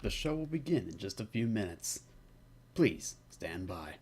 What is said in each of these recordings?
The show will begin in just a few minutes. Please stand by.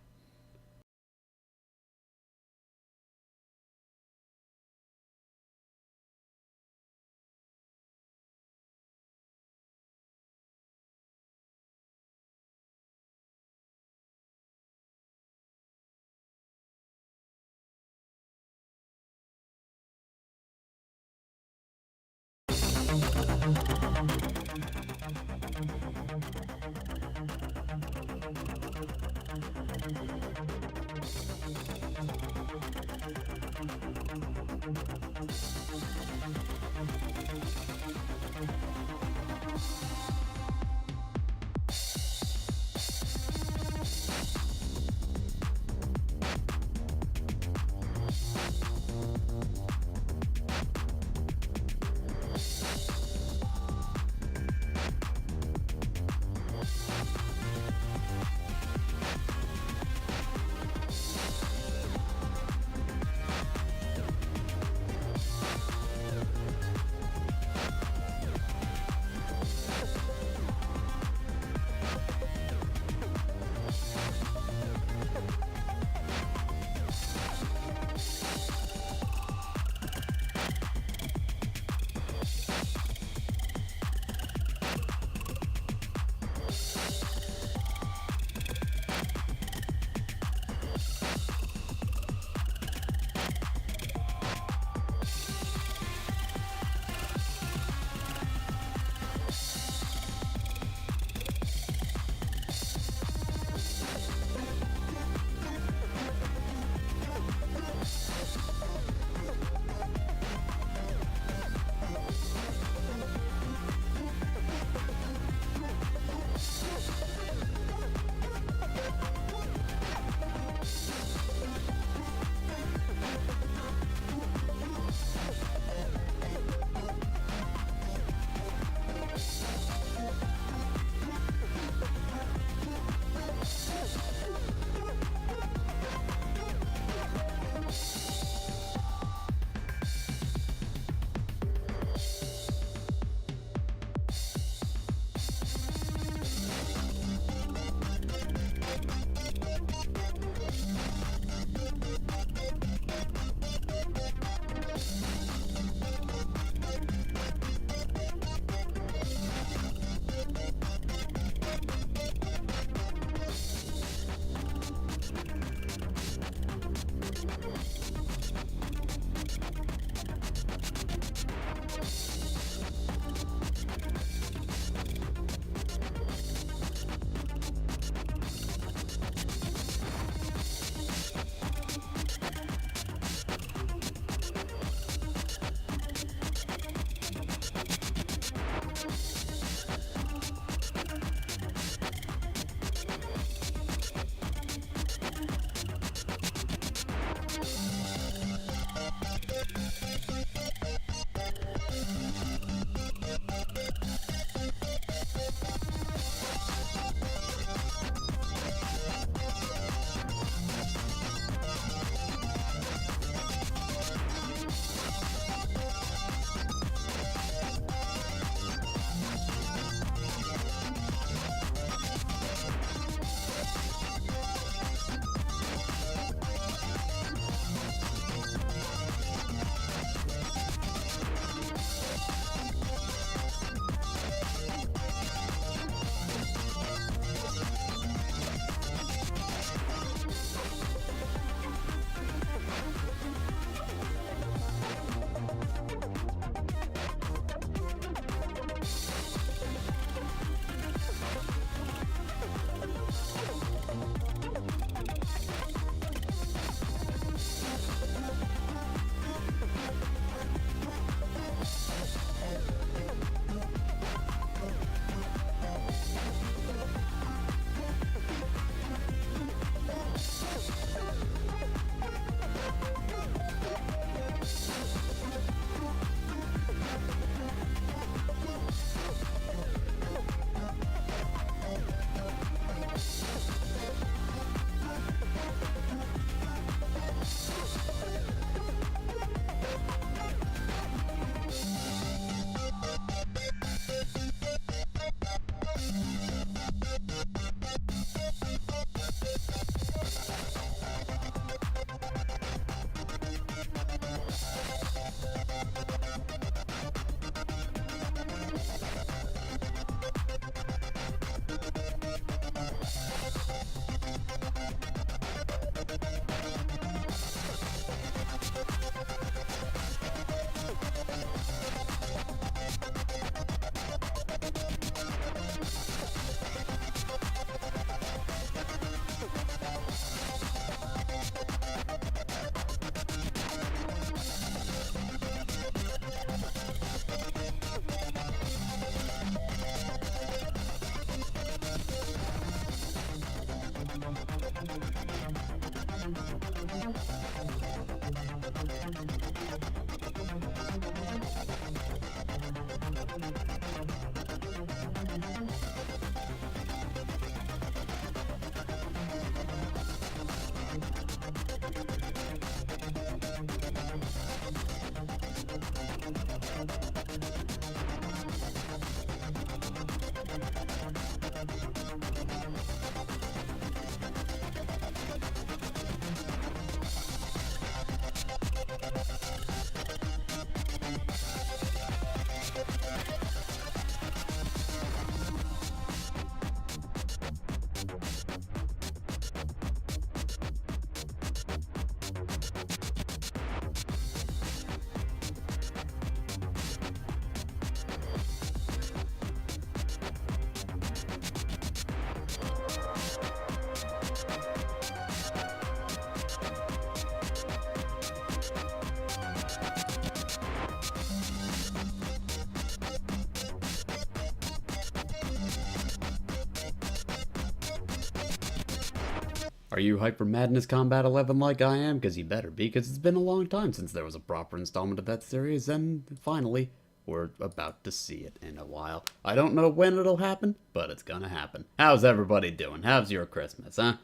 Are you hyped for Madness Combat 11 like I am? Because you better be, because it's been a long time since there was a proper installment of that series, and finally, we're about to see it in a while. I don't know when it'll happen, but it's gonna happen. How's everybody doing? How's your Christmas, huh?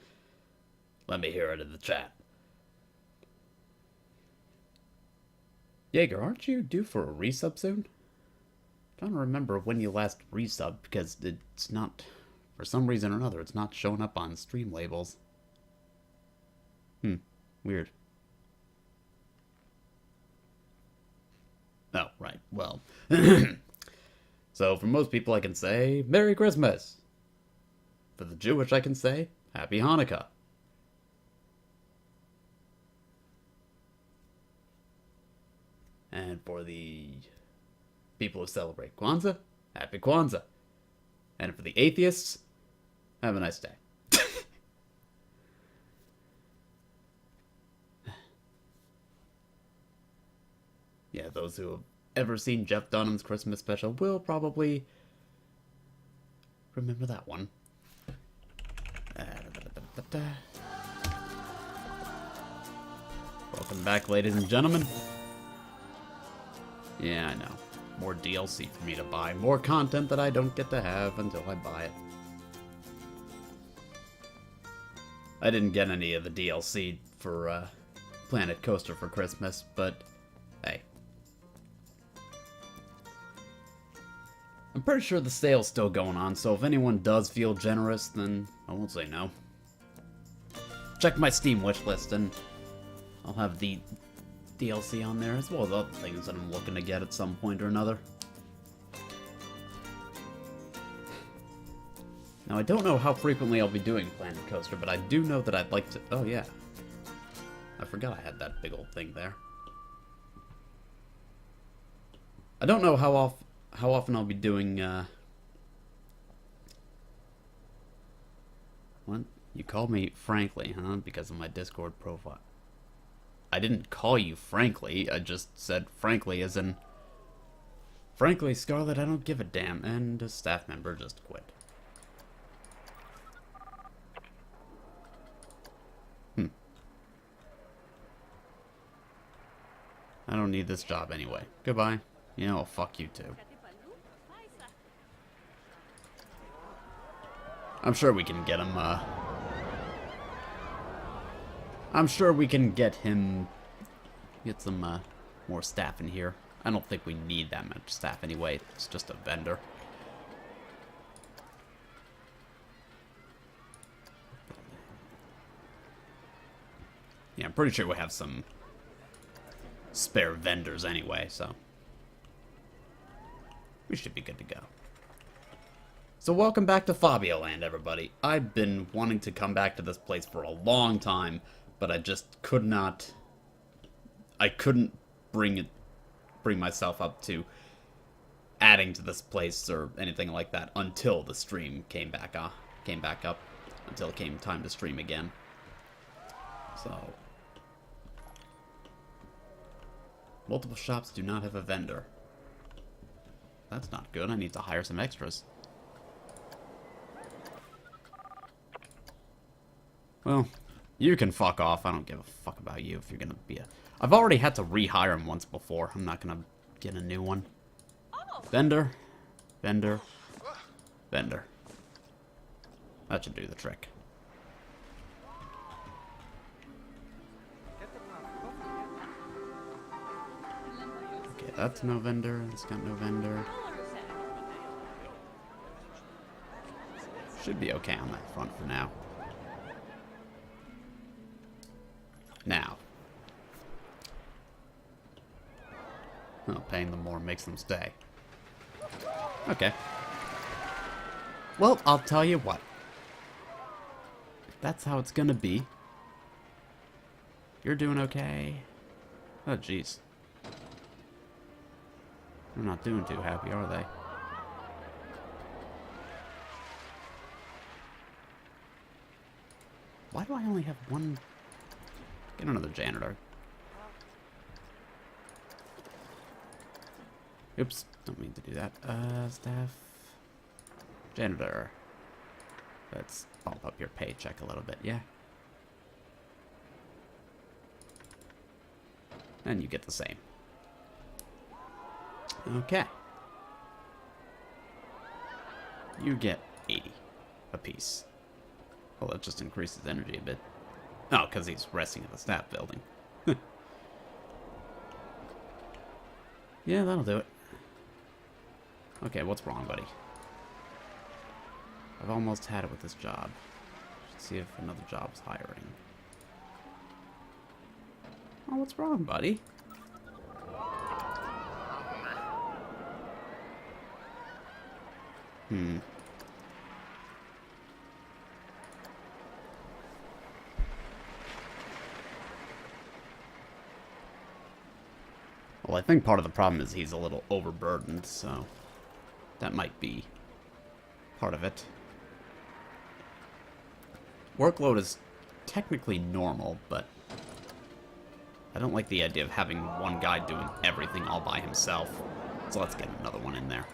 Let me hear it in the chat. Jaeger, aren't you due for a resub soon? I'm trying to remember when you last resubbed, because it's not, for some reason or another, it's not showing up on stream labels. Weird. Oh, right. Well. So, for most people, I can say, Merry Christmas. For the Jewish, I can say, Happy Hanukkah. And for the people who celebrate Kwanzaa, Happy Kwanzaa. And for the atheists, have a nice day. Yeah, those who have ever seen Jeff Dunham's Christmas special will probably remember that one. Welcome back, ladies and gentlemen. Yeah, I know. More DLC for me to buy. More content that I don't get to have until I buy it. I didn't get any of the DLC for Planet Coaster for Christmas, but hey. I'm pretty sure the sale's still going on, so if anyone does feel generous, then I won't say no. Check my Steam wishlist, and I'll have the DLC on there, as well as other things that I'm looking to get at some point or another. Now, I don't know how frequently I'll be doing Planet Coaster, but I do know that I'd like to... Oh, yeah. I forgot I had that big old thing there. I don't know how often I'll be doing, What? You called me Frankly, huh? Because of my Discord profile. I didn't call you Frankly, I just said Frankly as in... Frankly, Scarlet, I don't give a damn, and a staff member just quit. I don't need this job anyway. Goodbye. You know, fuck you too. I'm sure we can get him, I'm sure we can get some, more staff in here. I don't think we need that much staff anyway. It's just a vendor. Yeah, I'm pretty sure we have some spare vendors anyway, so we should be good to go. So welcome back to Fabio Land, everybody. I've been wanting to come back to this place for a long time, but I just could not. I couldn't bring myself up to adding to this place or anything like that until the stream came back up, until it came time to stream again. So multiple shops do not have a vendor. That's not good. I need to hire some extras. Well, you can fuck off. I don't give a fuck about you if you're gonna be a... I've already had to rehire him once before. I'm not gonna get a new one. Vendor. Vendor. Vendor. That should do the trick. Okay, that's no vendor. It's got no vendor. Should be okay on that front for now. Now. Oh, paying them more makes them stay. Okay. Well, I'll tell you what. If that's how it's gonna be. You're doing okay. Oh, jeez. They're not doing too happy, are they? Why do I only have one? Get another janitor. Oops, don't mean to do that. Staff. Janitor. Let's bump up your paycheck a little bit, yeah? And you get the same. Okay. You get 80 apiece. Well, that just increases energy a bit. Oh, because he's resting at the staff building. Yeah, that'll do it. Okay, what's wrong, buddy? I've almost had it with this job. Should see if another job's hiring. Oh, what's wrong, buddy? Well, I think part of the problem is he's a little overburdened, so that might be part of it. Workload is technically normal, but I don't like the idea of having one guy doing everything all by himself. So let's get another one in there.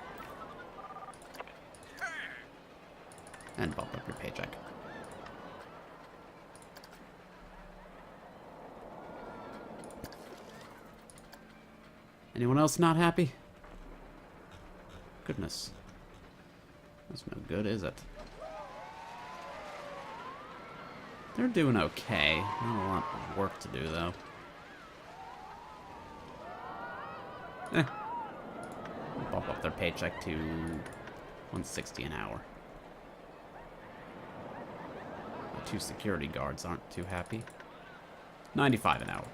And bump up your paycheck. Anyone else not happy? Goodness. That's no good, is it? They're doing okay. Not a lot of work to do, though. Bump up their paycheck to $160 an hour. The 2 security guards aren't too happy. $95 an hour.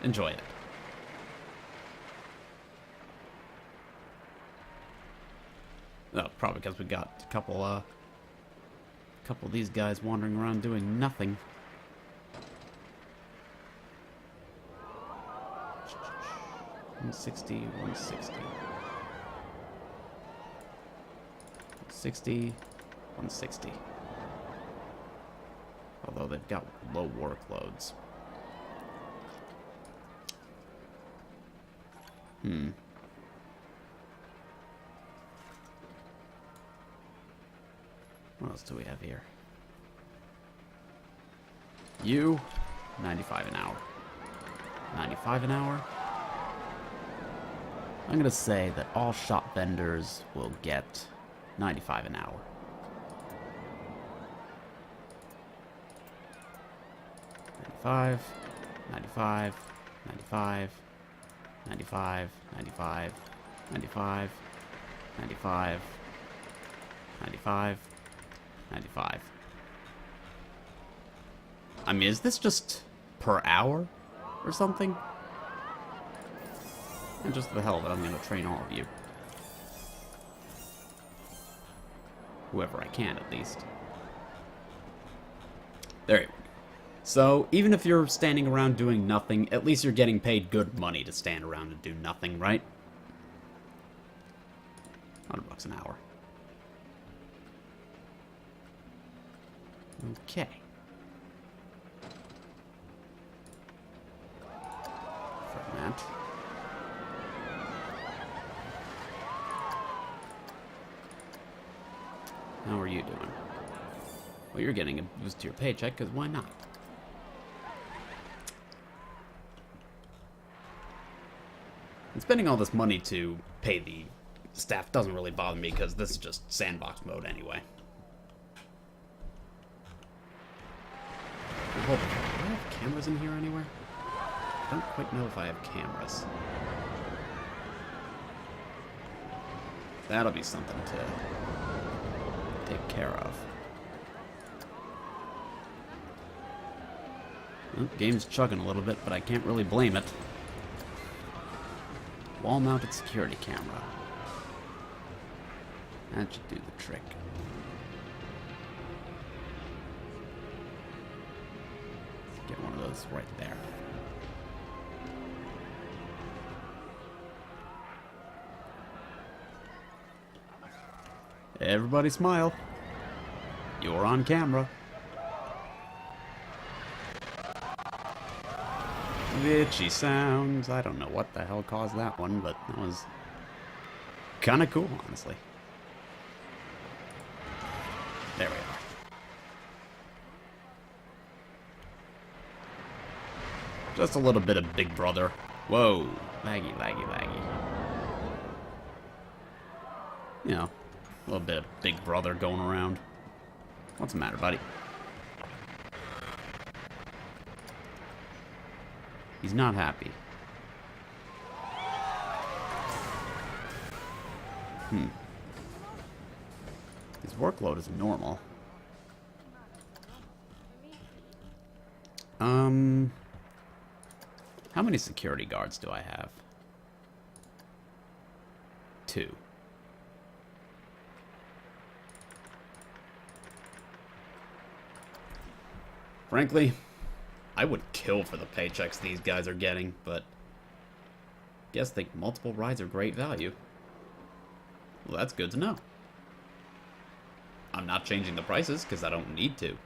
Enjoy it. Oh, probably because we got a couple of these guys wandering around doing nothing. $160, $160. $160, $160. Although they've got low workloads. What else do we have here? You, 95 an hour. 95 an hour? I'm gonna say that all shop vendors will get 95 an hour. 95, 95, 95, 95, 95, 95, 95, 95, 95. I mean, is this just per hour or something? And just for the hell of it, I'm going to train all of you. Whoever I can, at least. There you go. So, even if you're standing around doing nothing, at least you're getting paid good money to stand around and do nothing, right? $100 an hour. Okay. From that. How are you doing? Well, you're getting a boost to your paycheck, because why not? And spending all this money to pay the staff doesn't really bother me, because this is just sandbox mode anyway. Hold on. Do I have cameras in here anywhere? I don't quite know if I have cameras. That'll be something to take care of. Well, game's chugging a little bit, but I can't really blame it. Wall-mounted security camera. That should do the trick. Let's get one of those right there. Everybody smile. You're on camera. Itchy sounds. I don't know what the hell caused that one, but that was kind of cool, honestly. There we are. Just a little bit of Big Brother. Whoa. Laggy, laggy, laggy. You know, a little bit of Big Brother going around. What's the matter, buddy? He's not happy. His workload is normal. How many security guards do I have? 2. Frankly, I would kill for the paychecks these guys are getting, but guess think multiple rides are great value. Well, that's good to know. I'm not changing the prices because I don't need to.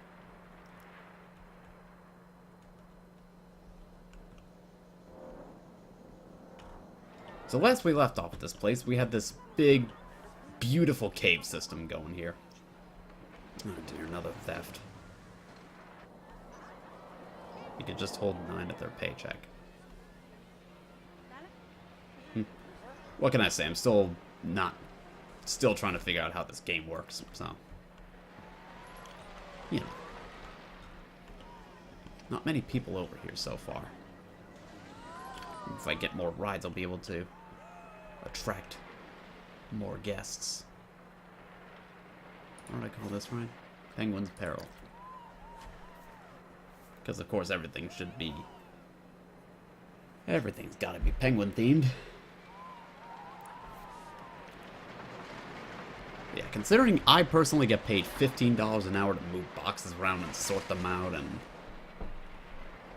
So last we left off at this place, we had this big, beautiful cave system going here. Oh dear, another theft. You could just hold 9 at their paycheck. What can I say? I'm still trying to figure out how this game works, so. You know. Not many people over here so far. If I get more rides, I'll be able to attract more guests. What do I call this ride? Penguin's Peril. Because, of course, everything's got to be penguin themed. Yeah, considering I personally get paid $15 an hour to move boxes around and sort them out and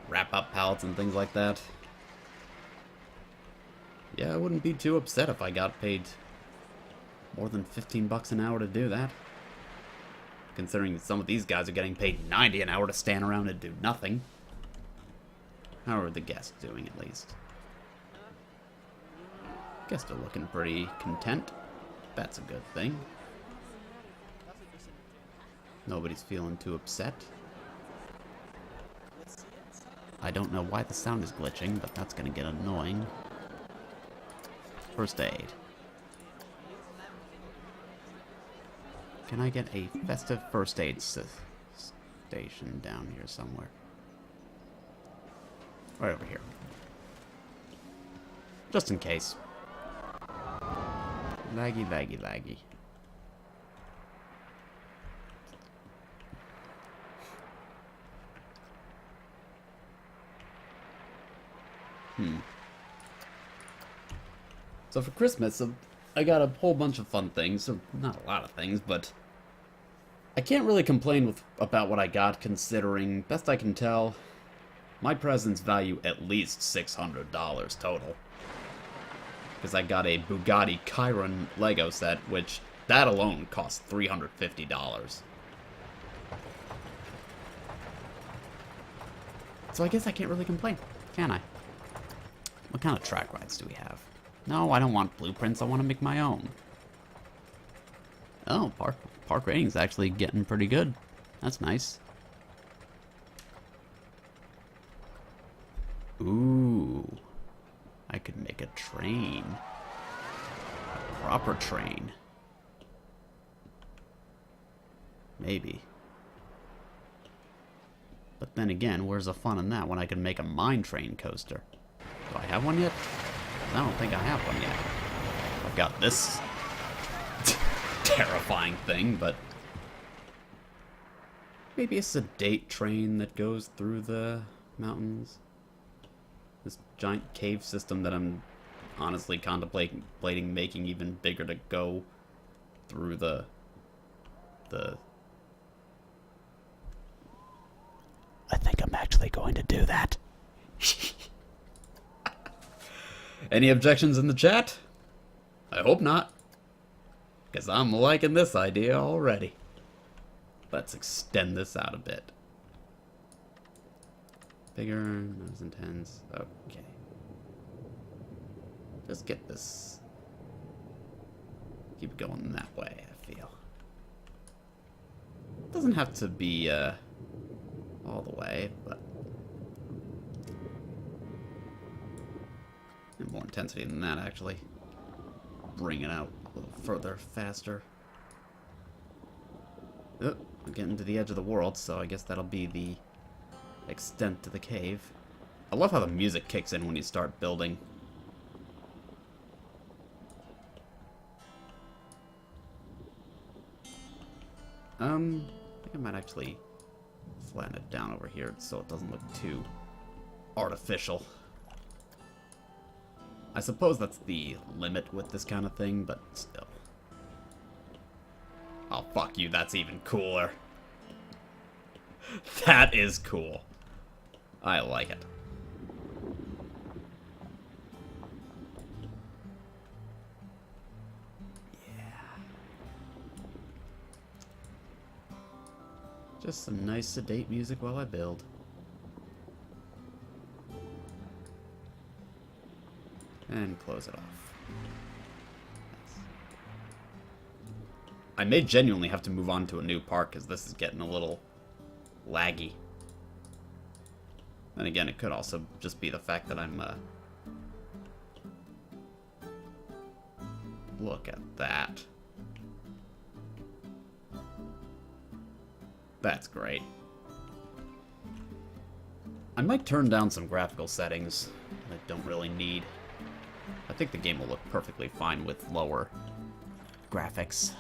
wrap up pallets and things like that. Yeah, I wouldn't be too upset if I got paid more than 15 bucks an hour to do that. Considering some of these guys are getting paid 90 an hour to stand around and do nothing. How are the guests doing, at least? Guests are looking pretty content. That's a good thing. Nobody's feeling too upset. I don't know why the sound is glitching, but that's gonna get annoying. First aid. Can I get a festive first aid station down here somewhere? Right over here. Just in case. Laggy, laggy, laggy. So for Christmas, I got a whole bunch of fun things. So not a lot of things, but I can't really complain about what I got, considering, best I can tell, my presents value at least $600 total. Because I got a Bugatti Chiron Lego set, which that alone costs $350. So I guess I can't really complain, can I? What kind of track rides do we have? No, I don't want blueprints, I want to make my own. Oh, park rating's actually getting pretty good. That's nice. Ooh. I could make a train. A proper train. Maybe. But then again, where's the fun in that when I could make a mine train coaster? Do I have one yet? I don't think I have one yet. I've got this terrifying thing, but maybe a sedate train that goes through the mountains. This giant cave system that I'm honestly contemplating making even bigger to go through the I think I'm actually going to do that. Any objections in the chat? I hope not. Because I'm liking this idea already. Let's extend this out a bit. Bigger, not as intense. Okay. Just get this. Keep going that way, I feel. Doesn't have to be all the way, but and more intensity than that, actually. Bring it out a little further, faster. Oh, I'm getting to the edge of the world, so I guess that'll be the extent to the cave. I love how the music kicks in when you start building. I think I might actually flatten it down over here so it doesn't look too artificial. I suppose that's the limit with this kind of thing, but still. Oh, fuck you, that's even cooler. That is cool. I like it. Just some nice sedate music while I build. And close it off. Nice. I may genuinely have to move on to a new part because this is getting a little laggy. And again, it could also just be the fact that I'm, look at that. That's great. I might turn down some graphical settings that I don't really need. I think the game will look perfectly fine with lower graphics,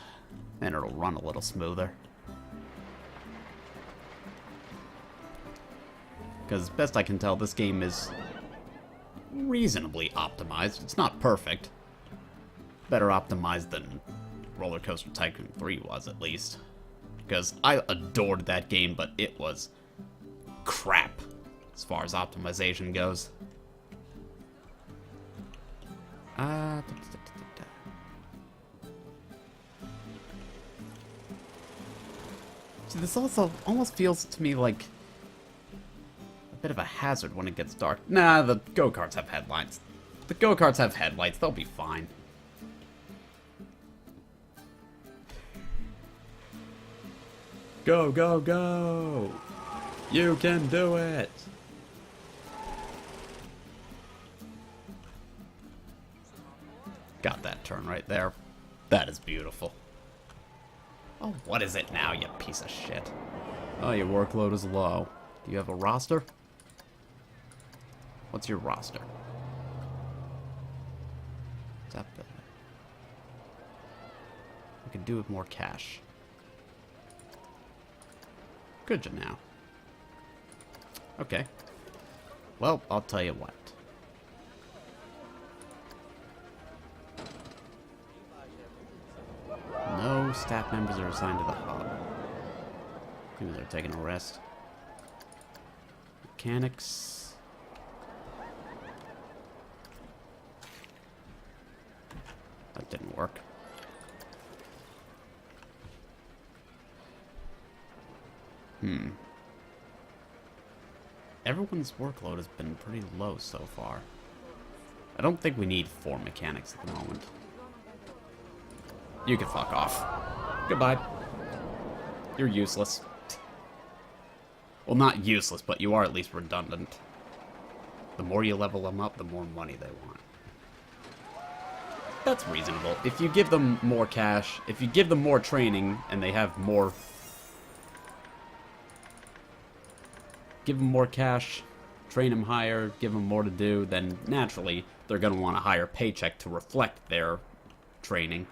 and it'll run a little smoother. Because best I can tell, this game is reasonably optimized. It's not perfect. Better optimized than Roller Coaster Tycoon 3 was, at least. Because I adored that game, but it was crap as far as optimization goes. See, this also almost feels to me like a bit of a hazard when it gets dark. Nah, the go-karts have headlights. The go-karts have headlights, they'll be fine. Go, go, go! You can do it! Got that turn right there. That is beautiful. Oh, what is it now, you piece of shit? Oh, your workload is low. Do you have a roster? What's your roster? Tap it. We can do with more cash. Could you now? Okay. Well, I'll tell you what. No staff members are assigned to the hub. Maybe they're taking a rest. Mechanics. That didn't work. Everyone's workload has been pretty low so far. I don't think we need 4 mechanics at the moment. You can fuck off. Goodbye. You're useless. Well, not useless, but you are at least redundant. The more you level them up, the more money they want. That's reasonable. If you give them more cash, if you give them more training, and they have more... Give them more cash, train them higher, give them more to do, then naturally, they're going to want a higher paycheck to reflect their training.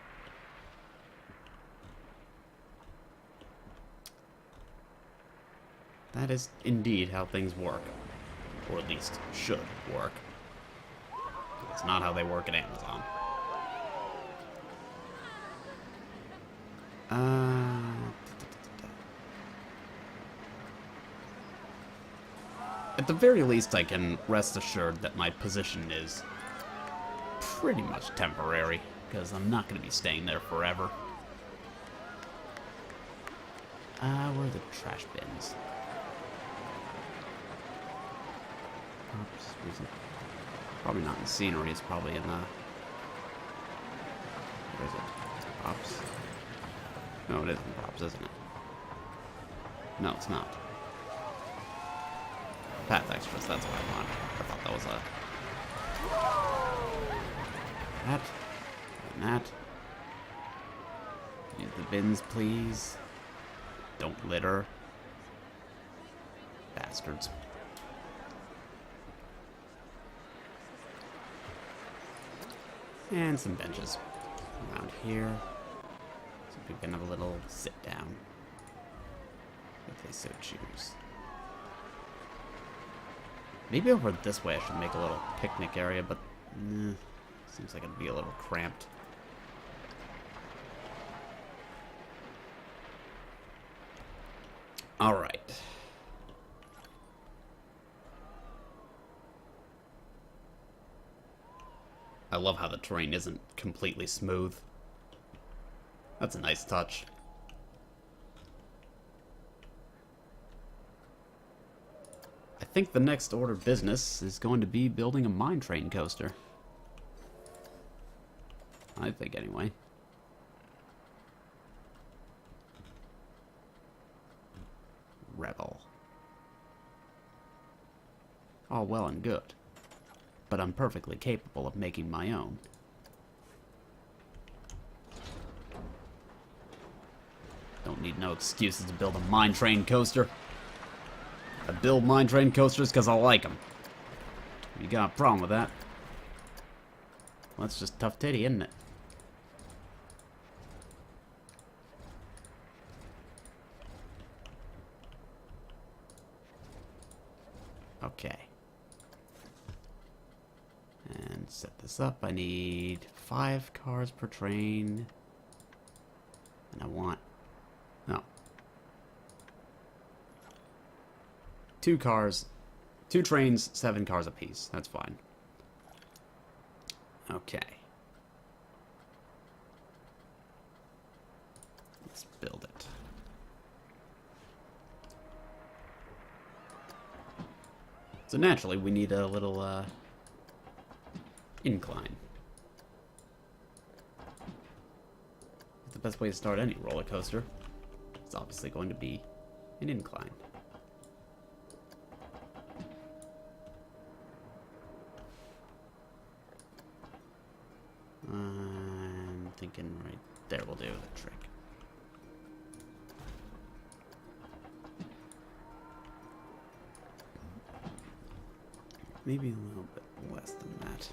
That is indeed how things work. Or at least should work. It's not how they work at Amazon. At the very least, I can rest assured that my position is pretty much temporary, because I'm not going to be staying there forever. Where are the trash bins? Oops, probably not in scenery, it's probably in the... Where is it? Props? No, it isn't props, isn't it? No, it's not. Path extras, that's what I want. I thought that was a... That. And that. Use the bins, please. Don't litter. Bastards. And some benches around here. So we can have a little sit down. If they so choose. Maybe over this way I should make a little picnic area, but seems like it'd be a little cramped. Alright. I love how the terrain isn't completely smooth. That's a nice touch. I think the next order of business is going to be building a mine train coaster. I think, anyway. Rebel. All well and good, but I'm perfectly capable of making my own. Don't need no excuses to build a mine train coaster. I build mine train coasters because I like them. You got a problem with that? Well, that's just tough titty, isn't it? Okay. And set this up. I need 5 cars per train. And I want... No. 2 cars. 2 trains, 7 cars apiece. That's fine. Okay. Let's build it. So naturally, we need a little, incline. The best way to start any roller coaster is obviously going to be an incline. I'm thinking right there will do the trick. Maybe a little bit less than that.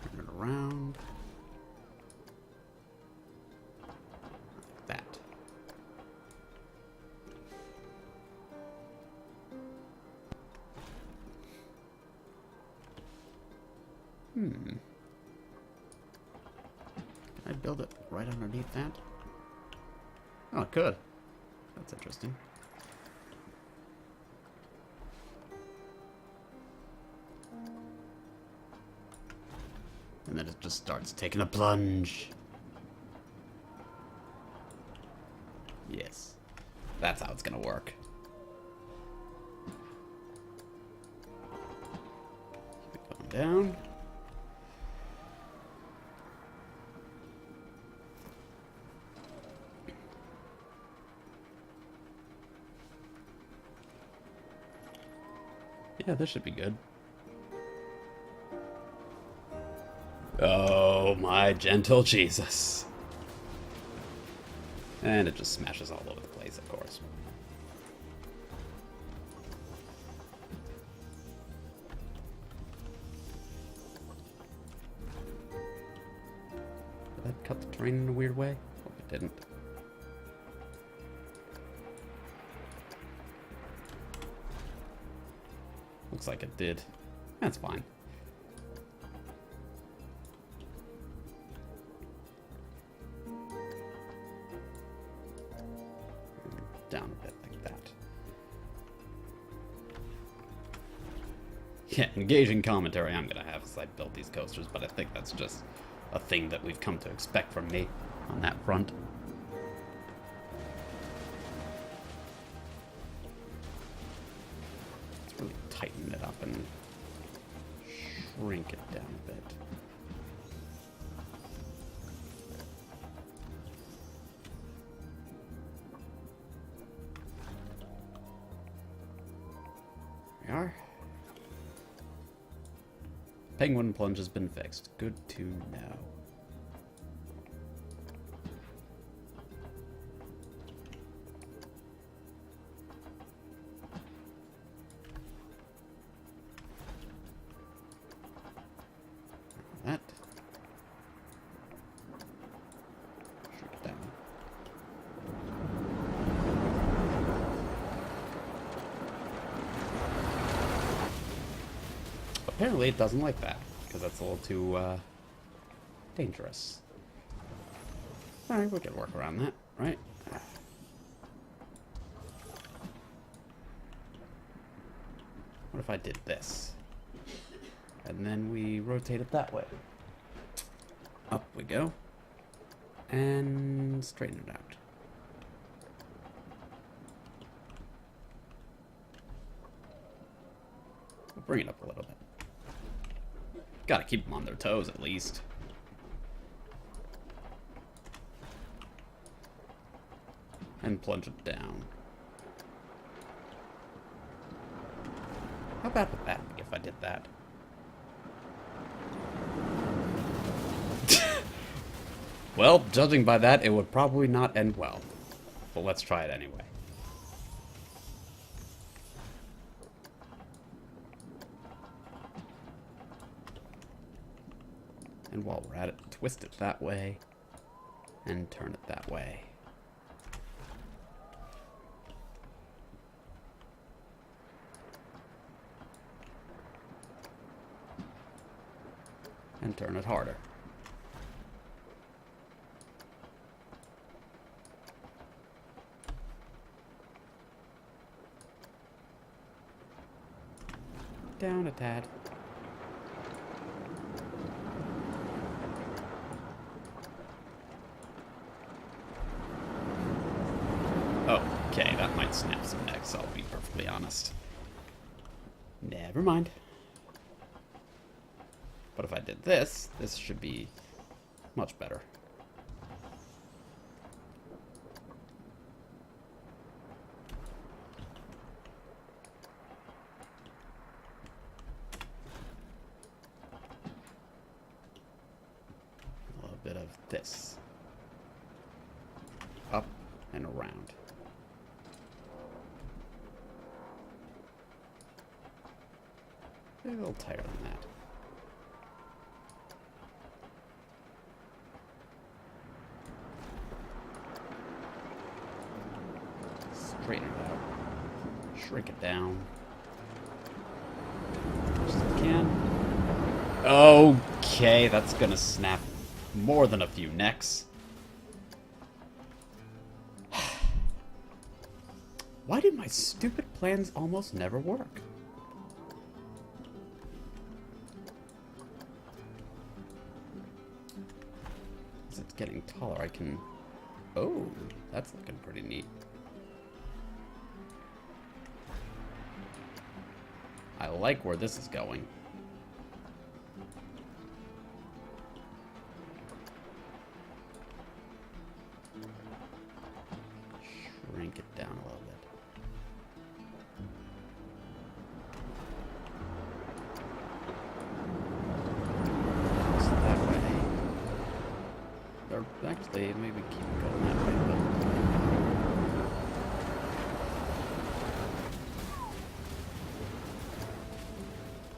Turn it around. Like that. Can I build it right underneath that? Oh, it could. That's interesting. And then it just starts taking a plunge. Yes. That's how it's gonna work. Keep it going down. Yeah, this should be good. Oh, my gentle Jesus. And it just smashes all over the place, of course. Did that cut the terrain in a weird way? Hope it didn't. Looks like it did. That's fine. Down a bit like that. Yeah, engaging commentary I'm gonna have as I build these coasters, but I think that's just a thing that we've come to expect from me on that front. Let's really tighten it up and shrink it down a bit. There we are. Penguin plunge has been fixed. Good to know. That. Shrink it down. Apparently it doesn't like that, because that's a little too, dangerous. Alright, we can work around that, right? What if I did this? And then we rotate it that way. Up we go. And straighten it out. We'll bring it up a little bit. Gotta keep them on their toes, at least. And plunge it down. How bad would that be if I did that? Well, judging by that, it would probably not end well. But let's try it anyway. And while we're at it, twist it that way, and turn it that way. And turn it harder. Down a tad. Okay, that might snap some necks, I'll be perfectly honest. Never mind. But if I did this, this should be much better. A little bit of this. Up and around. A little tighter than that. Straighten it out. Shrink it down. As I can. Okay, that's gonna snap more than a few necks. Why do my stupid plans almost never work? As it's getting taller, I can... Oh, that's looking pretty neat. I like where this is going. Shrink it down a little bit. Actually, maybe keep going that way, but...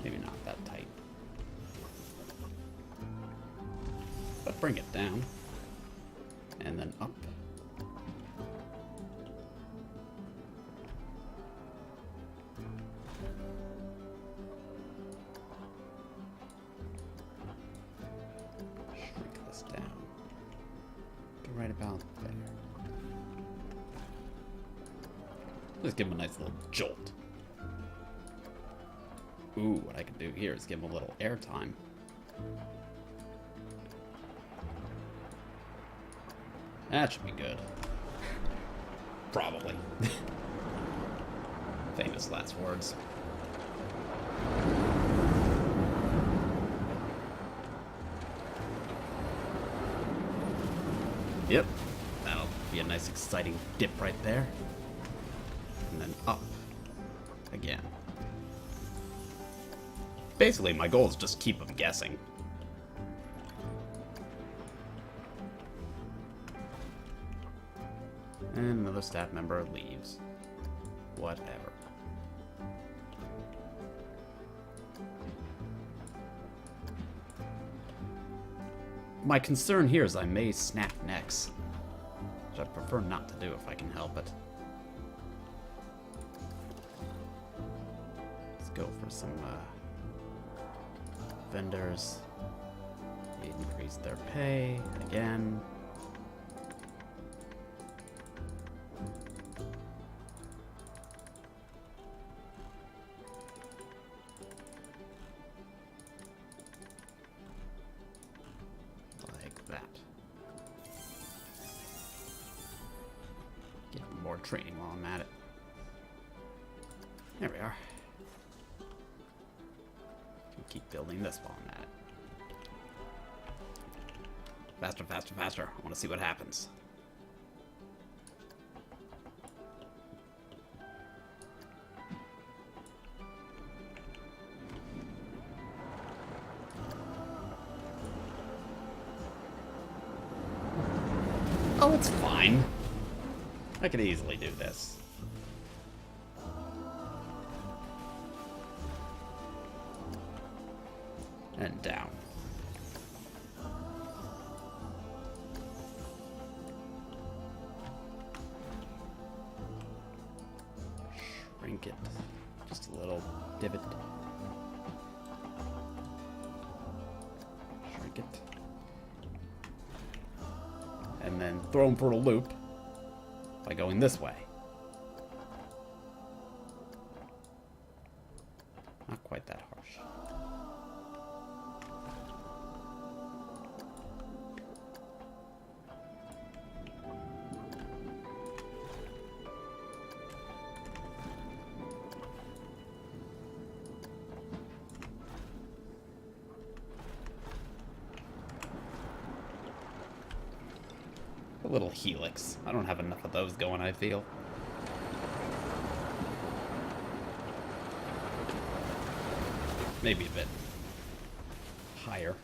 maybe not that tight. But bring it down. And then up. Shrink this down. Get right about there. Let's give him a nice little jolt. Ooh, what I can do here is give him a little air time. That should be good. Probably. Famous last words. Yep. That'll be a nice exciting dip right there. And then up. Again. Basically, my goal is just keep them guessing. And another staff member leaves. Whatever. My concern here is I may snap necks, which I'd prefer not to do if I can help it. Let's go for some vendors. Increase their pay again. Like that. Get more training while I'm at it. There we are. Can keep building this while I'm at it. Faster, faster, faster. I want to see what happens. Oh, it's fine. I could easily do this. And down. Shrink it. Just a little divot. Shrink it. And then throw them for a loop by going this way. Not quite that harsh. A little helix. I don't have enough of those going, I feel. Maybe a bit higher.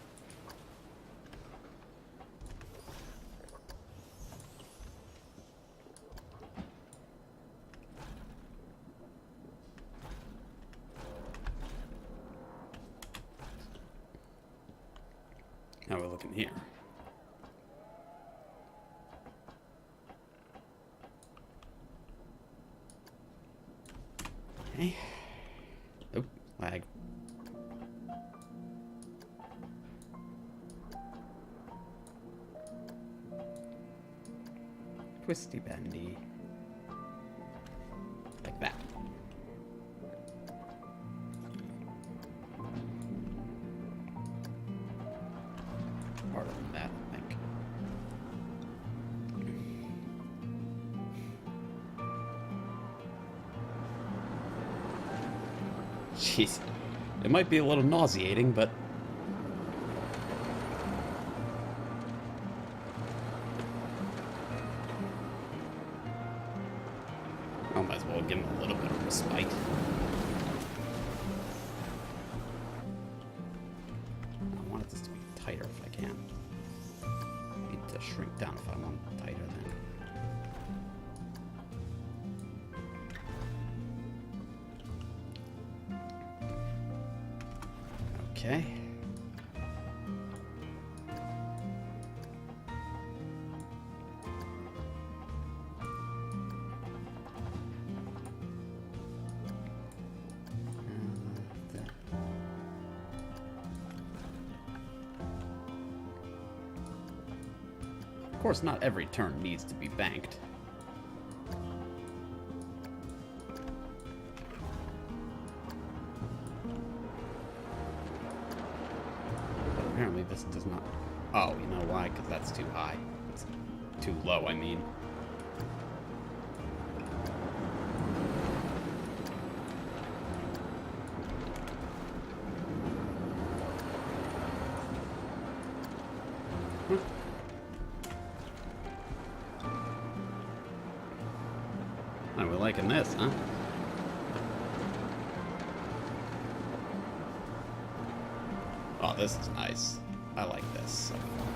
Now we're looking here. Okay. Oh, lag. Twisty bendy. Like that. Harder than that, I think. Jeez. It might be a little nauseating, but... I might as well give him a little bit of respite. I want this to be tighter if I can. Need to shrink down if I want it tighter then. Okay. Of course, not every turn needs to be banked. But apparently this does not... Oh, you know why? Because that's too high. It's too low, I mean. Oh, we're liking this, huh? Oh, this is nice. I like this so far.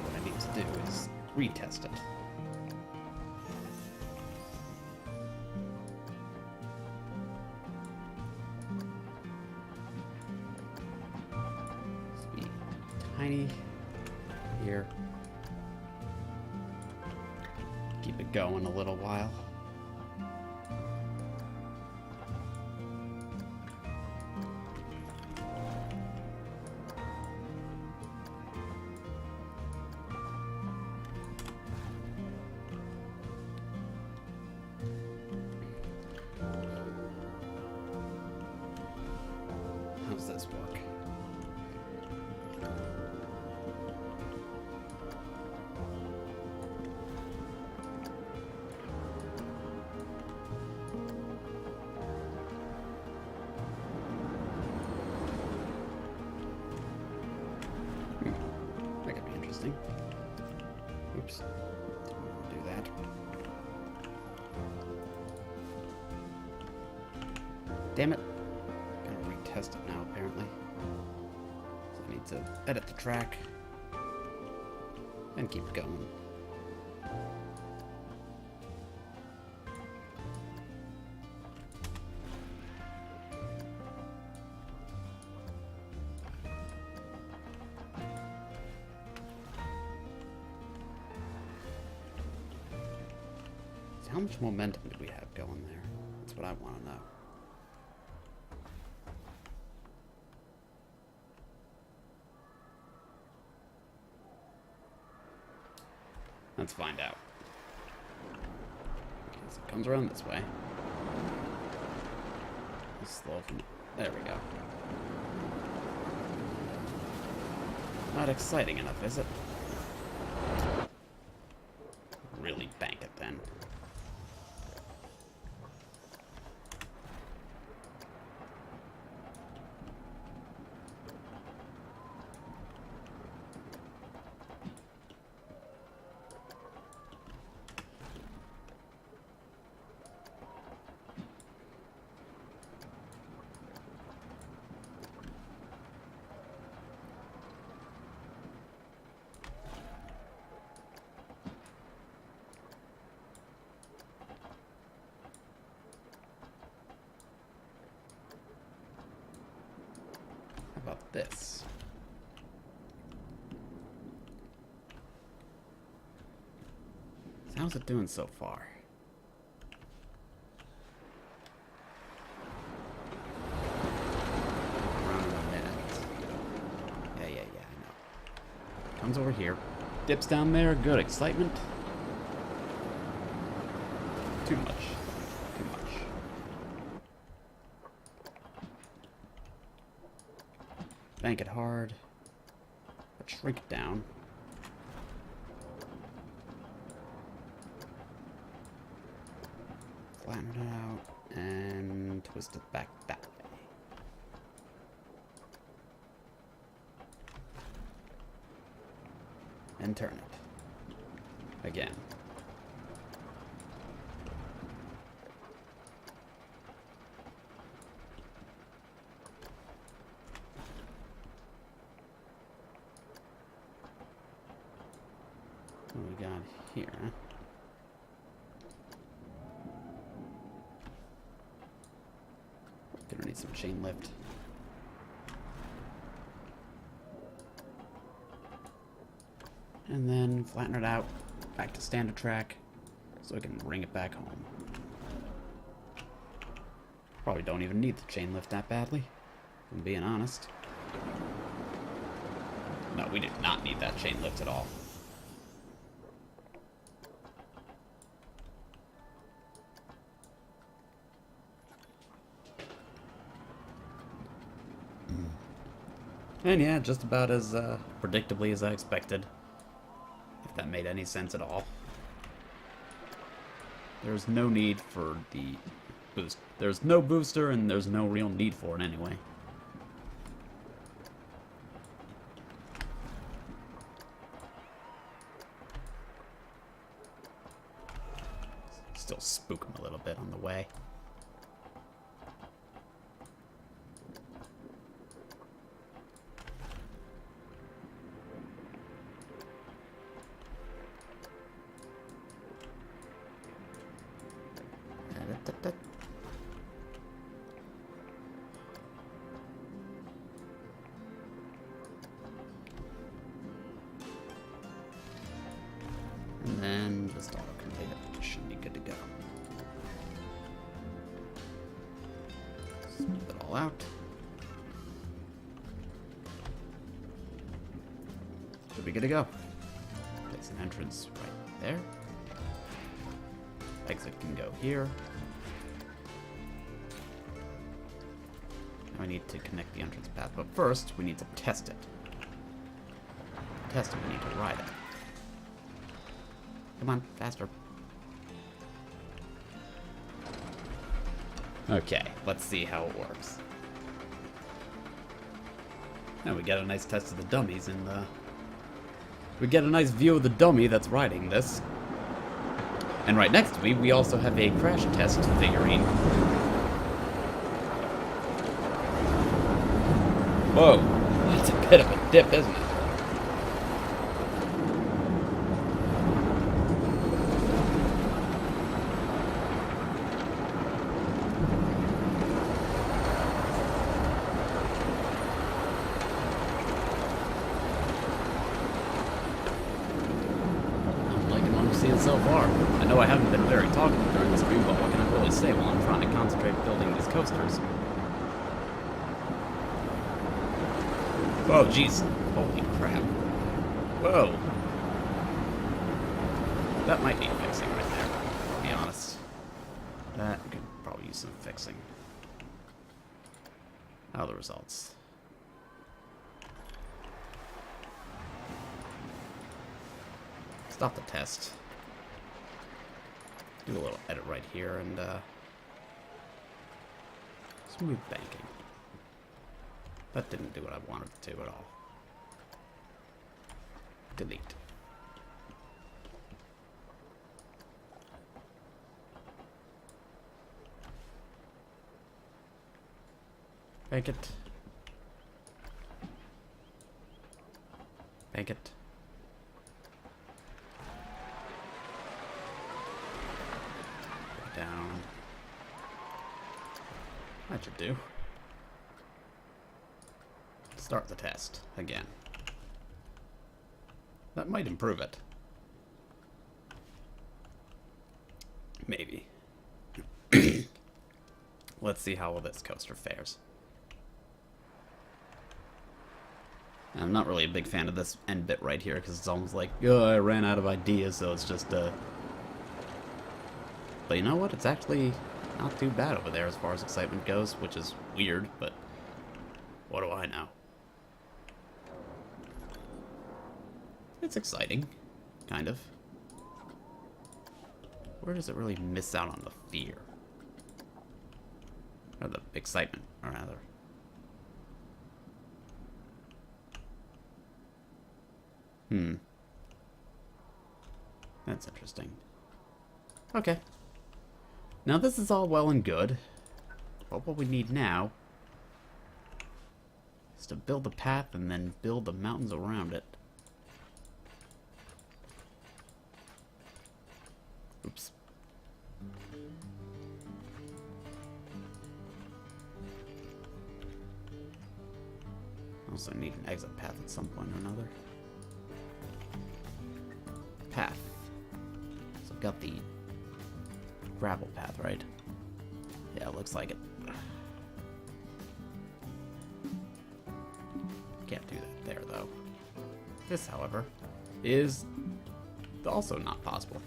What I need to do is retest it. Let's be tiny here. Keep it going a little while. How's this work? That could be interesting. Oops. Didn't want to do that. Damn it. Gotta retest it now, apparently. So I need to edit the track and keep going. So how much momentum do we have going there? That's what I want to know. Let's find out. Okay, so it comes around this way. Slow from... There we go. Not exciting enough, is it? Really bank it then. How about this? So how's it doing so far? Around in a minute. Yeah, I know. Comes over here. Dips down there. Good. Excitement. Too much. Too much. Bank it hard. But shrink it down. Flatten it out. And twist it back that way. And turn it. Again. What do we got here? Gonna need some chain lift. And then flatten it out back to standard track so we can bring it back home. Probably don't even need the chain lift that badly, if I'm being honest. No, we did not need that chain lift at all. And yeah, just about as predictably as I expected. If that made any sense at all. There's no need for the boost. There's no booster and there's no real need for it anyway. Still spook him a little bit on the way. And then just auto-complete it. Should be good to go. Smooth it all out. Should be good to go. Place an entrance right there. Exit can go here. Now I need to connect the entrance path, but first we need to test it. To test it, we need to ride it. Come on, faster. Okay, let's see how it works. Now we get a nice test of the dummies, and we get a nice view of the dummy that's riding this. And right next to me, we also have a crash test figurine. Whoa, that's a bit of a dip, isn't it? So far. I know I haven't been very talkative during the stream, but what can I really say while I'm trying to concentrate building these coasters? Whoa, jeez. Holy crap. Whoa. That might need fixing right there, to be honest. That could probably use some fixing. How are the results? Stop the test. Do a little edit right here and smooth banking. That didn't do what I wanted it to at all. Delete. Bank it. Bank it. Down. That should do. Start the test again. That might improve it. Maybe. Let's see how well this coaster fares. I'm not really a big fan of this end bit right here because it's almost like, oh, I ran out of ideas, so it's just But you know what? It's actually not too bad over there as far as excitement goes, which is weird, but what do I know? It's exciting, kind of. Where does it really miss out on the fear? Or the excitement, or rather. That's interesting. Okay. Now this is all well and good, but what we need now is to build a path and then build the mountains around it. also need an exit path at some point or another. Path. So I've got the gravel path, right? Yeah, it looks like it. Can't do that there, though. This, however, is also not possible.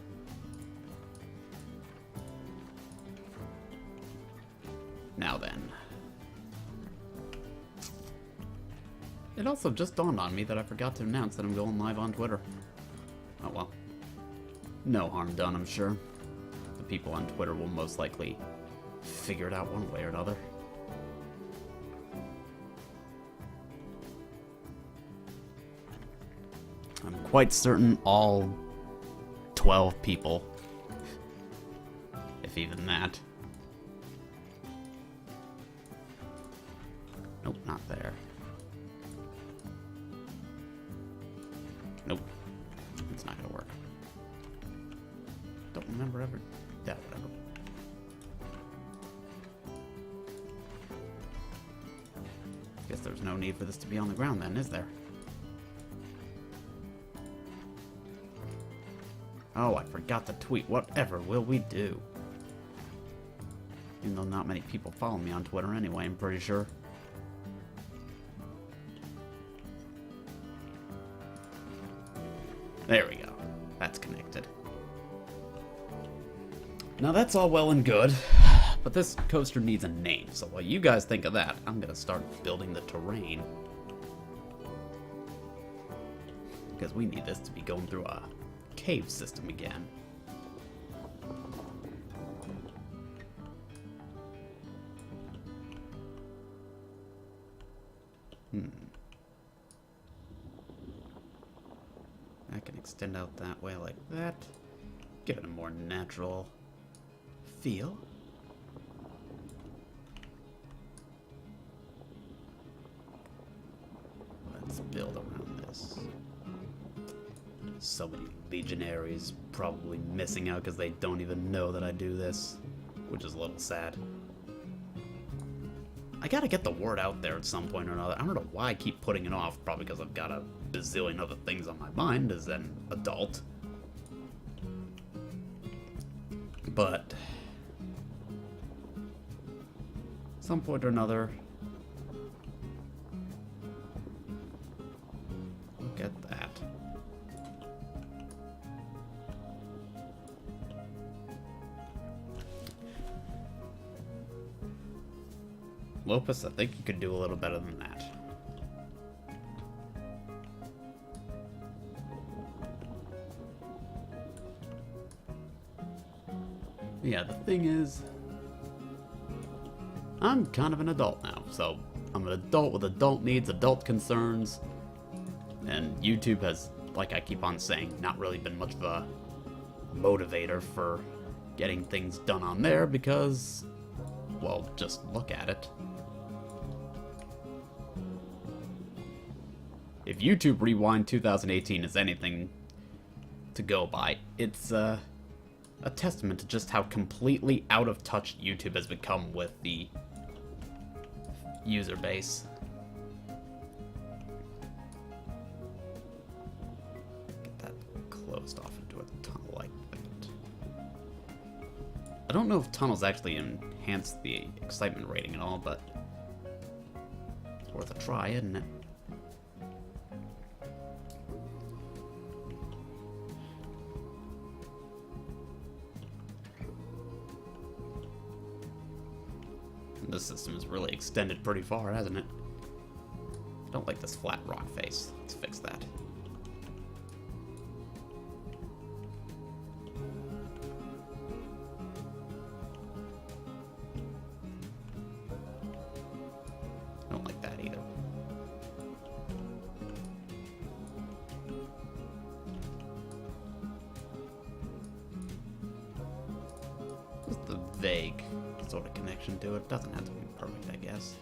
Now then. It also just dawned on me that I forgot to announce that I'm going live on Twitter. Oh well. No harm done, I'm sure. The people on Twitter will most likely figure it out one way or another. I'm quite certain all 12 people, if even that. Nope, not there. Nope, it's not gonna work. Don't remember ever. Yeah, whatever. Guess there's no need for this to be on the ground then, is there? Oh, I forgot to tweet. Whatever will we do? Even though not many people follow me on Twitter anyway, I'm pretty sure. There we go. That's connected. Now that's all well and good, but this coaster needs a name, so while you guys think of that, I'm gonna start building the terrain. Because we need this to be going through a cave system again. I can extend out that way like that. Give it a more natural feel. Let's build around this. So many legionaries probably missing out because they don't even know that I do this, which is a little sad. I gotta get the word out there at some point or another. I don't know why I keep putting it off, probably because I've got a bazillion other things on my mind as an adult. But at some point or another, look at that. Lopus, I think you could do a little better than that. Yeah, the thing is, I'm kind of an adult now, so I'm an adult with adult needs, adult concerns, and YouTube has, like I keep on saying, not really been much of a motivator for getting things done on there because, well, just look at it. If YouTube Rewind 2018 is anything to go by, it's a testament to just how completely out of touch YouTube has become with the user base. Get that closed off into a tunnel like that. I don't know if tunnels actually enhance the excitement rating at all, but it's worth a try, isn't it? This system is really extended pretty far, hasn't it? I don't like this flat rock face. Let's fix that. I don't like that either. Just the vague sort of connection to it. Doesn't have to be perfect, I guess.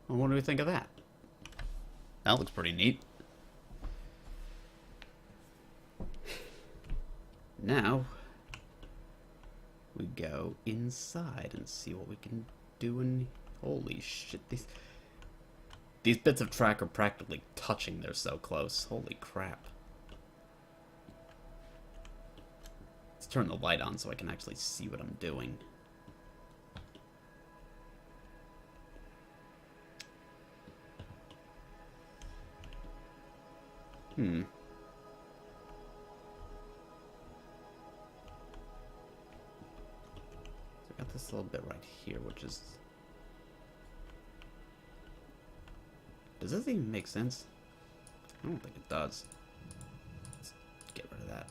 Well, what do we think of that? That looks pretty neat. Now, we go inside and see what we can do in... Holy shit, these bits of track are practically touching. They're so close. Holy crap. Let's turn the light on so I can actually see what I'm doing. So I got this little bit right here, which is... Does this even make sense? I don't think it does. Let's get rid of that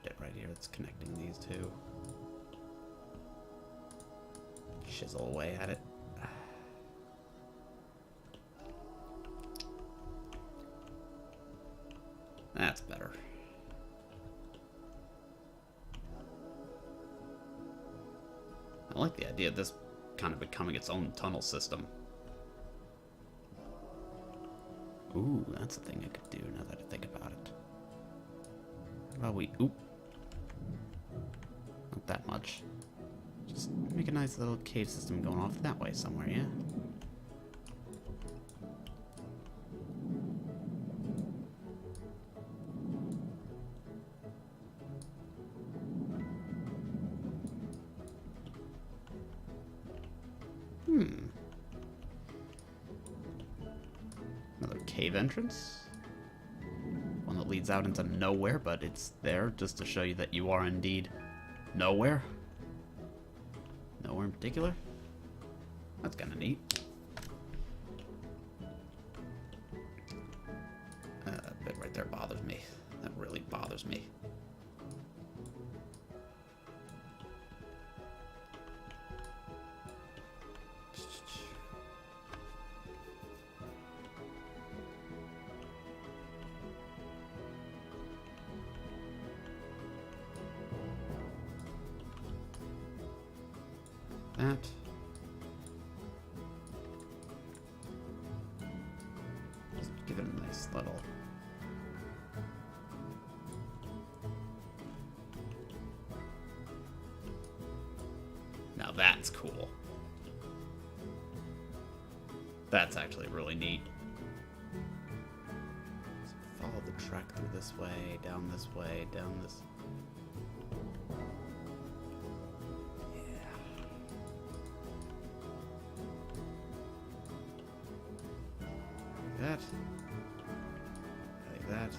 bit right here that's connecting these two. Chisel away at it. That's better. I like the idea of this kind of becoming its own tunnel system. Ooh, that's a thing I could do now that I think about it. How about we... Oop. Not that much. Just make a nice little cave system going off that way somewhere, yeah? Another cave entrance. One that leads out into nowhere, but it's there just to show you that you are indeed nowhere. Nowhere in particular. That's kind of neat. That bit right there bothers me. That really bothers me. That. Just give it a nice little... Now that's cool. That's actually really neat. So follow the track through this way, down this way, down this... That. Like that.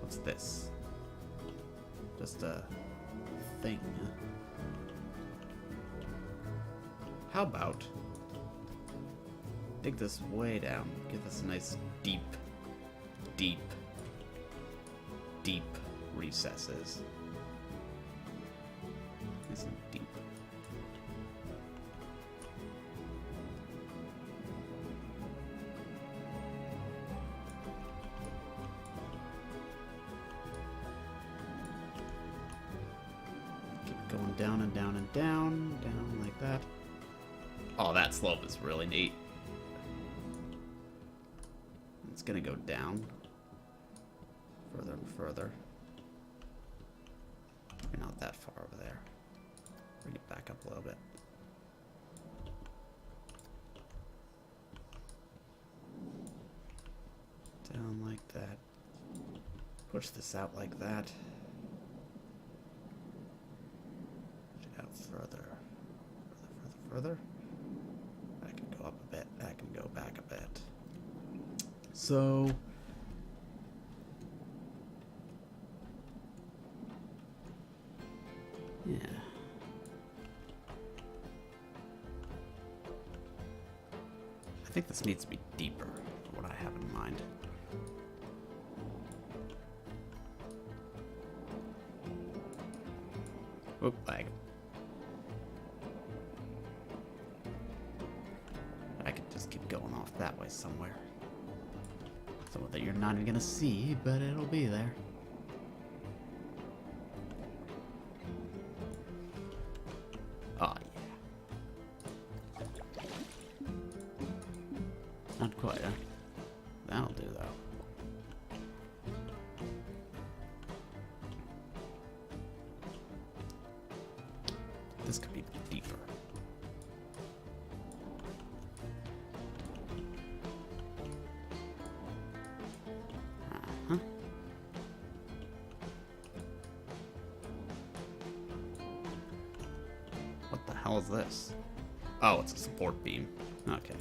What's this? Just a thing. How about dig this way down, give this a nice deep recesses. Nice and deep. Keep going down and down and down, down like that. Oh, that slope is really neat. It's gonna go down further and further. Maybe not that far over there. Bring it back up a little bit. Down like that. Push this out like that. Push it out further. Further. That can go up a bit. That can go back a bit. So... yeah. I think this needs to be deeper, for what I have in mind. Oop, lag. I could just keep going off that way somewhere. So that you're not even gonna see, but it'll be there. Oh, yeah. Not quite, huh? That this could be deeper. Uh-huh. What the hell is this? Oh, it's a support beam. Okay.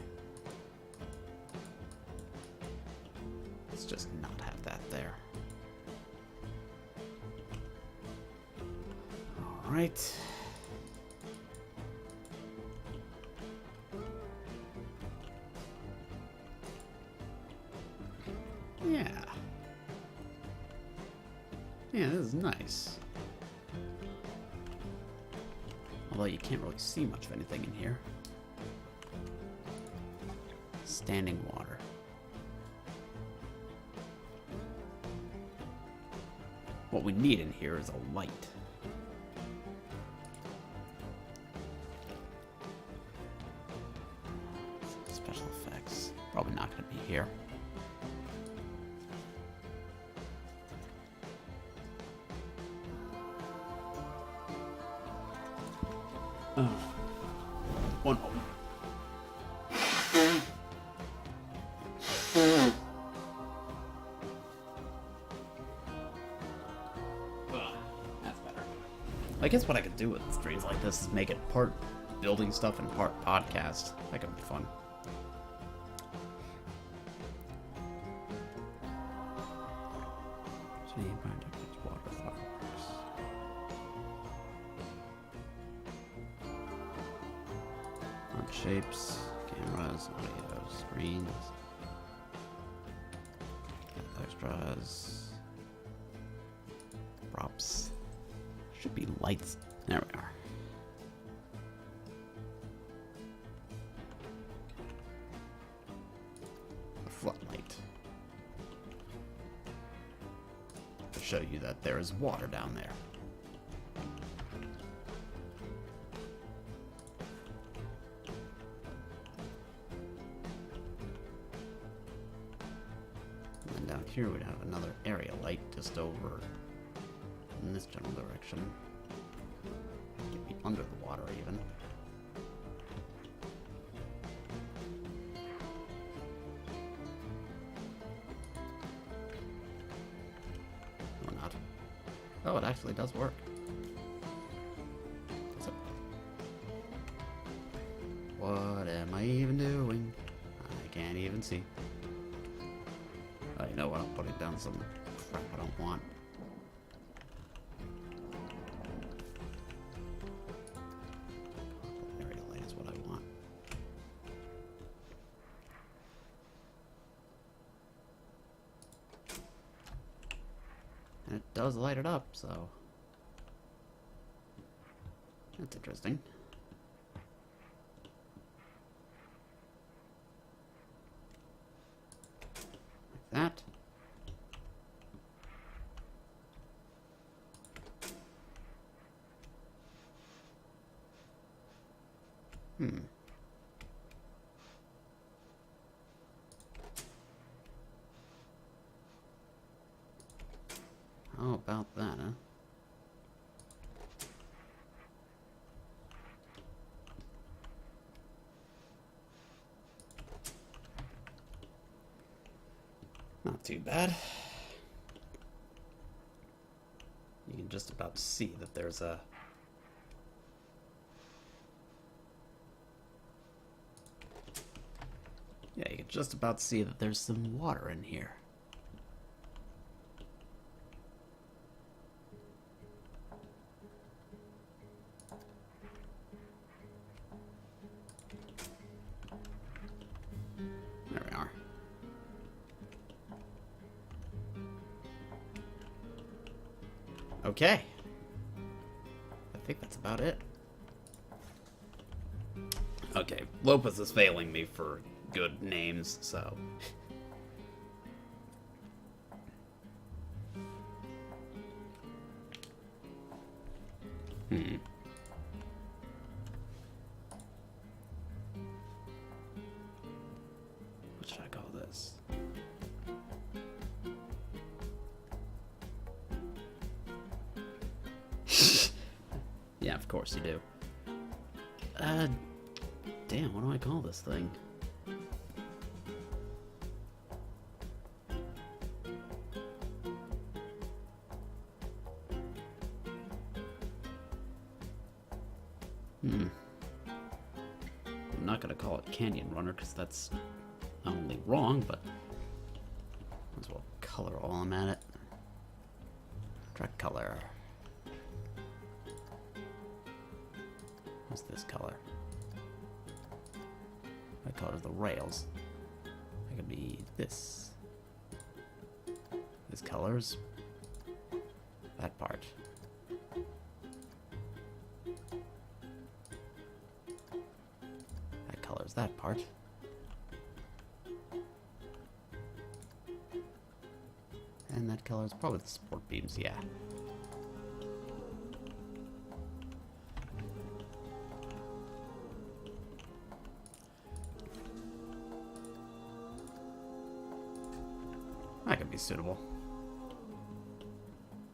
Let's just not have that there. Alright. Yeah. Yeah, this is nice. Although you can't really see much of anything in here. Standing water. What we need in here is a light. Special effects. Probably not going to be here. Oh. One moment. That's better. I guess what I could do with streams like this is make it part building stuff and part podcast. That could be fun. Shapes, cameras, audio, screens, extras, props. Should be lights. There we are. A floodlight to show you that there is water down there. Here we'd have another area light just over in this general direction. Maybe under the water even. Or not. Oh, it actually does work. So, what am I even doing? I can't even see. You know what? I'm putting down some crap I don't want. Area light is what I want. And it does light it up, so that's interesting. That. How about that, huh? Not too bad. You can just about see that there's a... Yeah, you can just about see that there's some water in here. There we are. Okay. I think that's about it. Okay, Lopez is failing me for good names, so... What should I call this? Yeah, of course you do. Damn, what do I call this thing? I'm not gonna call it Canyon Runner because that's not only wrong, but might as well color while I'm at it. Track color. What's this color? That color's the rails. That could be this. This color's that part. That color's that part. And that color's probably the support beams, yeah. That could be suitable.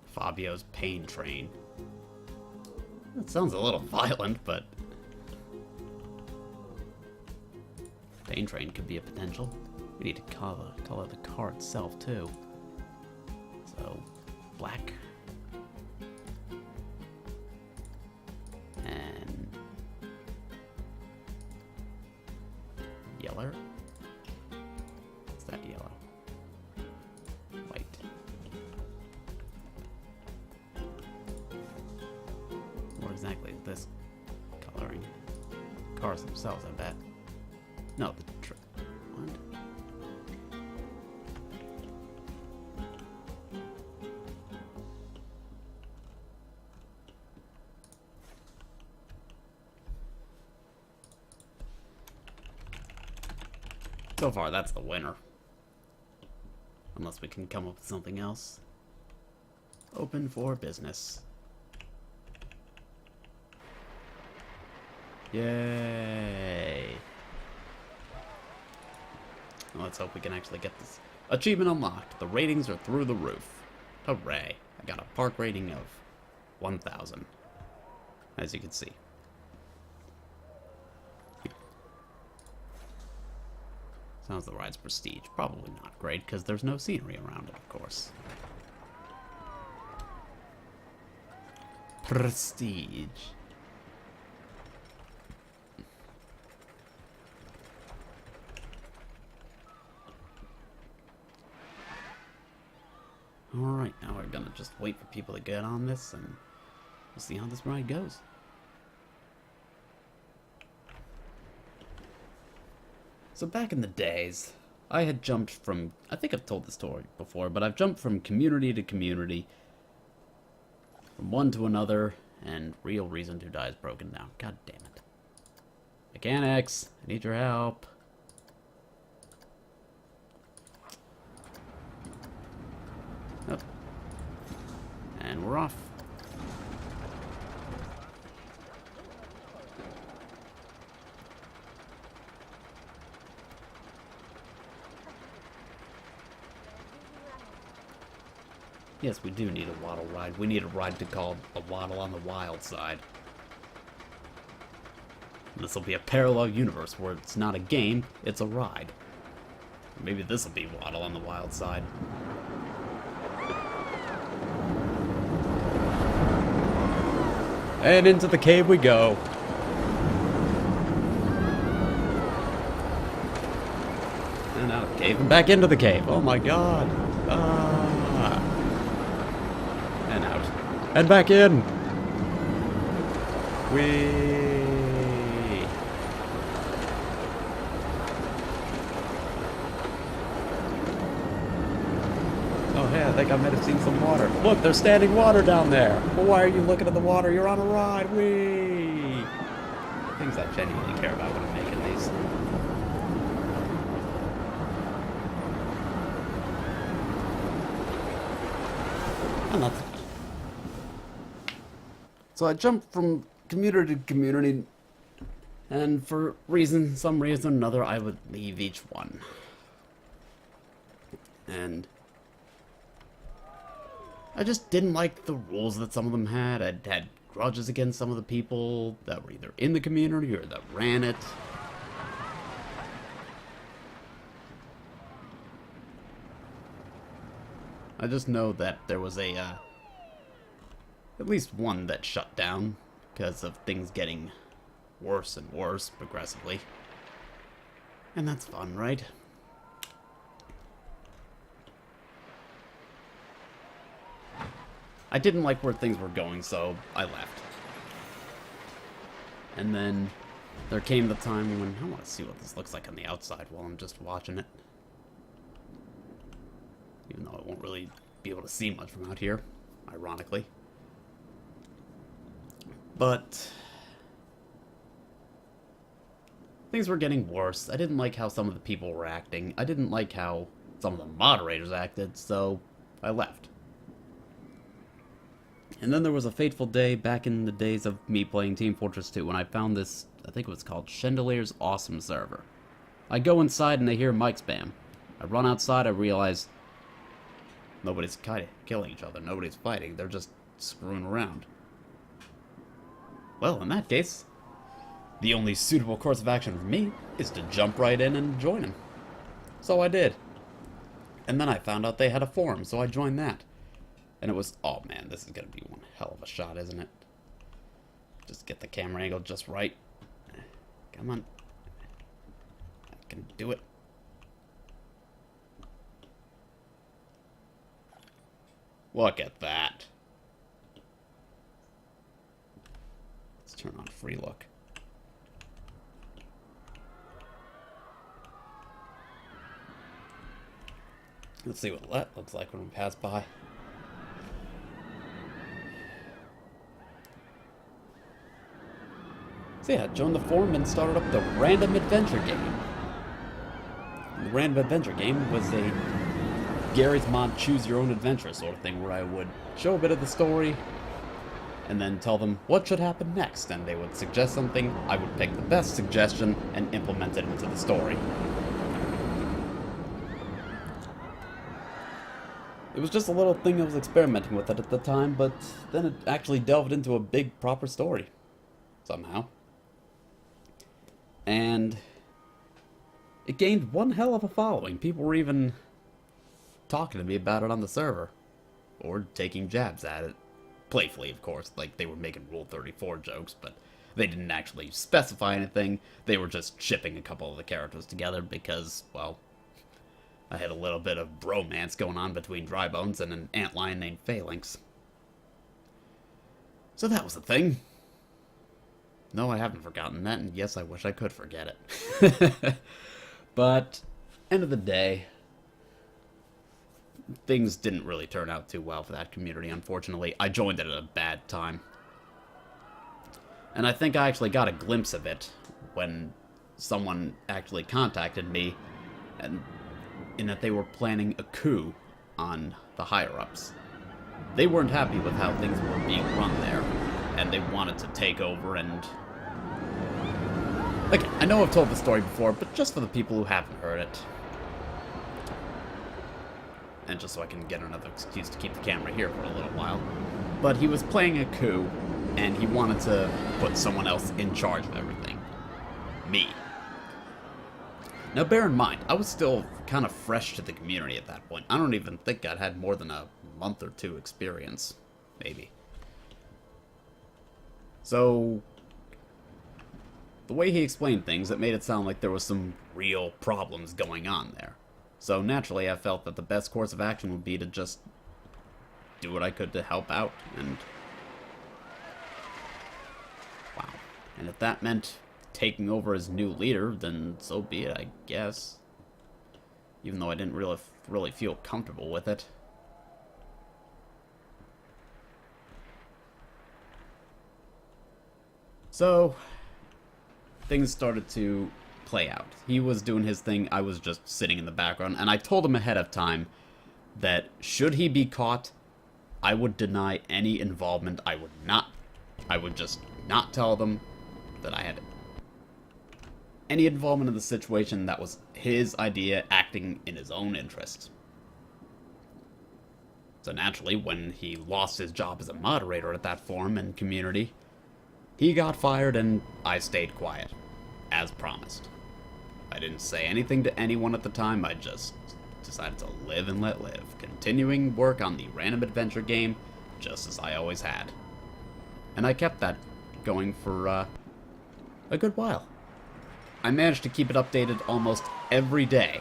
Fabio's Pain Train. That sounds a little violent, but Pain Train could be a potential. We need to color the car itself too. So black and yellow. What's that yellow? White. What exactly is this coloring? Cars themselves, I bet. No, the what? So far, that's the winner. Unless we can come up with something else. Open for business. Yay! Well, let's hope we can actually get this achievement unlocked. The ratings are through the roof. Hooray! I got a park rating of 1,000, as you can see. Sounds the ride's prestige. Probably not great, because there's no scenery around it, of course. Prestige. Alright, now we're gonna just wait for people to get on this, and we'll see how this ride goes. So back in the days, I had jumped from, I think I've told this story before, but I've jumped from community to community, from one to another, and real reason to die is broken down. God damn it. Mechanics, I need your help. Oh. And we're off. Yes, we do need a waddle ride. We need a ride to call a waddle on the wild side. This will be a parallel universe where it's not a game, it's a ride. Maybe this will be waddle on the wild side. And into the cave we go. And out of the cave and back into the cave. Oh my god. And out. And back in. Whee. Oh hey, I think I might have seen some water. Look, there's standing water down there. Well, why are you looking at the water? You're on a ride. Whee. Things I genuinely care about when I'm making these. Oh, nothing. So I jumped from community to community, and for some reason or another, I would leave each one. And I just didn't like the rules that some of them had. I had grudges against some of the people that were either in the community or that ran it. I just know that there was a, at least one that shut down because of things getting worse and worse progressively. And that's fun, right? I didn't like where things were going, so I left. And then there came the time when I want to see what this looks like on the outside while I'm just watching it. Even though I won't really be able to see much from out here, ironically. But things were getting worse. I didn't like how some of the people were acting. I didn't like how some of the moderators acted, so I left. And then there was a fateful day back in the days of me playing Team Fortress 2 when I found this, I think it was called Chandelier's Awesome Server. I go inside and I hear mic spam. I run outside, I realize nobody's killing each other, nobody's fighting, they're just screwing around. Well, in that case, the only suitable course of action for me is to jump right in and join them. So I did. And then I found out they had a forum, so I joined that. And it was, oh man, this is gonna be one hell of a shot, isn't it? Just get the camera angle just right. Come on. I can do it. Look at that. Let's turn on free look. Let's see what that looks like when we pass by. So yeah, joined the forum and started up the Random Adventure game. The Random Adventure game was a Gary's Mod Choose Your Own Adventure sort of thing where I would show a bit of the story and then tell them what should happen next, and they would suggest something. I would pick the best suggestion and implement it into the story. It was just a little thing I was experimenting with it at the time, but then it actually delved into a big proper story somehow. And it gained one hell of a following. People were even talking to me about it on the server. Or taking jabs at it. Playfully, of course. Like, they were making Rule 34 jokes, but they didn't actually specify anything. They were just shipping a couple of the characters together because, well, I had a little bit of bromance going on between Drybones and an antlion named Phalanx. So that was the thing. No, I haven't forgotten that, and yes, I wish I could forget it. But, end of the day, things didn't really turn out too well for that community, unfortunately. I joined it at a bad time. And I think I actually got a glimpse of it when someone actually contacted me, and in that they were planning a coup on the higher-ups. They weren't happy with how things were being run there, and they wanted to take over and... Again, I know I've told the story before, but just for the people who haven't heard it. And just so I can get another excuse to keep the camera here for a little while. But he was playing a coup, and he wanted to put someone else in charge of everything. Me. Now bear in mind, I was still kind of fresh to the community at that point. I don't even think I'd had more than a month or two experience. Maybe. So, the way he explained things, it made it sound like there was some real problems going on there. So naturally, I felt that the best course of action would be to just do what I could to help out, and... wow. And if that meant taking over as new leader, then so be it, I guess. Even though I didn't really feel comfortable with it. So, things started to play out. He was doing his thing, I was just sitting in the background, and I told him ahead of time that should he be caught, I would deny any involvement. I would just not tell them that I had any involvement in the situation. That was his idea, acting in his own interests. So naturally, when he lost his job as a moderator at that forum and community, he got fired and I stayed quiet, as promised. I didn't say anything to anyone at the time, I just decided to live and let live, continuing work on the random adventure game just as I always had. And I kept that going for a good while. I managed to keep it updated almost every day.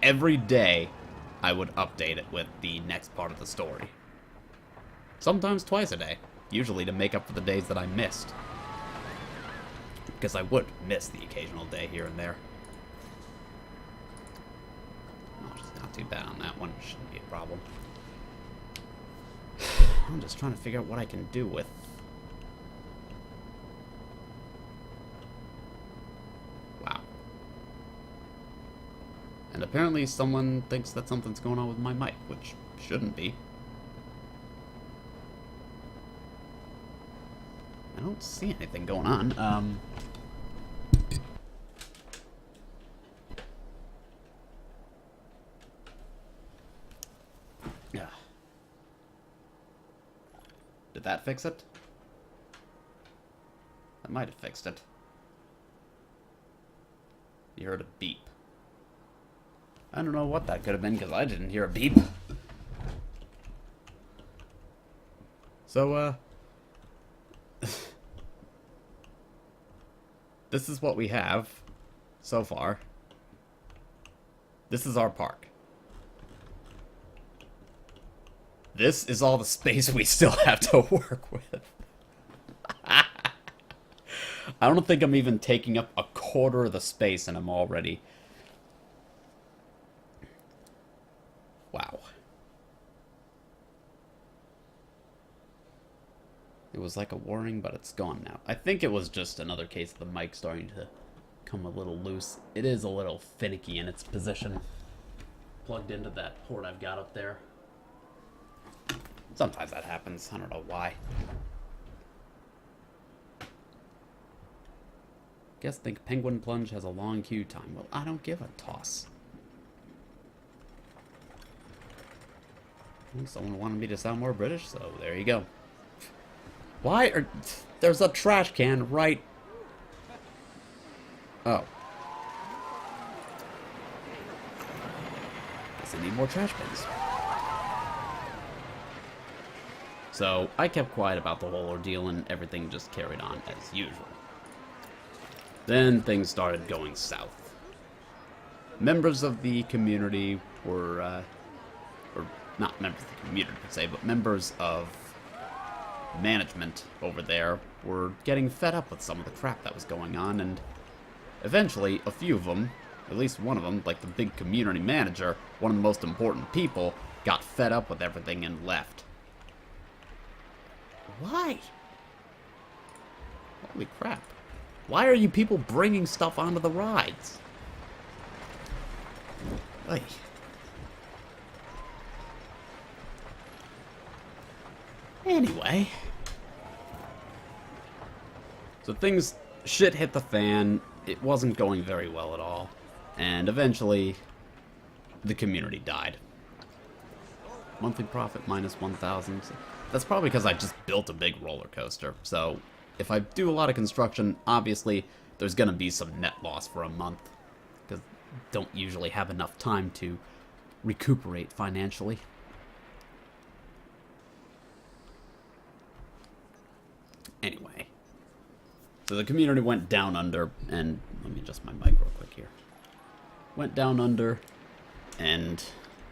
Every day, I would update it with the next part of the story. Sometimes twice a day, usually to make up for the days that I missed. Because I would miss the occasional day here and there. Oh, just not too bad on that one, shouldn't be a problem. I'm just trying to figure out what I can do with... Wow. And apparently someone thinks that something's going on with my mic, which shouldn't be. I don't see anything going on. Yeah. Did that fix it? That might have fixed it. You heard a beep. I don't know what that could have been, because I didn't hear a beep. So, this is what we have so far. This is our park. This is all the space we still have to work with. I don't think I'm even taking up a quarter of the space, and I'm already... Wow. It was like a warning, but it's gone now. I think it was just another case of the mic starting to come a little loose. It is a little finicky in its position. Plugged into that port I've got up there. Sometimes that happens. I don't know why. Guess think Penguin Plunge has a long queue time. Well, I don't give a toss. Someone wanted me to sound more British, so there you go. Why are... There's a trash can right... Oh. Guess I need more trash bins. So, I kept quiet about the whole ordeal and everything just carried on as usual. Then things started going south. Members of the community were, or not members of the community per se, but members of management over there were getting fed up with some of the crap that was going on, and eventually a few of them, at least one of them, like the big community manager, one of the most important people, got fed up with everything and left. Why? Holy crap. Why are you people bringing stuff onto the rides? Oy. Anyway. So shit hit the fan. It wasn't going very well at all. And eventually, the community died. Monthly profit minus 1,000. That's probably because I just built a big roller coaster. So, if I do a lot of construction, obviously, there's going to be some net loss for a month. Because I don't usually have enough time to recuperate financially. Anyway. So the community went down under, and let me adjust my mic real quick here. Went down under, and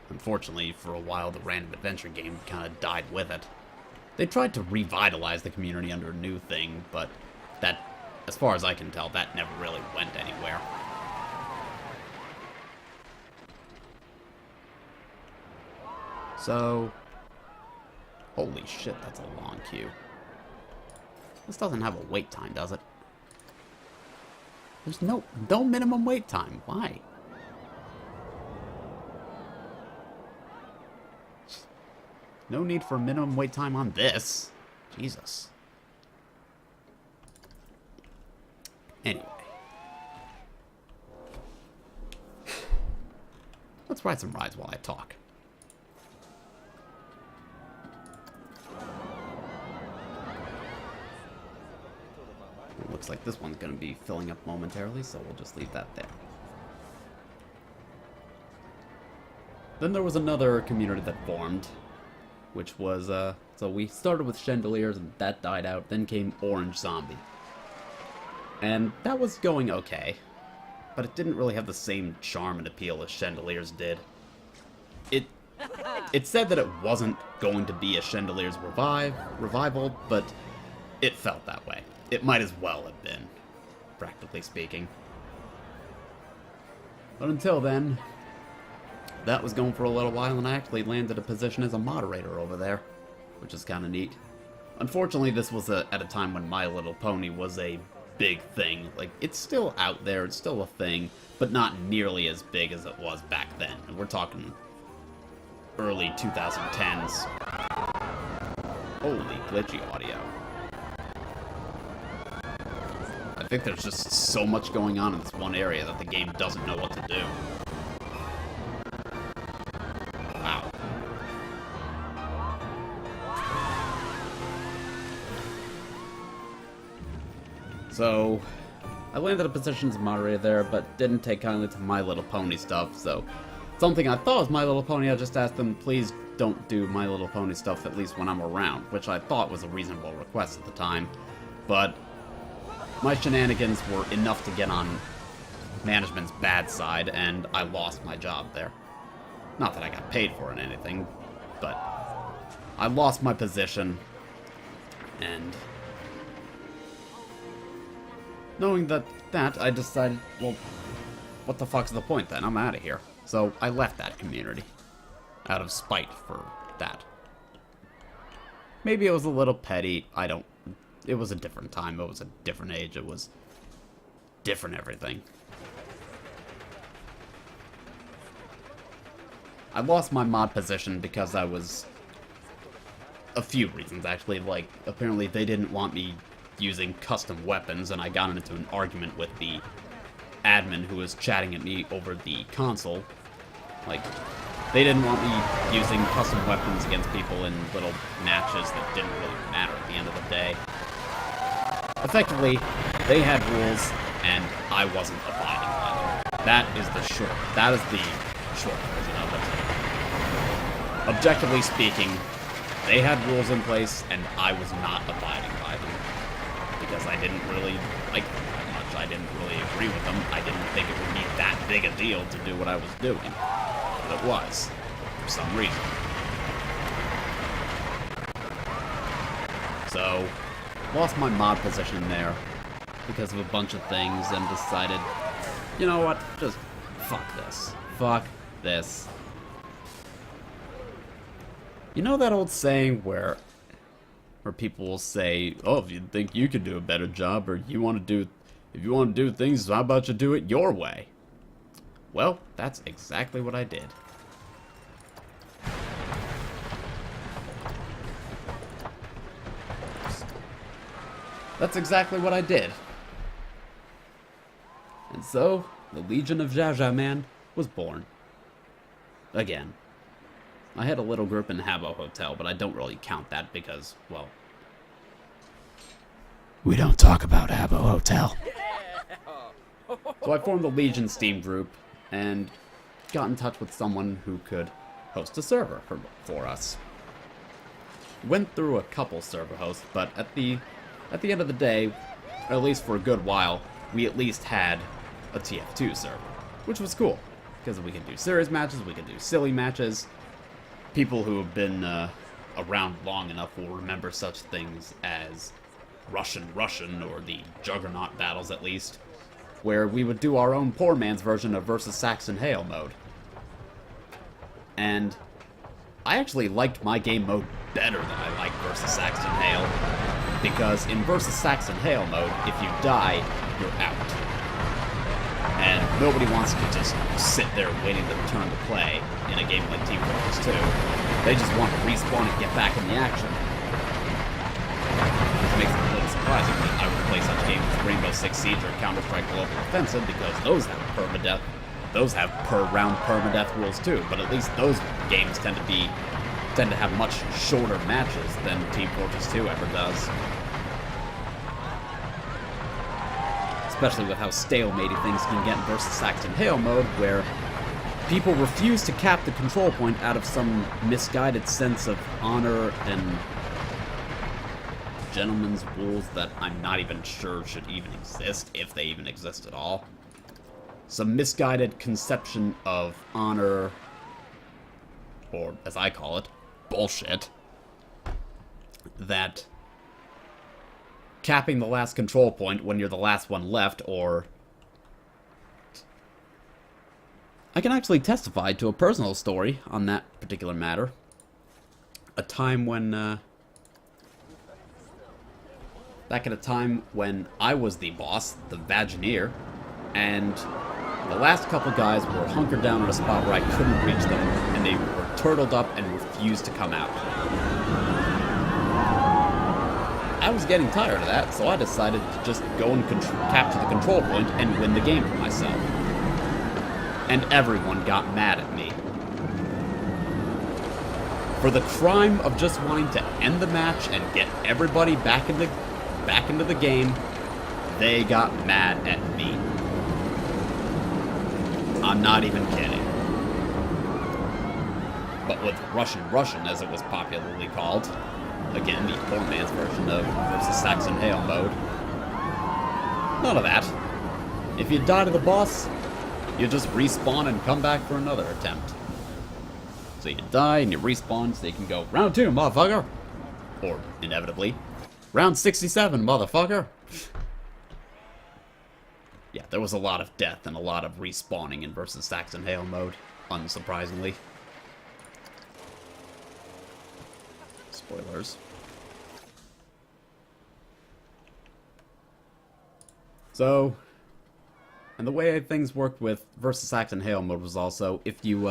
unfortunately, for a while, the random adventure game kind of died with it. They tried to revitalize the community under a new thing, but that, as far as I can tell, that never really went anywhere. So, holy shit, that's a long queue. This doesn't have a wait time, does it? There's no minimum wait time. Why? No need for a minimum wait time on this. Jesus. Anyway. Let's ride some rides while I talk. looks like this one's going to be filling up momentarily, so we'll just leave that there. Then there was another community that formed, which was, so we started with Chandeliers, and that died out. Then came Orange Zombie. And that was going okay, but it didn't really have the same charm and appeal as Chandeliers did. It said that it wasn't going to be a Chandeliers revival, but it felt that way. It might as well have been, practically speaking. But until then, that was going for a little while, and I actually landed a position as a moderator over there, which is kind of neat. Unfortunately, this was at a time when My Little Pony was a big thing. Like, it's still out there, it's still a thing, but not nearly as big as it was back then. And we're talking early 2010s. Holy glitchy audio. I think there's just so much going on in this one area that the game doesn't know what to do. Wow. So, I landed a position as moderator there, but didn't take kindly to My Little Pony stuff, so something I thought was My Little Pony, I just asked them, please don't do My Little Pony stuff, at least when I'm around, which I thought was a reasonable request at the time, but my shenanigans were enough to get on management's bad side, and I lost my job there. Not that I got paid for it or anything, but I lost my position, and knowing that, I decided, well, what the fuck's the point then? I'm out of here. So I left that community, out of spite for that. Maybe it was a little petty, it was a different time, it was a different age, it was different everything. I lost my mod position because I was, a few reasons actually, like, apparently they didn't want me using custom weapons, and I got into an argument with the admin who was chatting at me over the console. Like, they didn't want me using custom weapons against people in little matches that didn't really matter at the end of the day. Effectively, they had rules, and I wasn't abiding by them. That is the short version of it. Objectively speaking, they had rules in place, and I was not abiding by them. Because I didn't really like them that much. I didn't really agree with them. I didn't think it would be that big a deal to do what I was doing. But it was, for some reason. So, lost my mod position there because of a bunch of things and decided, you know what, just fuck this. Fuck this. You know that old saying where people will say, oh, if you think you could do a better job, or if you want to do things, how about you do it your way? Well, that's exactly what I did. That's exactly what I did. And so, the Legion of Jaja Man was born. Again. I had a little group in Habbo Hotel, but I don't really count that because, well, we don't talk about Habbo Hotel. So I formed the Legion Steam group and got in touch with someone who could host a server for us. Went through a couple server hosts, but at the end of the day, or at least for a good while, we at least had a TF2 server, which was cool because we could do serious matches, we could do silly matches. People who have been around long enough will remember such things as Russian, or the Juggernaut battles at least, where we would do our own poor man's version of Versus Saxon Hail mode. And I actually liked my game mode better than I liked Versus Saxon Hail, because in Versus Saxon Hail mode, if you die, you're out. And nobody wants to just sit there waiting their turn to play in a game like Team Fortress 2. They just want to respawn and get back in the action. Which makes it a little surprising that I would play such games as Rainbow Six Siege or Counter-Strike Global Offensive, because those have permadeath. Those have per-round permadeath rules too, but at least those games tend to have much shorter matches than Team Fortress 2 ever does. especially with how stalematy things can get in versus Saxon Hail mode, where people refuse to cap the control point out of some misguided sense of honor and gentleman's rules that I'm not even sure should even exist, if they even exist at all. Some misguided conception of honor, or as I call it, bullshit, that capping the last control point when you're the last one left, or... I can actually testify to a personal story on that particular matter. A time when, back at a time when I was the boss, the Vagineer, and the last couple guys were hunkered down at a spot where I couldn't reach them, and they were turtled up and refused to come out. I was getting tired of that, so I decided to just go and capture the control point and win the game for myself. And everyone got mad at me. For the crime of just wanting to end the match and get everybody back into the game, they got mad at me. I'm not even kidding. But with Russian, as it was popularly called, again, the poor man's version of versus Saxon Hail mode, none of that. If you die to the boss, you just respawn and come back for another attempt. So you die and you respawn so you can go, round 2, motherfucker! Or, inevitably, round 67, motherfucker! Yeah, there was a lot of death and a lot of respawning in versus Saxon Hail mode, unsurprisingly. Spoilers. So, and the way things worked with versus Saxon Hail mode was also, if you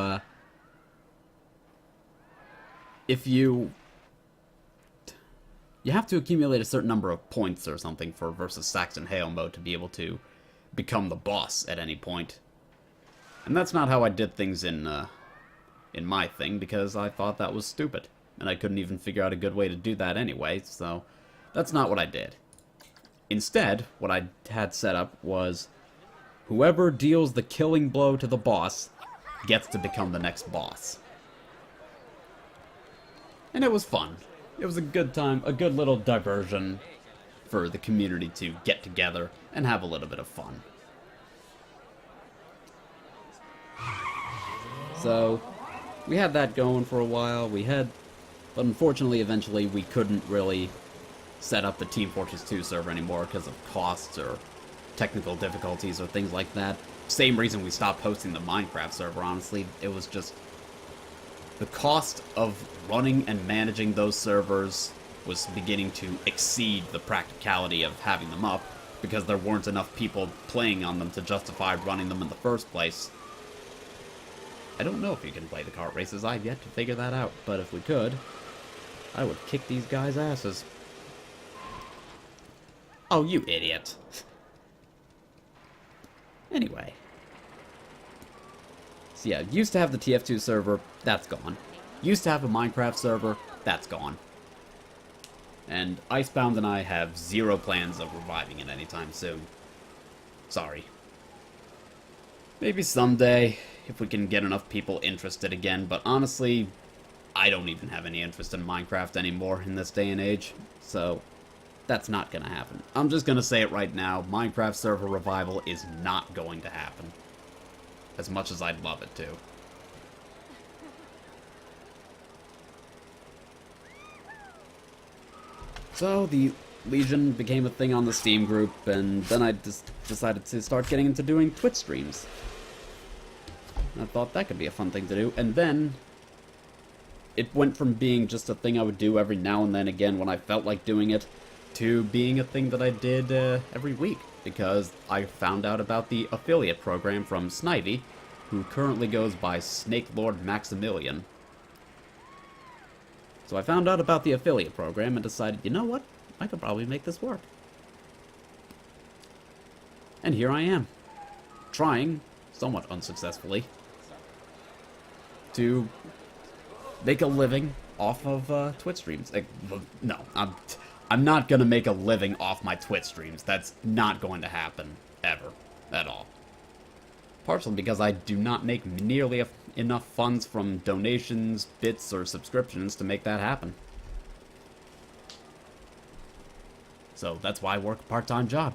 have to accumulate a certain number of points or something for versus Saxon Hail mode to be able to become the boss at any point. And that's not how I did things in my thing, because I thought that was stupid. And I couldn't even figure out a good way to do that anyway, so that's not what I did. Instead, what I had set up was whoever deals the killing blow to the boss gets to become the next boss. And it was fun. It was a good time, a good little diversion for the community to get together and have a little bit of fun. So, we had that going for a while. But unfortunately, eventually, we couldn't really set up the Team Fortress 2 server anymore because of costs or technical difficulties or things like that. Same reason we stopped hosting the Minecraft server, honestly. It was just the cost of running and managing those servers was beginning to exceed the practicality of having them up because there weren't enough people playing on them to justify running them in the first place. I don't know if you can play the kart races. I've yet to figure that out, but if we could, I would kick these guys' asses. Oh, you idiot. Anyway. So yeah, used to have the TF2 server, that's gone. Used to have a Minecraft server, that's gone. And Icebound and I have zero plans of reviving it anytime soon. Sorry. Maybe someday, if we can get enough people interested again, but honestly, I don't even have any interest in Minecraft anymore in this day and age, so that's not gonna happen. I'm just gonna say it right now, Minecraft server revival is not going to happen. As much as I'd love it to. So, the Legion became a thing on the Steam group, and then I just decided to start getting into doing Twitch streams. I thought that could be a fun thing to do, and then it went from being just a thing I would do every now and then again when I felt like doing it, to being a thing that I did every week, because I found out about the affiliate program from Snivy, who currently goes by Snake Lord Maximilian. So I found out about the affiliate program and decided, you know what? I could probably make this work. And here I am, trying, somewhat unsuccessfully, to make a living off of Twitch streams. No, I'm not gonna make a living off my Twitch streams. That's not going to happen. ever, at all. Partially because I do not make nearly enough funds from donations, bits, or subscriptions to make that happen. So that's why I work a part-time job.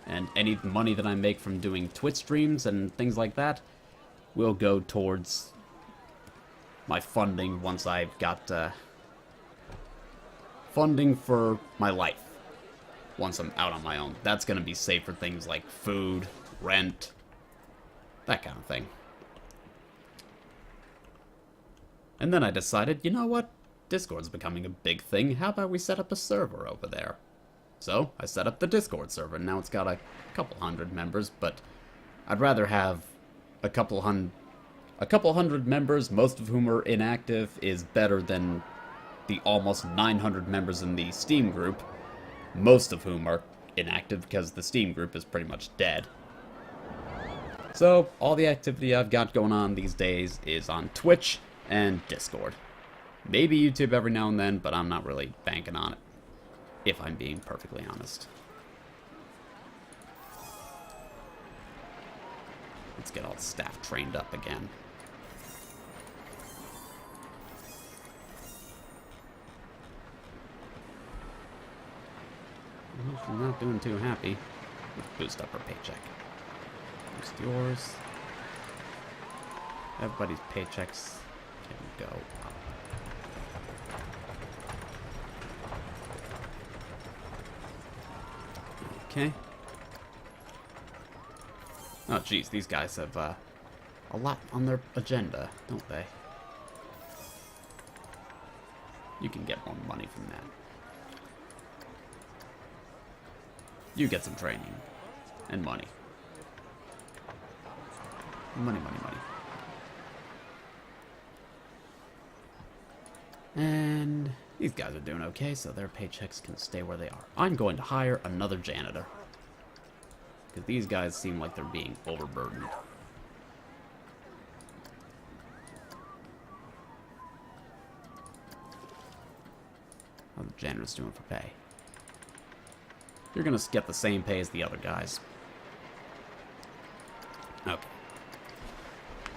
And any money that I make from doing Twitch streams and things like that will go towards my funding once I've got funding for my life. Once I'm out on my own. That's going to be safe for things like food, rent, that kind of thing. And then I decided, you know what? Discord's becoming a big thing. How about we set up a server over there? So, I set up the Discord server. Now it's got a couple hundred members, but I'd rather have a couple hundred members, most of whom are inactive, is better than the almost 900 members in the Steam group, most of whom are inactive because the Steam group is pretty much dead. So, all the activity I've got going on these days is on Twitch and Discord. Maybe YouTube every now and then, but I'm not really banking on it, if I'm being perfectly honest. Let's get all the staff trained up again. Well, if I'm not doing too happy, let's boost up our paycheck. Boost yours. Everybody's paychecks can go up. Okay. Oh, geez, these guys have a lot on their agenda, don't they? You can get more money from that. You get some training. And money. Money, money, money. And these guys are doing okay, so their paychecks can stay where they are. I'm going to hire another janitor. Because these guys seem like they're being overburdened. How are the janitors doing for pay? You're gonna get the same pay as the other guys. Okay.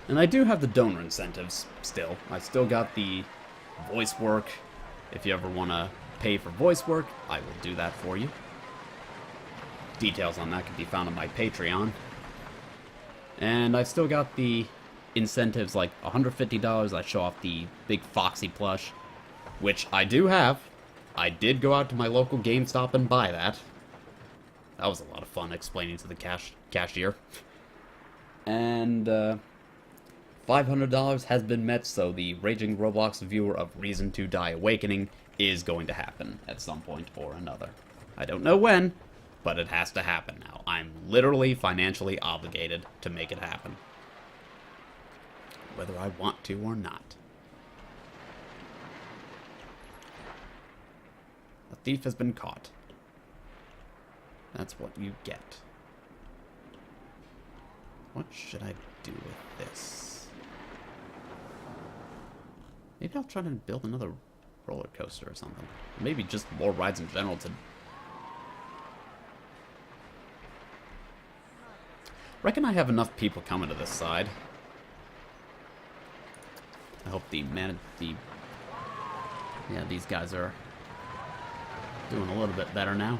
And I do have the donor incentives still. I still got the voice work. If you ever want to pay for voice work, I will do that for you. Details on that can be found on my Patreon. And I've still got the incentives like $150. I show off the big Foxy plush, which I do have. I did go out to my local GameStop and buy that. That was a lot of fun explaining to the cashier. And $500 has been met, so the Raging Roblox viewer of Reason to Die Awakening is going to happen at some point or another. I don't know when, but it has to happen now. I'm literally financially obligated to make it happen. Whether I want to or not. A thief has been caught. That's what you get. What should I do with this? Maybe I'll try to build another roller coaster or something. Maybe just more rides in general to... Reckon I have enough people coming to this side. I hope yeah, these guys are doing a little bit better now.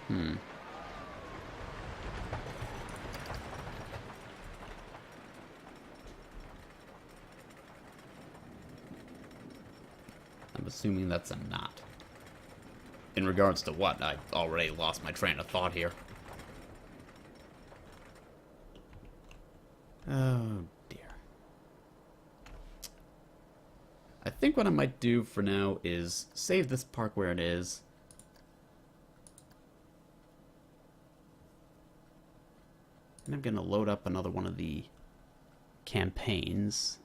I'm assuming that's a knot. In regards to what? I already lost my train of thought here. Oh, dear. I think what I might do for now is save this park where it is. And I'm going to load up another one of the campaigns.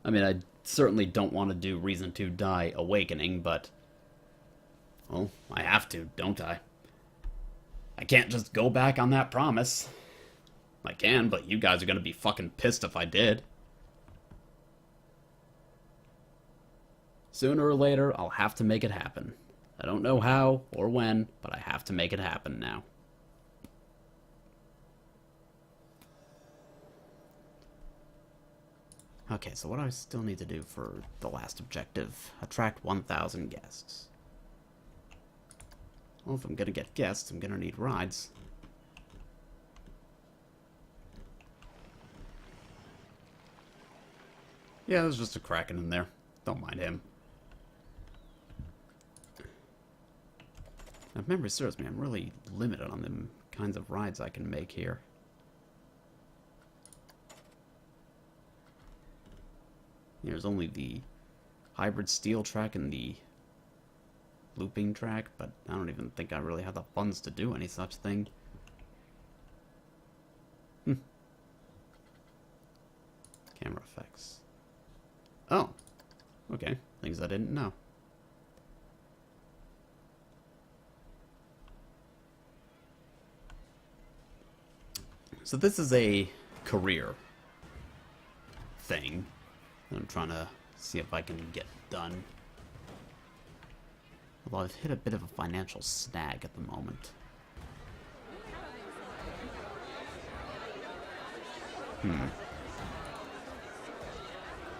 I mean, I certainly don't want to do Reason to Die Awakening, but... well, I have to, don't I? I can't just go back on that promise. I can, but you guys are gonna be fucking pissed if I did. Sooner or later, I'll have to make it happen. I don't know how or when, but I have to make it happen now. Okay, so what do I still need to do for the last objective? Attract 1,000 guests. Well, if I'm gonna get guests, I'm gonna need rides. Yeah, there's just a Kraken in there. Don't mind him. Now, if memory serves me, I'm really limited on the kinds of rides I can make here. There's only the hybrid steel track and the looping track, but I don't even think I really have the funds to do any such thing. Camera effects. Oh, okay. Things I didn't know. So this is a career thing that I'm trying to see if I can get done. Although I've hit a bit of a financial snag at the moment.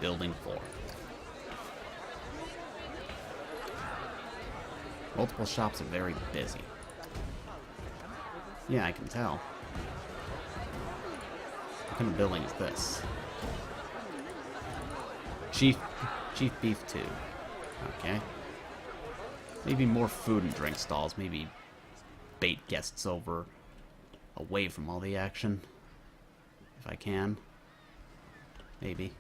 Building 4. Multiple shops are very busy. Yeah, I can tell. What kind of building is this? Chief Beef 2. Okay. Maybe more food and drink stalls. Maybe bait guests over, away from all the action. If I can. Maybe.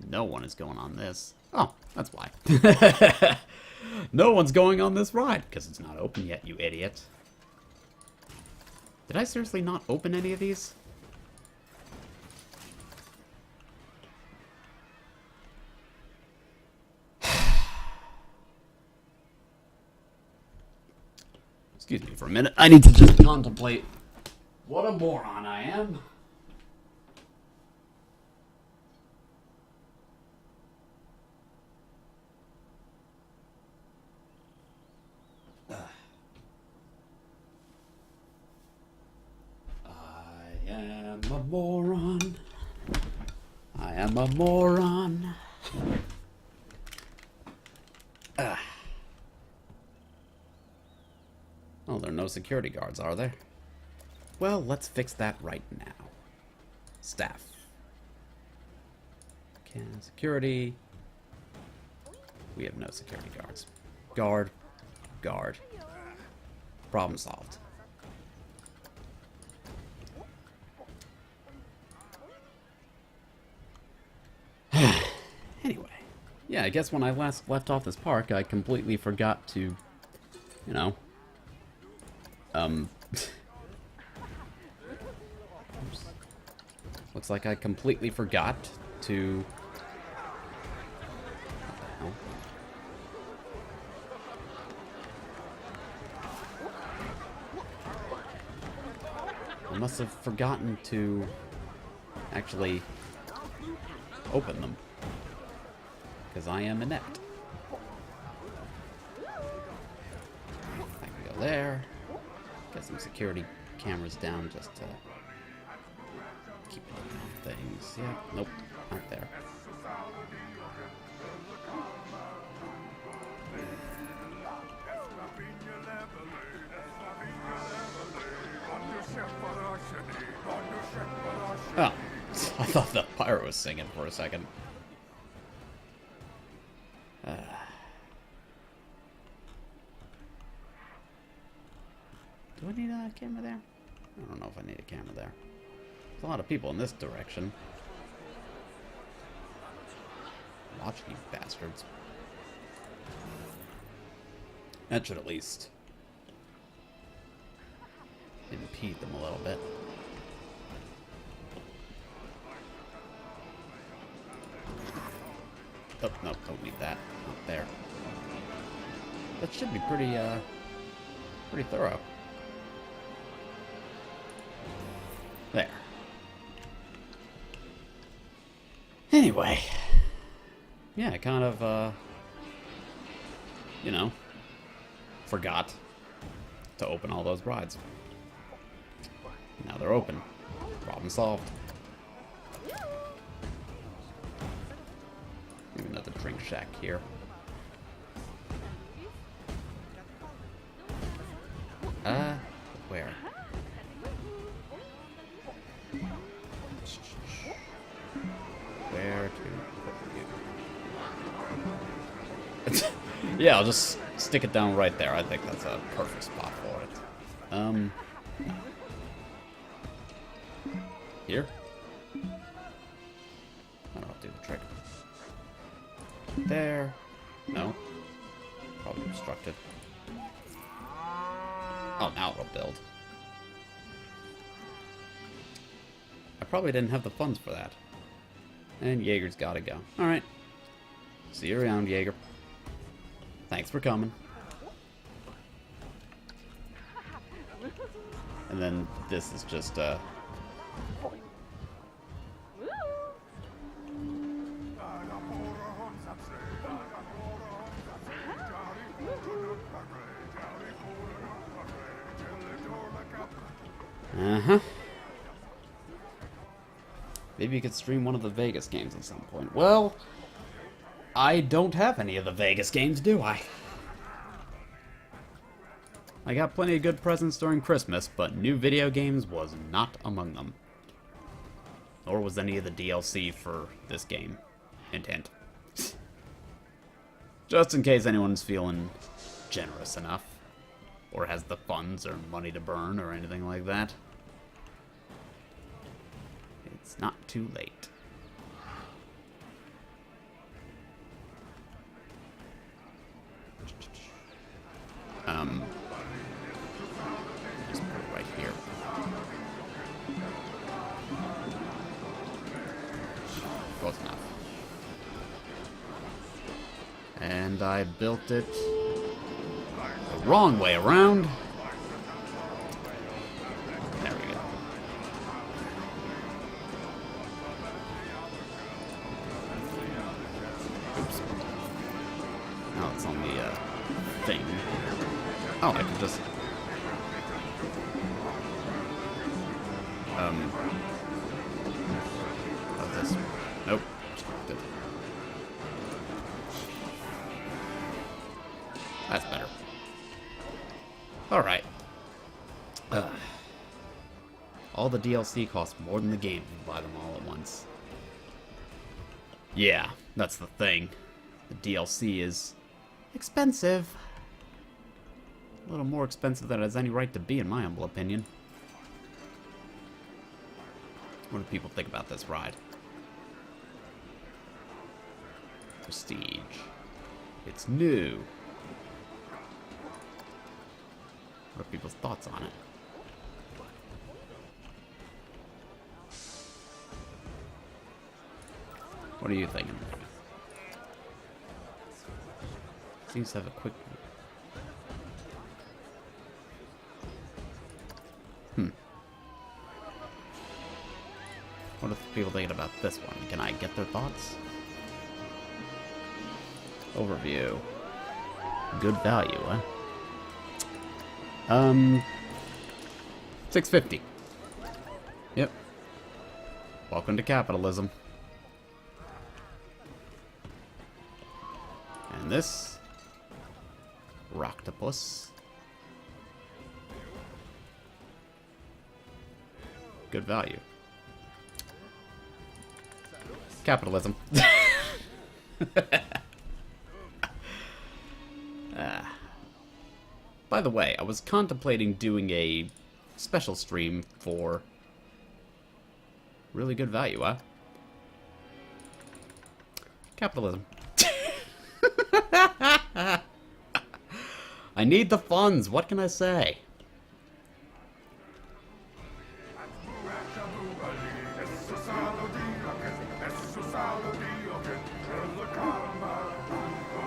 No one is going on this. Oh, that's why. No one's going on this ride, because it's not open yet, you idiot. Did I seriously not open any of these? Excuse me for a minute. I need to just contemplate what a moron I am. I am a moron. I am a moron. Oh, there are no security guards, are there? Well, let's fix that right now. Staff. Okay, security. We have no security guards. Guard. Guard. Problem solved. Anyway. Yeah, I guess when I last left off this park, I completely forgot to, you know, looks like I completely forgot to... What the hell? I must have forgotten to actually open them, because I am inept. I can go there. Get some security cameras down just to keep an eye on things. Yeah, nope, aren't there. Oh, I thought the pyro was singing for a second. Do I need a camera there? I don't know if I need a camera there. There's a lot of people in this direction. Watch you bastards. That should at least impede them a little bit. Oh, no, don't need that. Not there. That should be pretty, Pretty thorough. There. Anyway. Yeah, I kind of, you know, forgot to open all those rides. Now they're open. Problem solved. Maybe another drink shack here. Where? Where to put you? Yeah, I'll just stick it down right there. I think that's a perfect spot for it. Here? That'll do the trick. There. No. Probably obstructed. Oh, now it'll build. I probably didn't have the funds for that. And Jaeger's gotta go. Alright. See you around, Jaeger. Thanks for coming. And then this is just, Uh-huh. Maybe you could stream one of the Vegas games at some point. Well, I don't have any of the Vegas games, do I? I got plenty of good presents during Christmas, but new video games was not among them. Nor was any of the DLC for this game. Hint, hint. Just in case anyone's feeling generous enough. Or has the funds or money to burn or anything like that. It's not too late. Just put it right here. Close enough. And I built it the wrong way around. There we go. Oops. Now it's on the thing. Oh, I can just this. Nope. That's better. Alright. All the DLC costs more than the game if you buy them all at once. Yeah, that's the thing. The DLC is expensive. A little more expensive than it has any right to be, in my humble opinion. What do people think about this ride? Prestige. It's new. What are people's thoughts on it? What are you thinking? Seems to have a quick... What are people thinking about this one? Can I get their thoughts? Overview. Good value, huh? $6.50. Yep. Welcome to capitalism. And this Rocktopus. Good value. Capitalism. By the way, I was contemplating doing a special stream for really good value, huh? Capitalism. I need the funds. What can I say?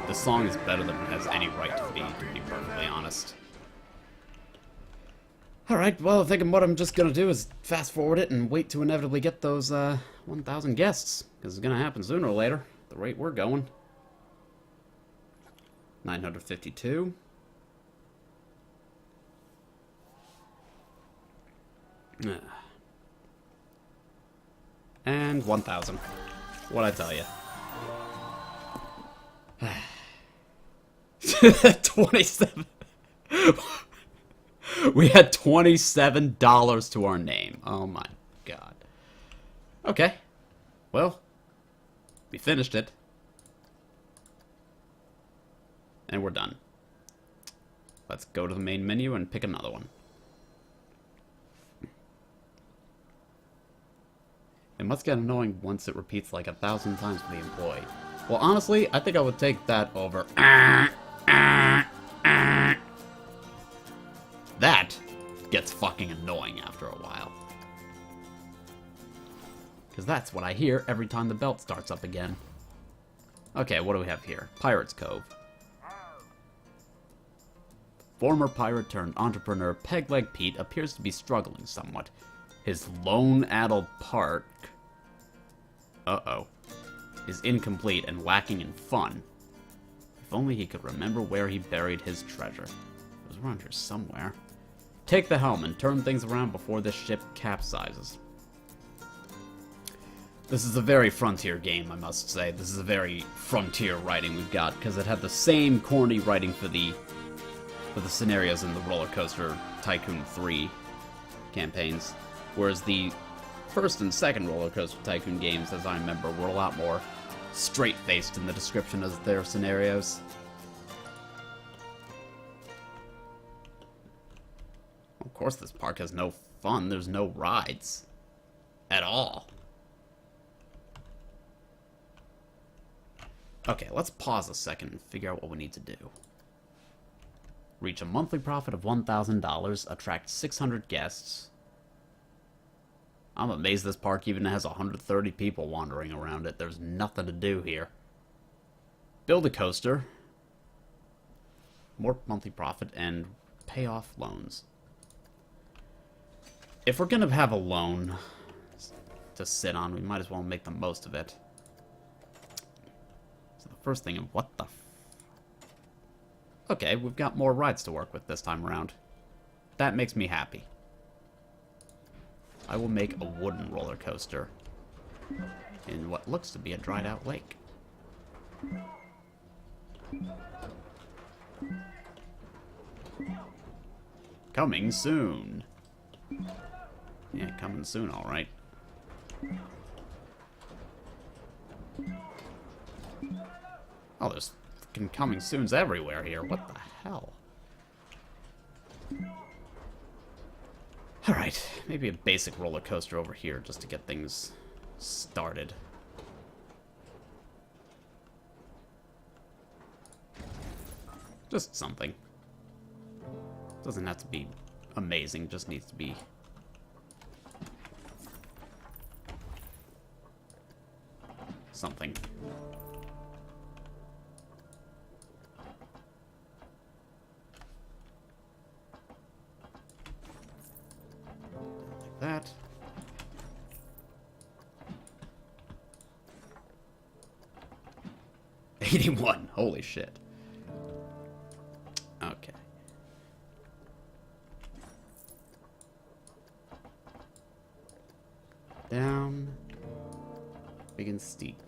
This song is better than it has any right to be perfectly honest. Alright, well, I think what I'm just gonna do is fast forward it and wait to inevitably get those 1,000 guests. Because it's gonna happen sooner or later, the rate we're going. 952. And 1,000. What'd I tell you? 27. We had $27 to our name. Oh my god. Okay. Well, we finished it. And we're done. Let's go to the main menu and pick another one. It must get annoying once it repeats like 1,000 times for the employee. Well, honestly, I think I would take that over. That gets fucking annoying after a while. Because that's what I hear every time the belt starts up again. Okay, what do we have here? Pirate's Cove. Former pirate turned entrepreneur Pegleg Pete appears to be struggling somewhat. His lone addled park... is incomplete and lacking in fun. If only he could remember where he buried his treasure. It was around here somewhere. Take the helm and turn things around before this ship capsizes. This is a very Frontier game, I must say. This is a very Frontier writing we've got, because it had the same corny writing for the scenarios in the Roller Coaster Tycoon 3 campaigns, whereas the first and second Roller Coaster Tycoon games, as I remember, were a lot more straight-faced in the description of their scenarios. Of course this park has no fun, there's no rides. At all. Okay, let's pause a second and figure out what we need to do. Reach a monthly profit of $1,000, attract 600 guests. I'm amazed this park even has 130 people wandering around it. There's nothing to do here. Build a coaster. More monthly profit and pay off loans. If we're gonna have a loan to sit on, we might as well make the most of it. So the first thing, what the okay, we've got more rides to work with this time around. That makes me happy. I will make a wooden roller coaster in what looks to be a dried out lake. Coming soon. Yeah, coming soon, alright. Oh, there's fucking coming soons everywhere here. What the hell? Alright, maybe a basic roller coaster over here just to get things started. Just something. Doesn't have to be amazing, just needs to be something. Like that. $81. Holy shit. Okay. Down. Big and steep.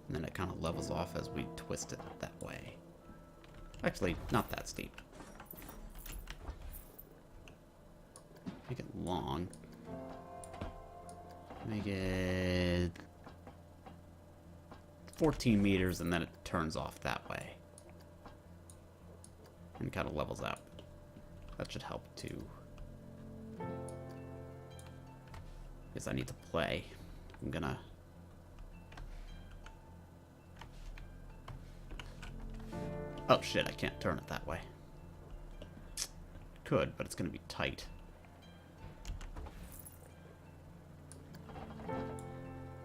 And then it kind of levels off as we twist it that way. Actually, not that steep. Make it long. Make it 14 meters, and then it turns off that way. And kind of levels out. That should help too. Because I need to play. I'm gonna... Oh shit, I can't turn it that way. Could, but it's gonna be tight.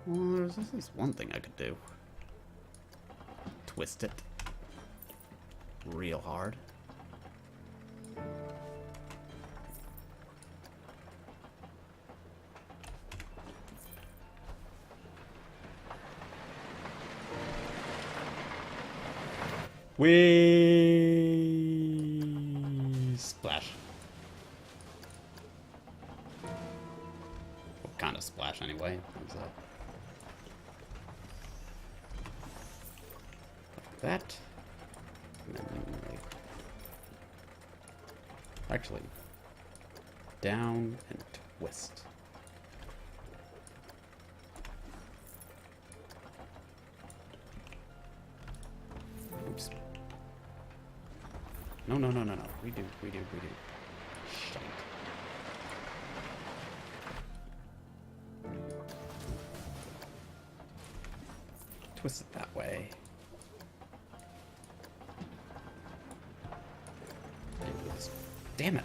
Well, there's at least one thing I could do. Twist it. real hard. Whee! Splash. What kind of splash, anyway? What was that? Like that. And then, like, actually, down and twist. Oops. No, no, no, no, no. Redo. Shite. Twist it that way. Damn it.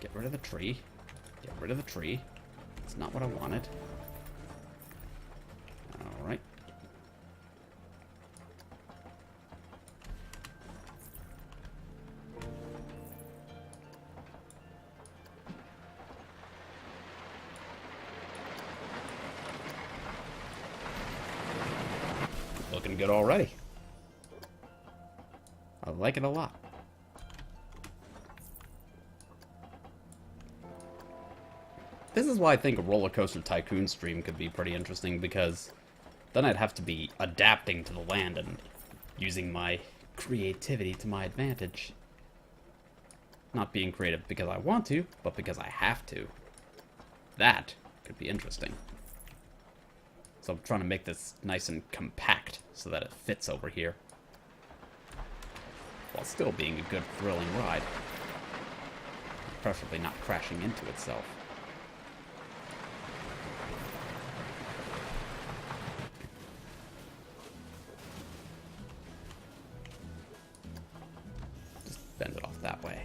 Get rid of the tree. Get rid of the tree. It's not what I wanted. Alright. Looking good already. I like it a lot. This is why I think a Roller Coaster Tycoon stream could be pretty interesting, because then I'd have to be adapting to the land and using my creativity to my advantage. Not being creative because I want to, but because I have to. That could be interesting. So I'm trying to make this nice and compact so that it fits over here, while still being a good, thrilling ride. Preferably not crashing into itself. Just bend it off that way.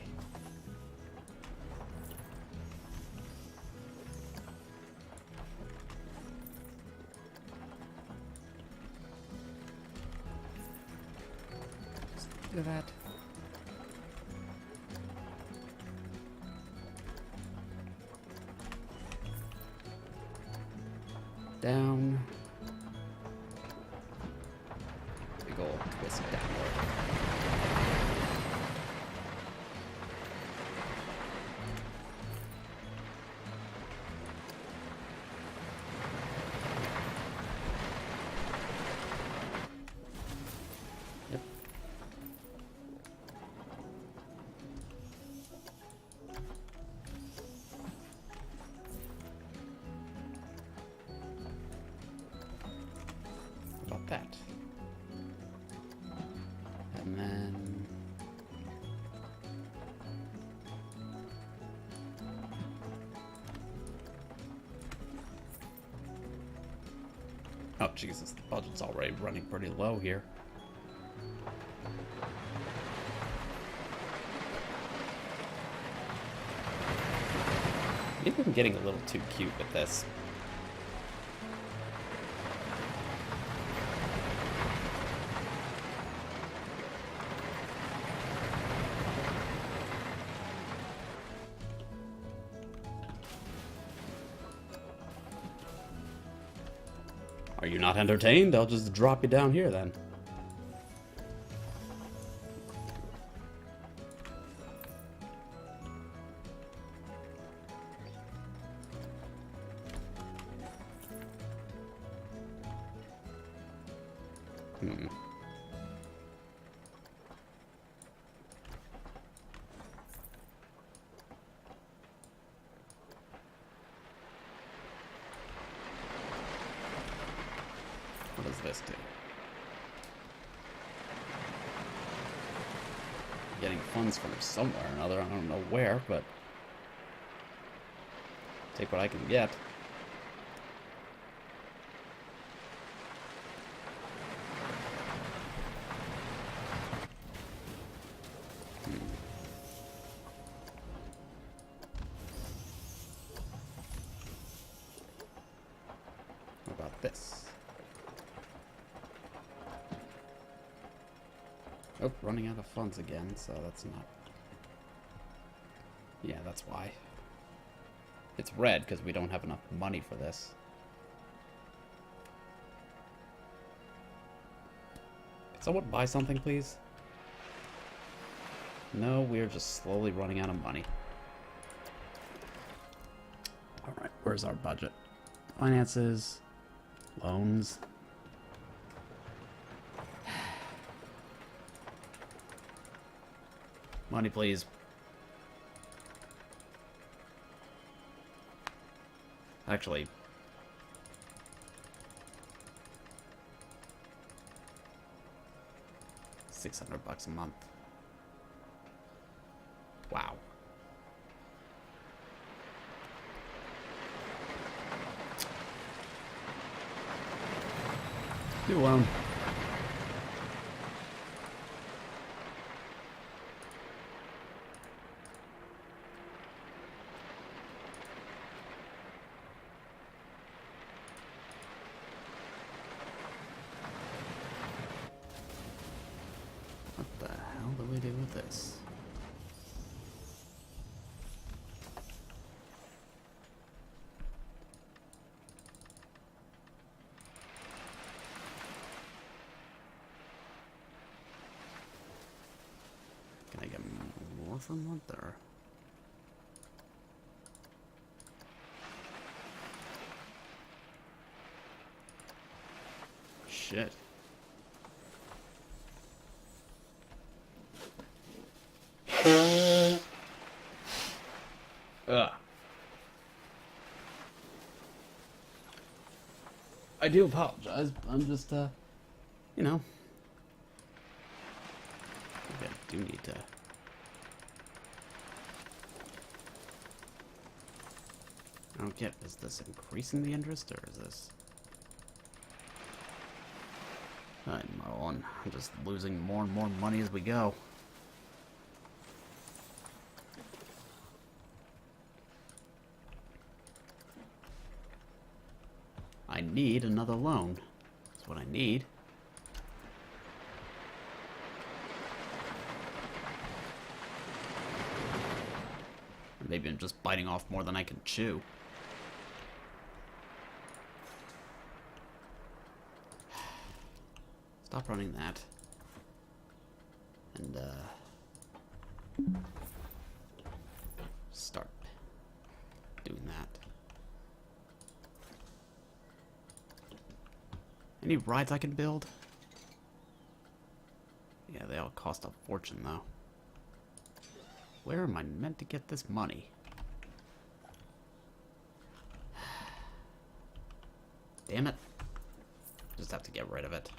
Just do that. Down. Big old twist downward. Yep. About that. And then oh Jesus, the budget's already running pretty low here. Maybe I'm getting a little too cute with this. Are you not entertained? I'll just drop you down here then. What does this do? Getting funds from somewhere or another. I don't know where, but take what I can get. What about this? Oh, running out of funds again, so that's not... Yeah, that's why. It's red because we don't have enough money for this. Can someone buy something, please? No, we're just slowly running out of money. Alright, where's our budget? Finances. Loans. Money, please. Actually, $600 a month. Wow. New loan. What the hell do we do with this? Can I get more from what there? Shit. Ugh. I do apologize. I'm just, you know. I think I do need to. I don't get, is this increasing the interest, or is this... I'm just losing more and more money as we go. I need another loan. That's what I need. Maybe I'm just biting off more than I can chew. Stop running that. And, start doing that. Any rides I can build? Yeah, they all cost a fortune, though. Where am I meant to get this money? Damn it. Just have to get rid of it.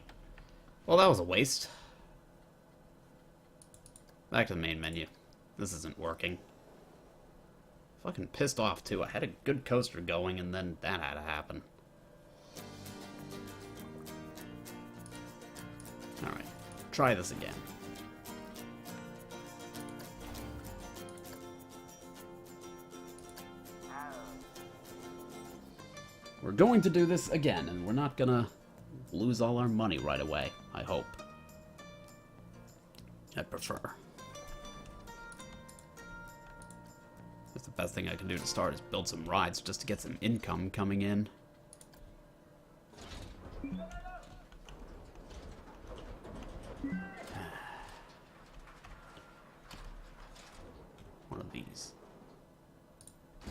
Well, that was a waste. Back to the main menu. This isn't working. Fucking pissed off, too. I had a good coaster going, and then that had to happen. Alright. Try this again. We're going to do this again, and we're not gonna lose all our money right away, I hope. I prefer. That's the best thing I can do to start, is build some rides just to get some income coming in. One of these.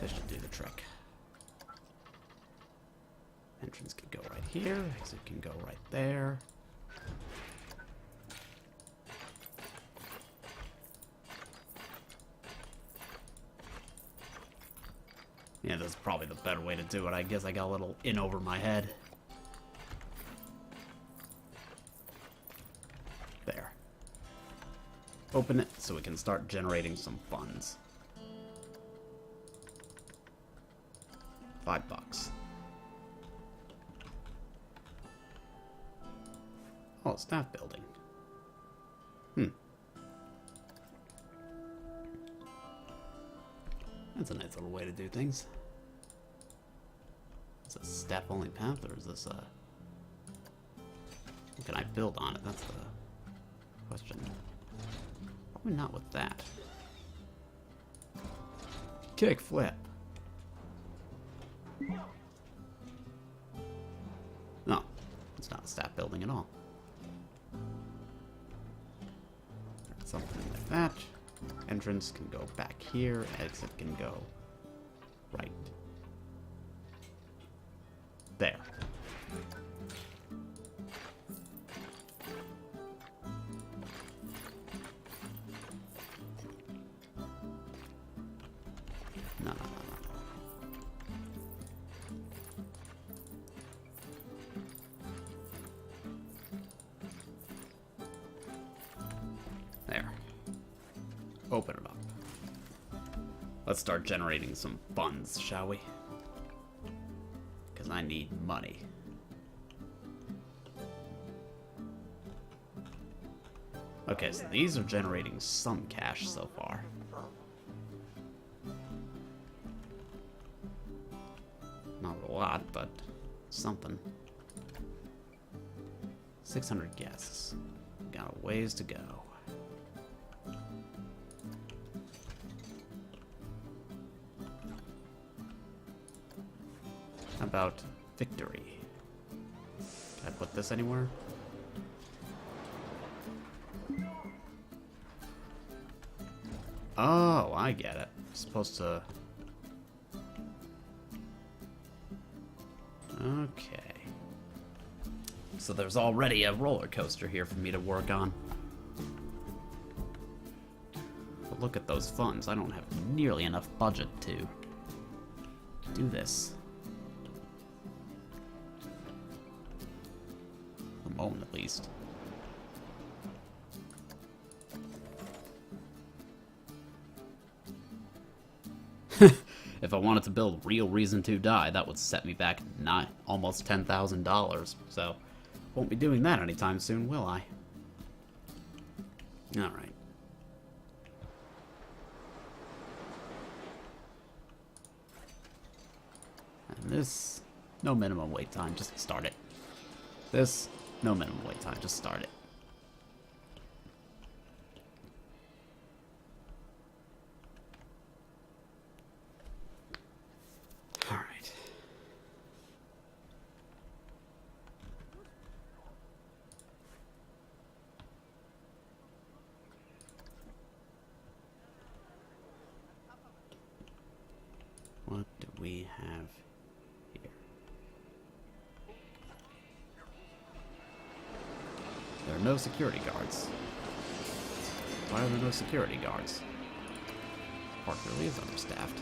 This should do the trick. Entrance can go right here, exit can go right there. Yeah, that's probably the better way to do it. I guess I got a little in over my head. There. Open it so we can start generating some funds. $5. Oh, staff building. That's a nice little way to do things. Is this a staff-only path, or is this a... What can I build on it? That's the... Question. Probably not with that. Kick flip. No, it's not a stat building at all. Something like that. Entrance can go back here. Exit can go right there. No. There. Open it up. Let's start generating some funds, shall we? Because I need money. Okay, so these are generating some cash so far. Not a lot, but something. 600 guests. Got a ways to go. How about victory? Can I put this anywhere? Oh, I get it. I'm supposed to... Okay. So there's already a roller coaster here for me to work on. But look at those funds. I don't have nearly enough budget to do this. For the moment, at least. If I wanted to build Real Reason to Die, that would set me back almost $10,000. So, won't be doing that anytime soon, will I? Alright. And this, no minimum wait time, just start it. This, no minimum wait time, just start it. Alright. What do we have here? There are no security guards. Why are there no security guards? Park really is understaffed.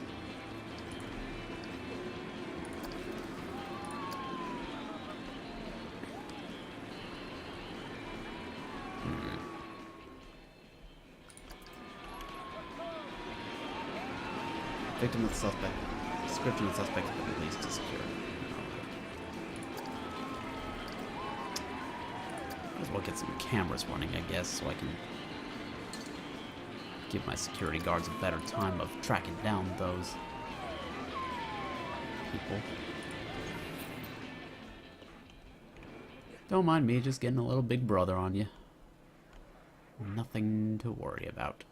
Victim of the suspect. Description of the suspect has been released to security. Might as well get some cameras running, I guess, so I can give my security guards a better time of tracking down those people. Don't mind me just getting a little big brother on you. Nothing to worry about.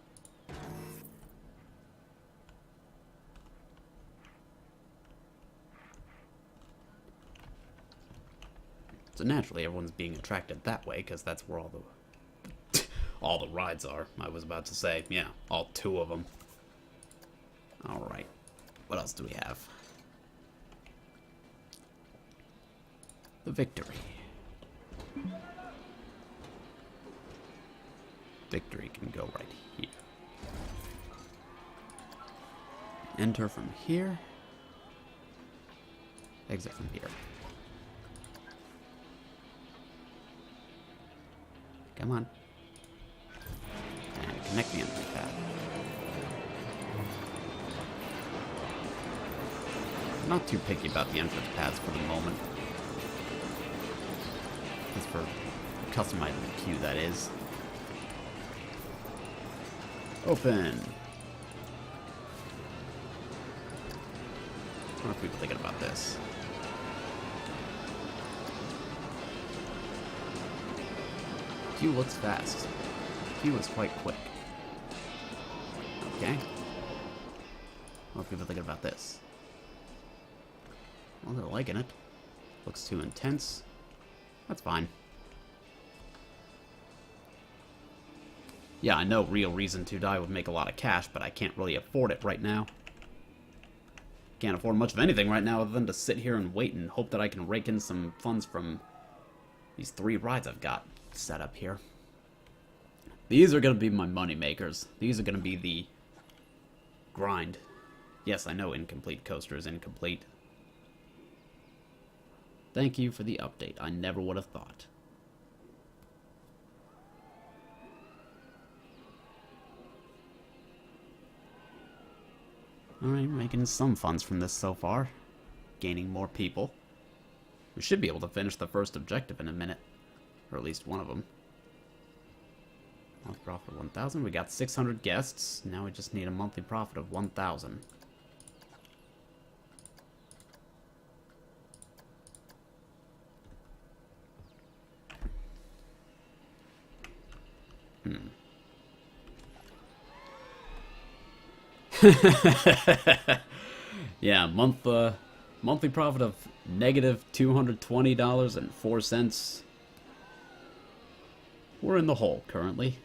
So naturally, everyone's being attracted that way, because that's where all the rides are. I was about to say, yeah, all two of them. All right, what else do we have? The victory. Victory can go right here. Enter from here. Exit from here. Come on. And connect the entry pad. I'm not too picky about the entrance pads for the moment. As for customizing the queue, that is. Open. What are people thinking about this? Queue looks fast. he was quite quick. Okay. What are people thinking about this? Well, they're liking it. Looks too intense. That's fine. Yeah, I know Real Reason to Die would make a lot of cash, but I can't really afford it right now. Can't afford much of anything right now other than to sit here and wait and hope that I can rake in some funds from these 3 rides I've got set up here. These are going to be my money makers. These are going to be the grind. Yes, I know Incomplete Coaster is incomplete. Thank you for the update. I never would have thought. Alright, making some funds from this so far. Gaining more people. We should be able to finish the first objective in a minute. Or at least one of them. Monthly profit of 1,000. We got 600 guests. Now we just need a monthly profit of 1,000. Yeah, monthly profit of negative $220.04. We're in the hole currently,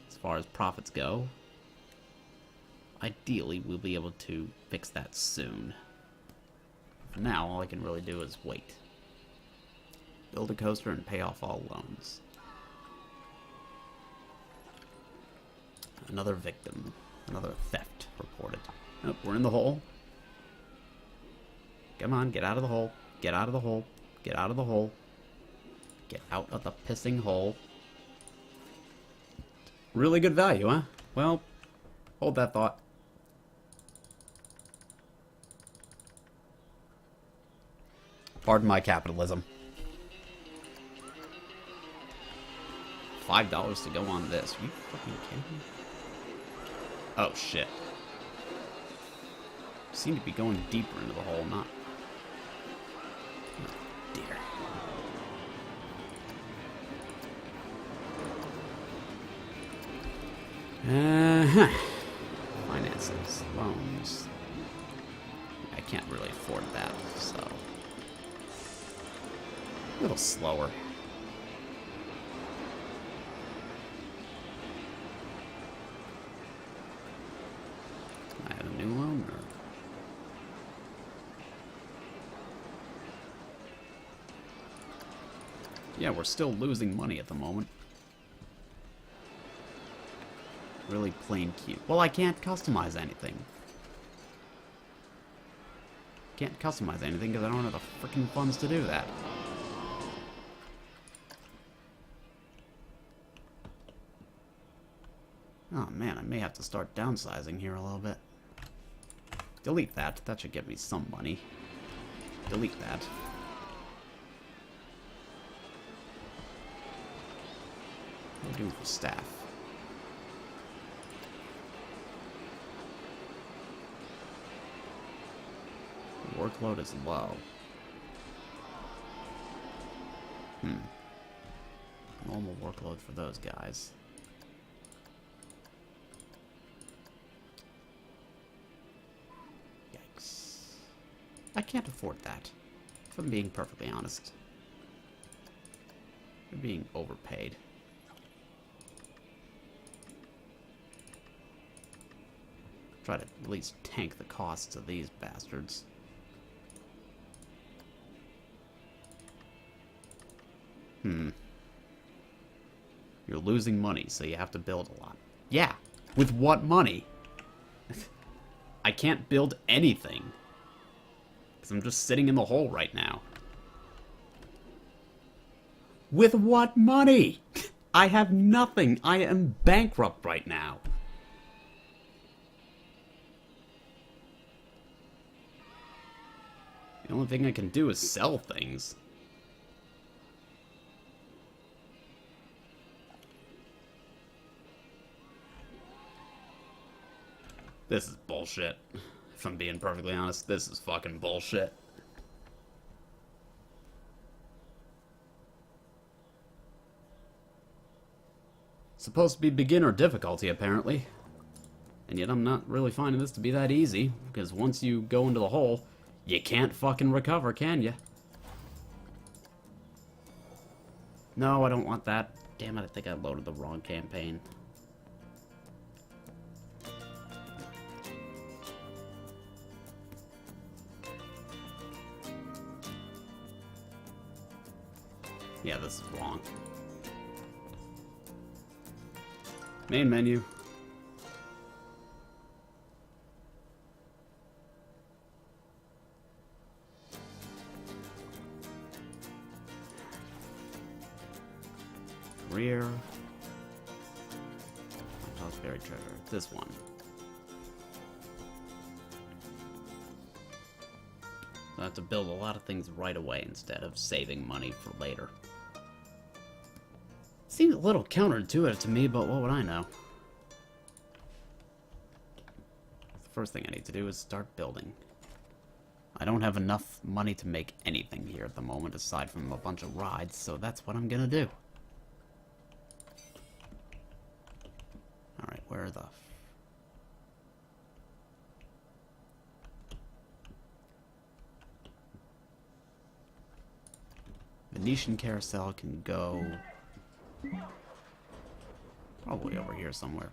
as far as profits go. Ideally, we'll be able to fix that soon. For now, all I can really do is wait. Build a coaster and pay off all loans. Another victim. Another theft reported. Oh, we're in the hole. Come on, get out of the hole. Get out of the hole. Get out of the hole. Get out of the pissing hole. Really good value, huh? Well, hold that thought. Pardon my capitalism. $5 to go on this. Are you fucking kidding me? Oh, shit. Seem to be going deeper into the hole, not... Oh, dear. Finances, loans. I can't really afford that, so... A little slower. I have a new loan, or... Yeah, we're still losing money at the moment. Really plain cute. Well, I can't customize anything. Can't customize anything because I don't have the freaking funds to do that. Oh man, I may have to start downsizing here a little bit. Delete that. That should get me some money. Delete that. What are we doing for staff? Workload is low. Normal workload for those guys. Yikes. I can't afford that, if I'm being perfectly honest. They're being overpaid. Try to at least tank the costs of these bastards. You're losing money, so you have to build a lot. Yeah, with what money? I can't build anything. Because I'm just sitting in the hole right now. With what money? I have nothing. I am bankrupt right now. The only thing I can do is sell things. This is bullshit. If I'm being perfectly honest, this is fucking bullshit. supposed to be beginner difficulty, apparently. And yet I'm not really finding this to be that easy, because once you go into the hole, you can't fucking recover, can you? No, I don't want that. Damn it, I think I loaded the wrong campaign. Yeah, this is wrong. Main menu. Rear. Very treasure. This one. So I have to build a lot of things right away instead of saving money for later. Seems a little counterintuitive to me, but what would I know? The first thing I need to do is start building. I don't have enough money to make anything here at the moment aside from a bunch of rides, so that's what I'm gonna do. Alright, where are the... Venetian carousel can go... probably over here somewhere.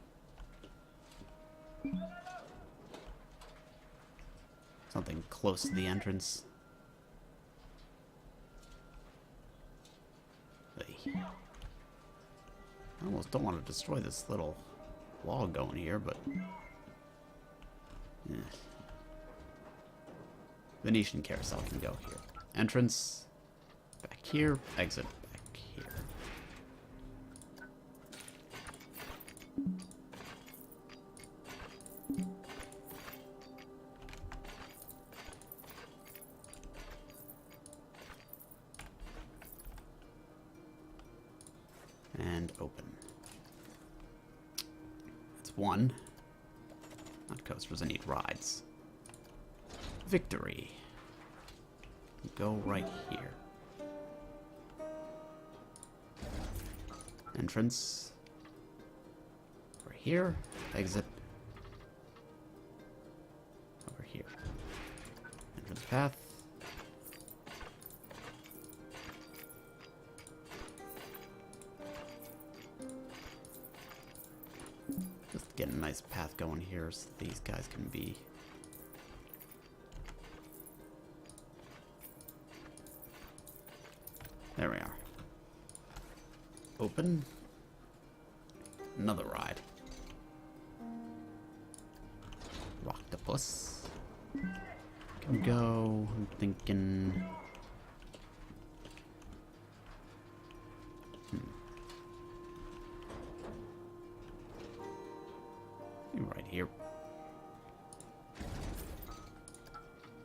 Something close to the entrance. Hey. I almost don't want to destroy this little log going here, but... yeah. Venetian carousel can go here. Entrance back here, exit back here. And open. That's one. Not coasters, I need rides. Victory. Go right here. Entrance. Over here. Exit. Over here. Entrance path. Just get a nice path going here so these guys can be... there we are. Open. Another ride. Rocktopus. Can go, I'm thinking... right here.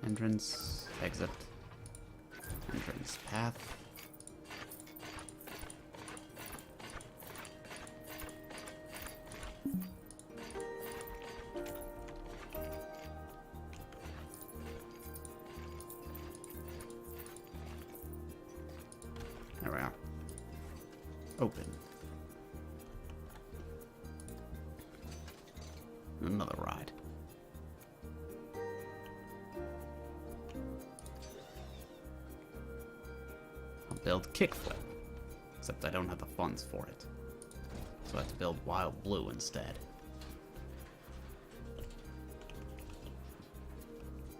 Entrance, exit, entrance path. There we are. Open. Another ride. I'll build Kickflip, except I don't have the funds for it. So I have to build Wild Blue instead.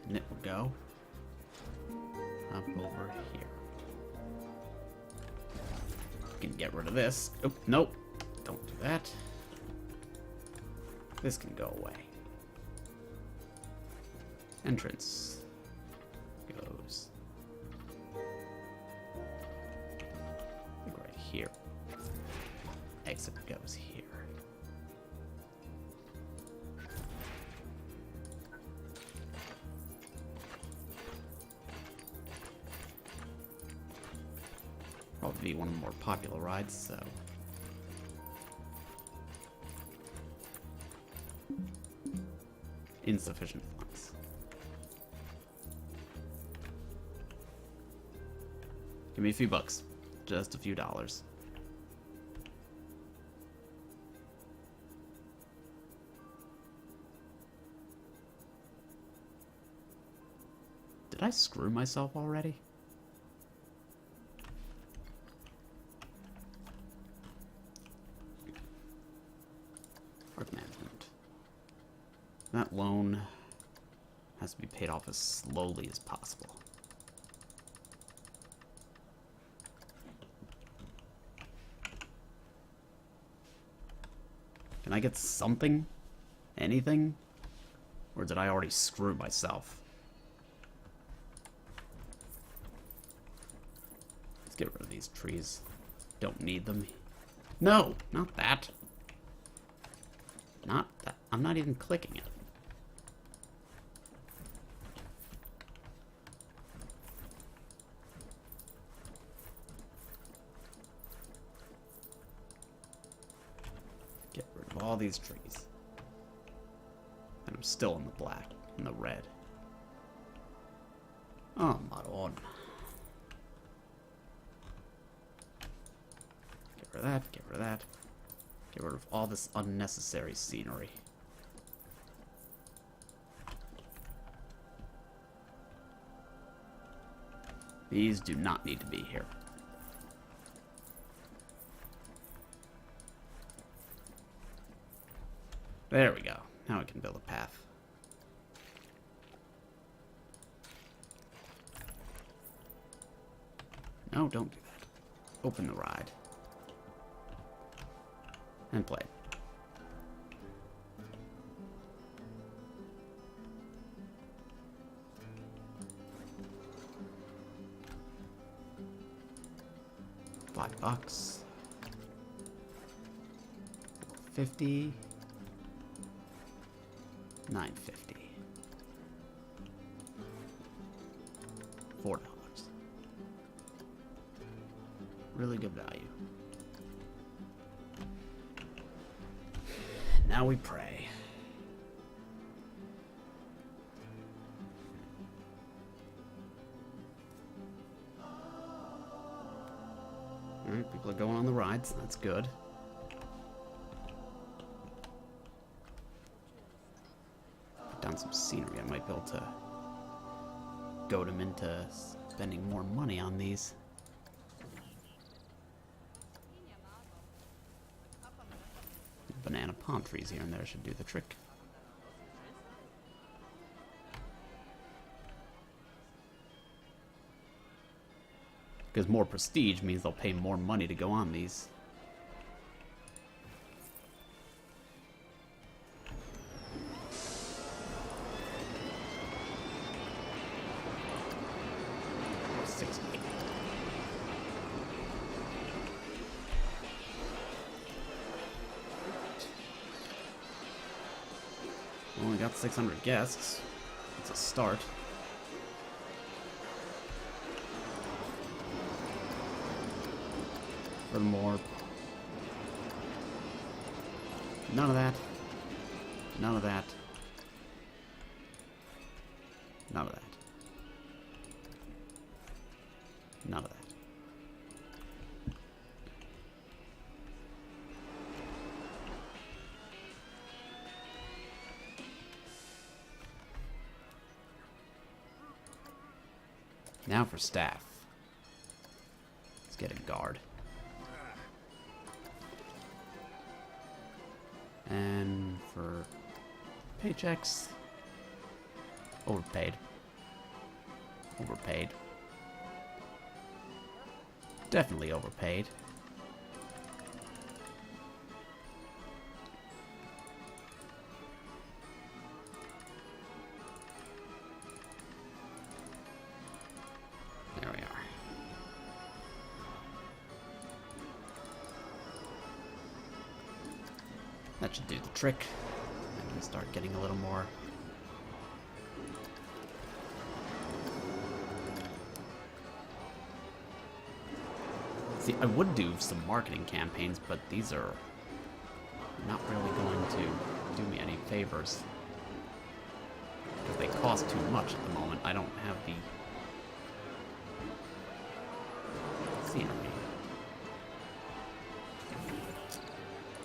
And it will go up over here. Can get rid of this. Oh, nope. Don't do that. This can go away. Entrance goes right here. Exit goes here. Probably be one of the more popular rides, so... insufficient funds. Give me a few bucks. Just a few dollars. I screw myself already? Park management. That loan has to be paid off as slowly as possible. Can I get something? Anything? Or did I already screw myself? Let's get rid of these trees. Don't need them. No! Not that. Not that. I'm not even clicking it. Get rid of all these trees. And I'm still in the black, in the red. Oh, Maron. Get rid of that, get rid of that. Get rid of all this unnecessary scenery. These do not need to be here. There we go. Now we can build a path. No, don't do that. Open the ride. And play. $5. 50. $9.50. $4. Really good value. Now we pray. Alright, people are going on the rides. That's good. Put down some scenery. I might be able to goad them into spending more money on these. Banana palm trees here and there should do the trick. Because more prestige means they'll pay more money to go on these. Only got 600 guests. It's a start. Furthermore, none of that. None of that. None of that. None of that. Now for staff. Let's get a guard. And for paychecks, overpaid. Overpaid. Definitely overpaid. There we are. That should do the trick. I can start getting a little more. See, I would do some marketing campaigns, but these are not really going to do me any favors. Because they cost too much at the moment. I don't have the scenery.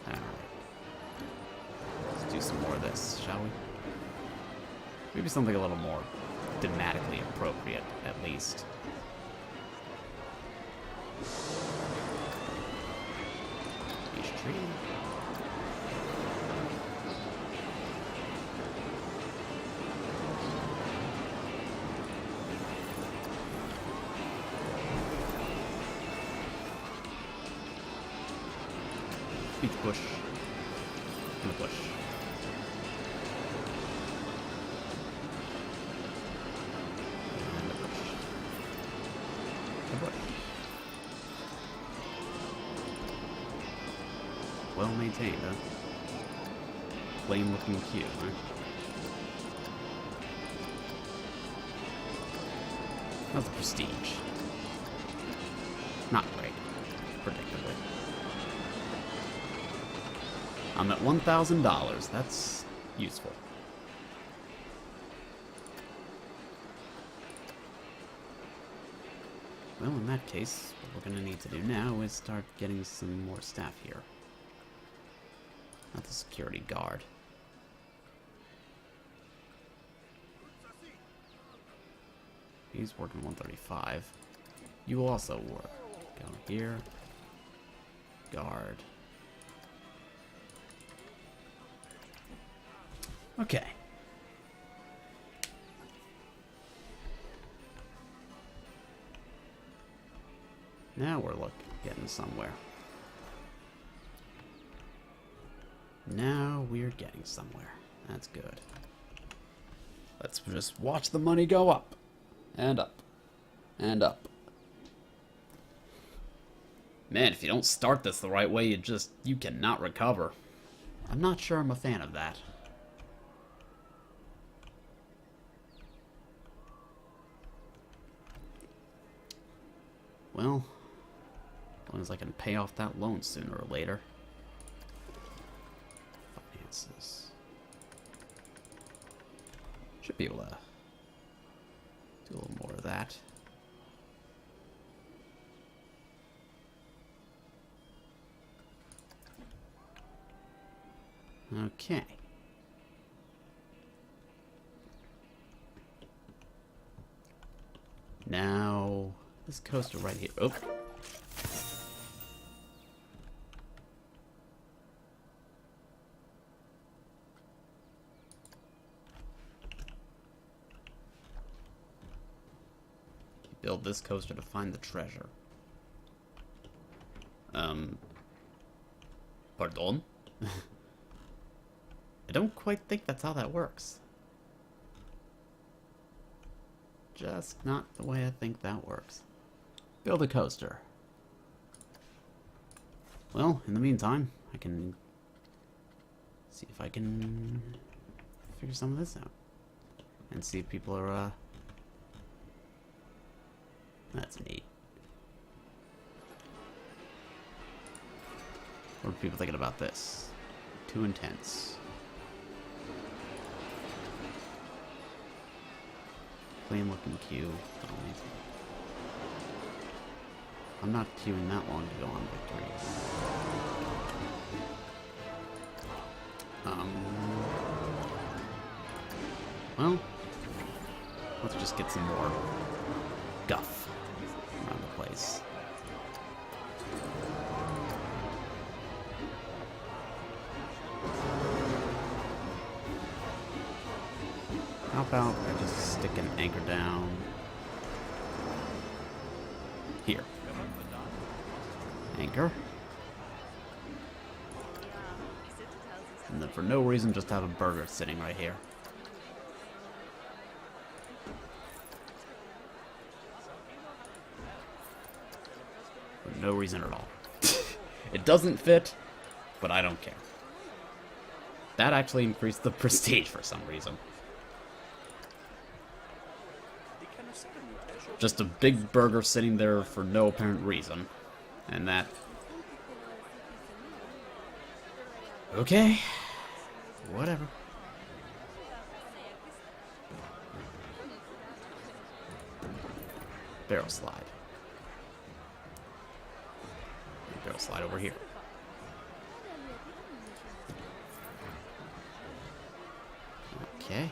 Alright. Let's do some more of this, shall we? Maybe something a little more thematically appropriate, at least. Peach tree. Beat the bush. And the bush. And the bush. The bush. Well maintained, huh? Plain looking cue, huh? How's the prestige? Not great, predictably. I'm at $1,000. That's useful. Well, in that case, what we're going to need to do now is start getting some more staff here. Not the security guard. He's working 135. You will also work. Go here. Guard. Okay. Now we're getting somewhere. Now we're getting somewhere. That's good. Let's just watch the money go up. And up. And up. Man, if you don't start this the right way, you cannot recover. I'm not sure I'm a fan of that. Well, as long as I can pay off that loan sooner or later. Finances. Should be able to do a little more of that. Okay. Now, this coaster right here. Oh. Build this coaster to find the treasure. Pardon? I don't quite think that's how that works. Just not the way I think that works. Build a coaster. Well, in the meantime, I can see if I can figure some of this out. And see if people are, that's neat. What are people thinking about this? Too intense. Plain looking queue. I'm not queuing that long to go on victory. Well, let's just get some more guff around the place. How about I just stick an anchor down here? Anchor. And then for no reason, just have a burger sitting right here. For no reason at all. It doesn't fit, but I don't care. That actually increased the prestige for some reason. Just a big burger sitting there for no apparent reason. And that... Okay. Whatever. Barrel slide. Barrel slide over here. Okay.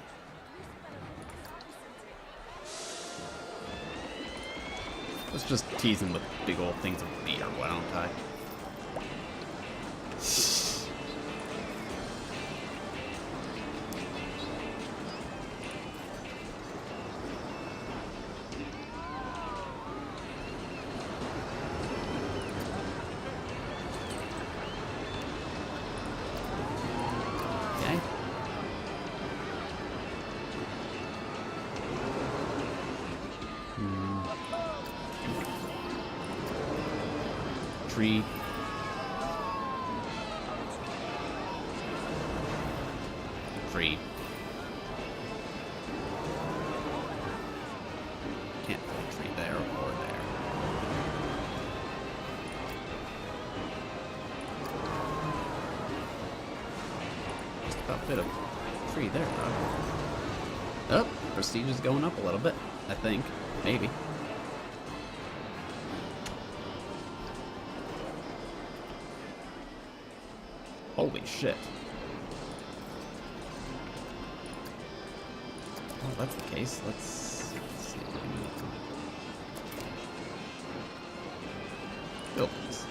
Let's just tease him with big old things of beer, why don't I? Okay. Tree. Tree. Can't put a tree there or there. Just about fit a tree there, bro. Oh, prestige is going up a little bit, I think. Maybe. Holy shit. Oh, that's the case. Let's see if we can move them. Buildings.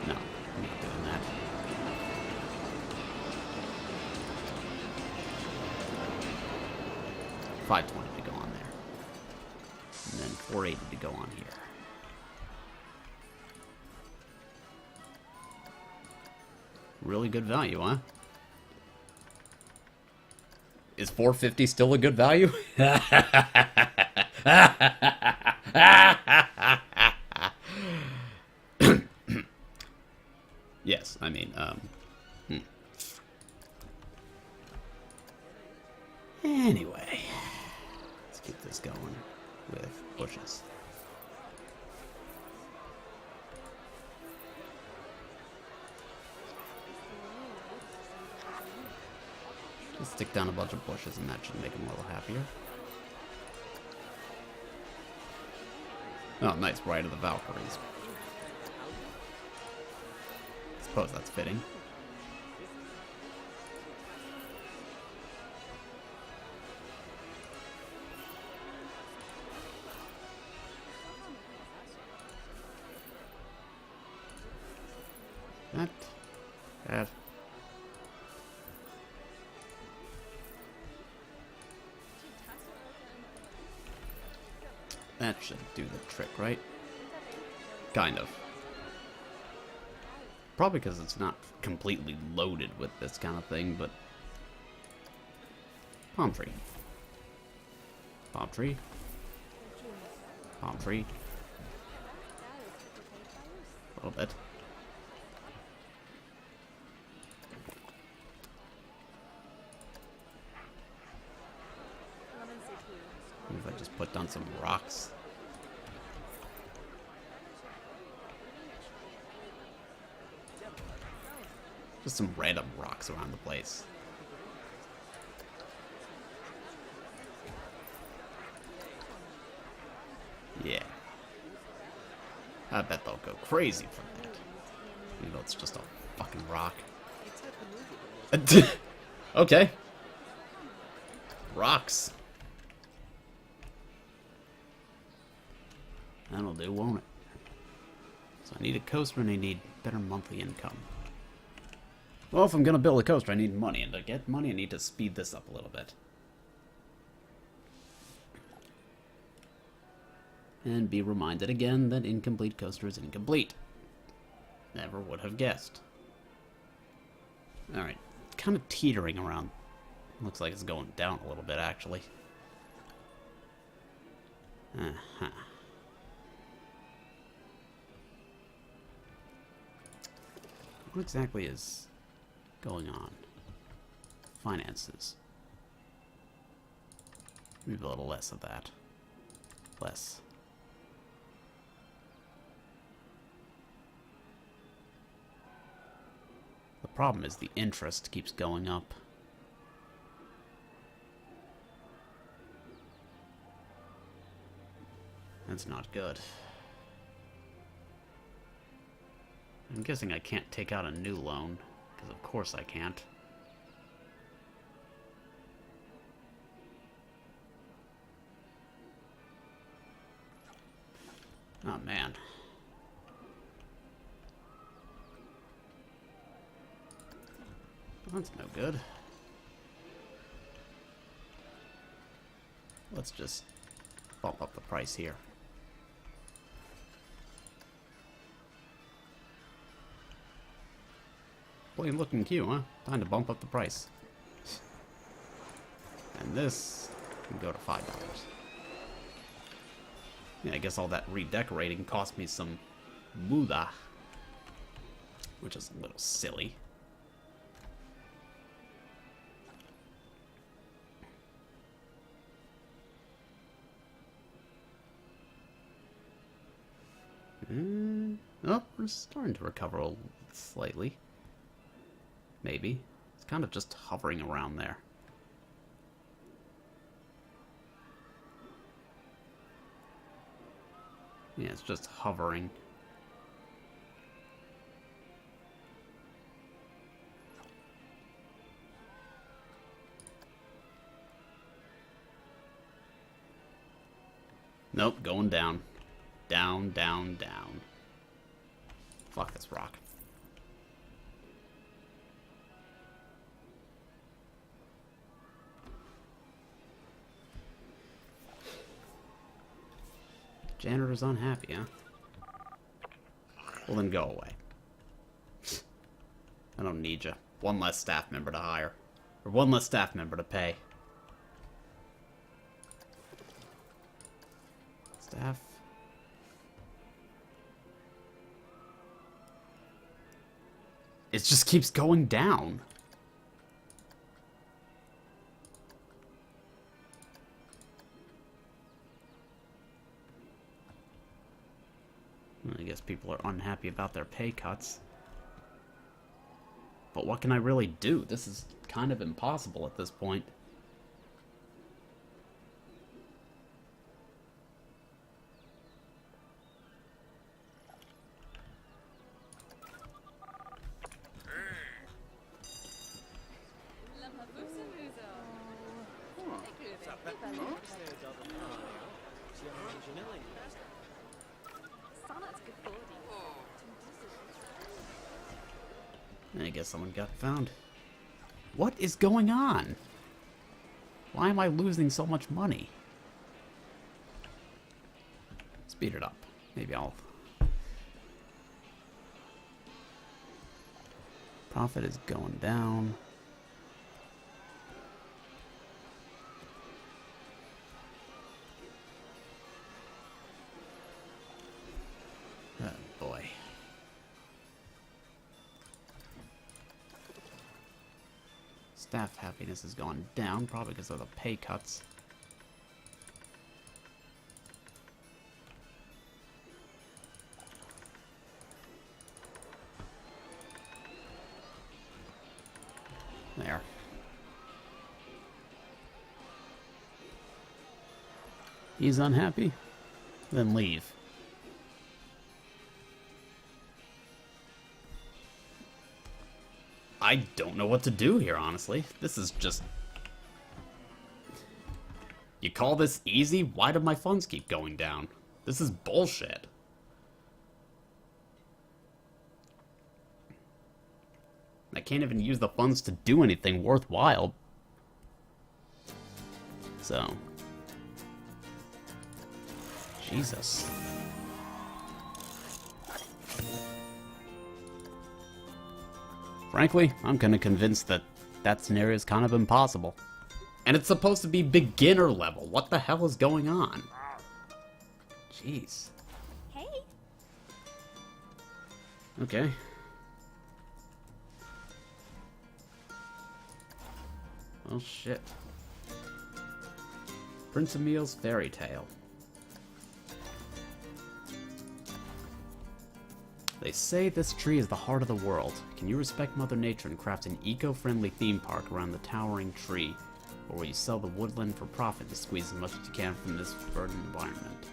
No, I'm not doing that. $520 to go on there. And then $480 to go on here. Really good value, huh? Is $450 still a good value? Yes, I mean, Anyway, let's keep this going with bushes. Just stick down a bunch of bushes and that should make them a little happier. Oh, nice, Ride of the Valkyries. Suppose that's fitting. That. That should do the trick, right? Kind of. Probably because it's not completely loaded with this kind of thing, but... Palm tree. Palm tree. Palm tree. A little bit. If I just put down some rocks. Just some random rocks around the place. Yeah. I bet they'll go crazy for that. Even though it's just a fucking rock. Okay. Rocks. That'll do, won't it? So I need a coaster and I need better monthly income. Well, if I'm gonna build a coaster, I need money. And to get money, I need to speed this up a little bit. And be reminded again that incomplete coaster is incomplete. Never would have guessed. Alright, kind of teetering around. Looks like it's going down a little bit, actually. Uh-huh. What exactly is going on? Finances. Maybe a little less of that. Less. The problem is the interest keeps going up. That's not good. I'm guessing I can't take out a new loan, because of course I can't. Oh, man. That's no good. Let's just bump up the price here. Plain looking queue, huh? Time to bump up the price. And this can go to $5. Yeah, I guess all that redecorating cost me some moolah, which is a little silly. Oh, we're starting to recover slightly. Maybe. It's kind of just hovering around there. Yeah, it's just hovering. Nope, going down. Down, down, down. Fuck this rock. Janitor's unhappy, huh? Well, then go away. I don't need you. One less staff member to hire. Or one less staff member to pay. Staff. It just keeps going down. I guess people are unhappy about their pay cuts. But what can I really do? This is kind of impossible at this point. I guess someone got found. What is going on? Why am I losing so much money? Speed it up. Maybe I'll... Profit is going down. Oh boy. Staff happiness has gone down, probably because of the pay cuts. There. He's unhappy? Then leave. I don't know what to do here, honestly. This is just... You call this easy? Why do my funds keep going down? This is bullshit. I can't even use the funds to do anything worthwhile. So... Jesus. Frankly, I'm kind of convinced that that scenario is kind of impossible. And it's supposed to be beginner level. What the hell is going on? Jeez. Hey. Okay. Oh shit. Prince Emil's Fairy Tale. They say this tree is the heart of the world. Can you respect Mother Nature and craft an eco-friendly theme park around the towering tree? Or will you sell the woodland for profit to squeeze as much as you can from this verdant environment?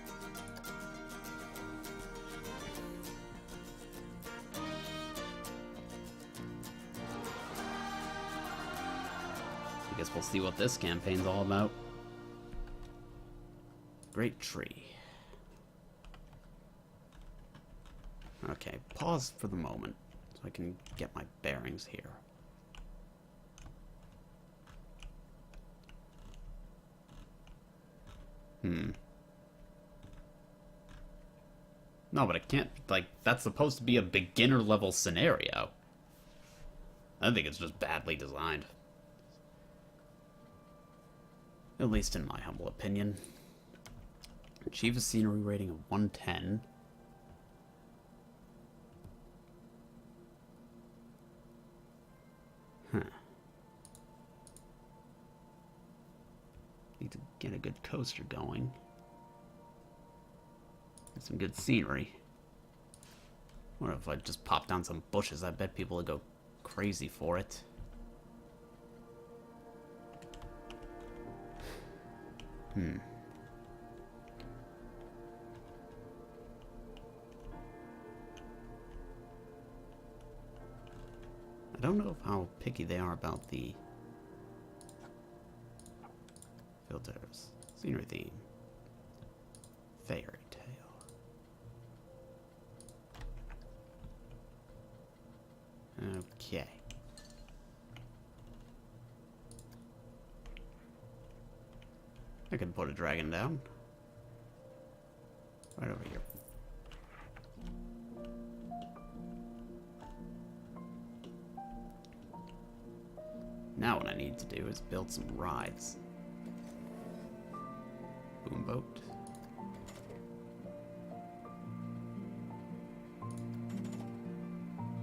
guess we'll see what this campaign's all about. Great tree. Okay, pause for the moment so I can get my bearings here. No, but it can't, like, that's supposed to be a beginner level scenario. I think it's just badly designed. At least in my humble opinion. Achieve a scenery rating of 110. Huh. Need to get a good coaster going. And some good scenery. What if I just pop down some bushes? I bet people would go crazy for it. I don't know how picky they are about the filters. Scenery theme. Fairy tale. Okay. I can put a dragon down. Right over here. Now what I need to do is build some rides. Boomboat.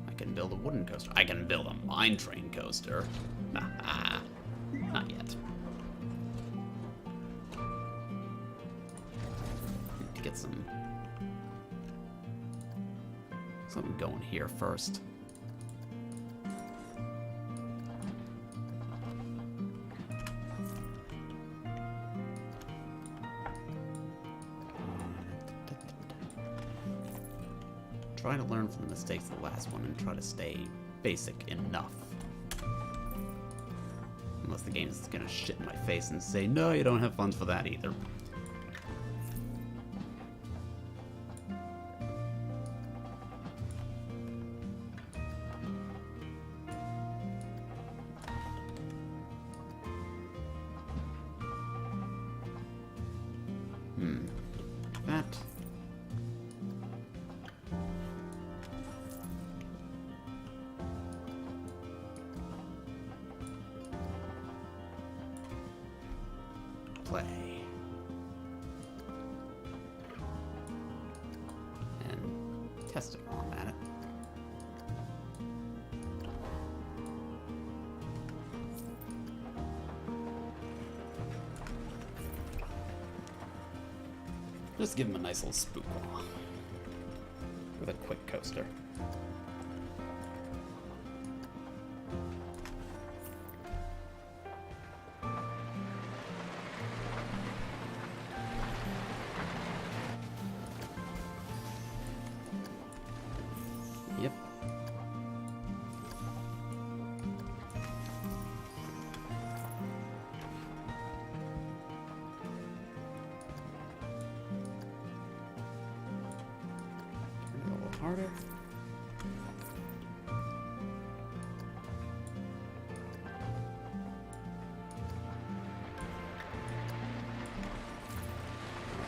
I can build a wooden coaster. I can build a mine train coaster. Not yet. Need to get something going here first. Try to learn from the mistakes of the last one and try to stay basic enough. Unless the game's gonna shit in my face and say, no, you don't have funds for that either. That. Play. And test it while I'm at it. Just give him a nice little spook with a quick coaster. Yep. Harder.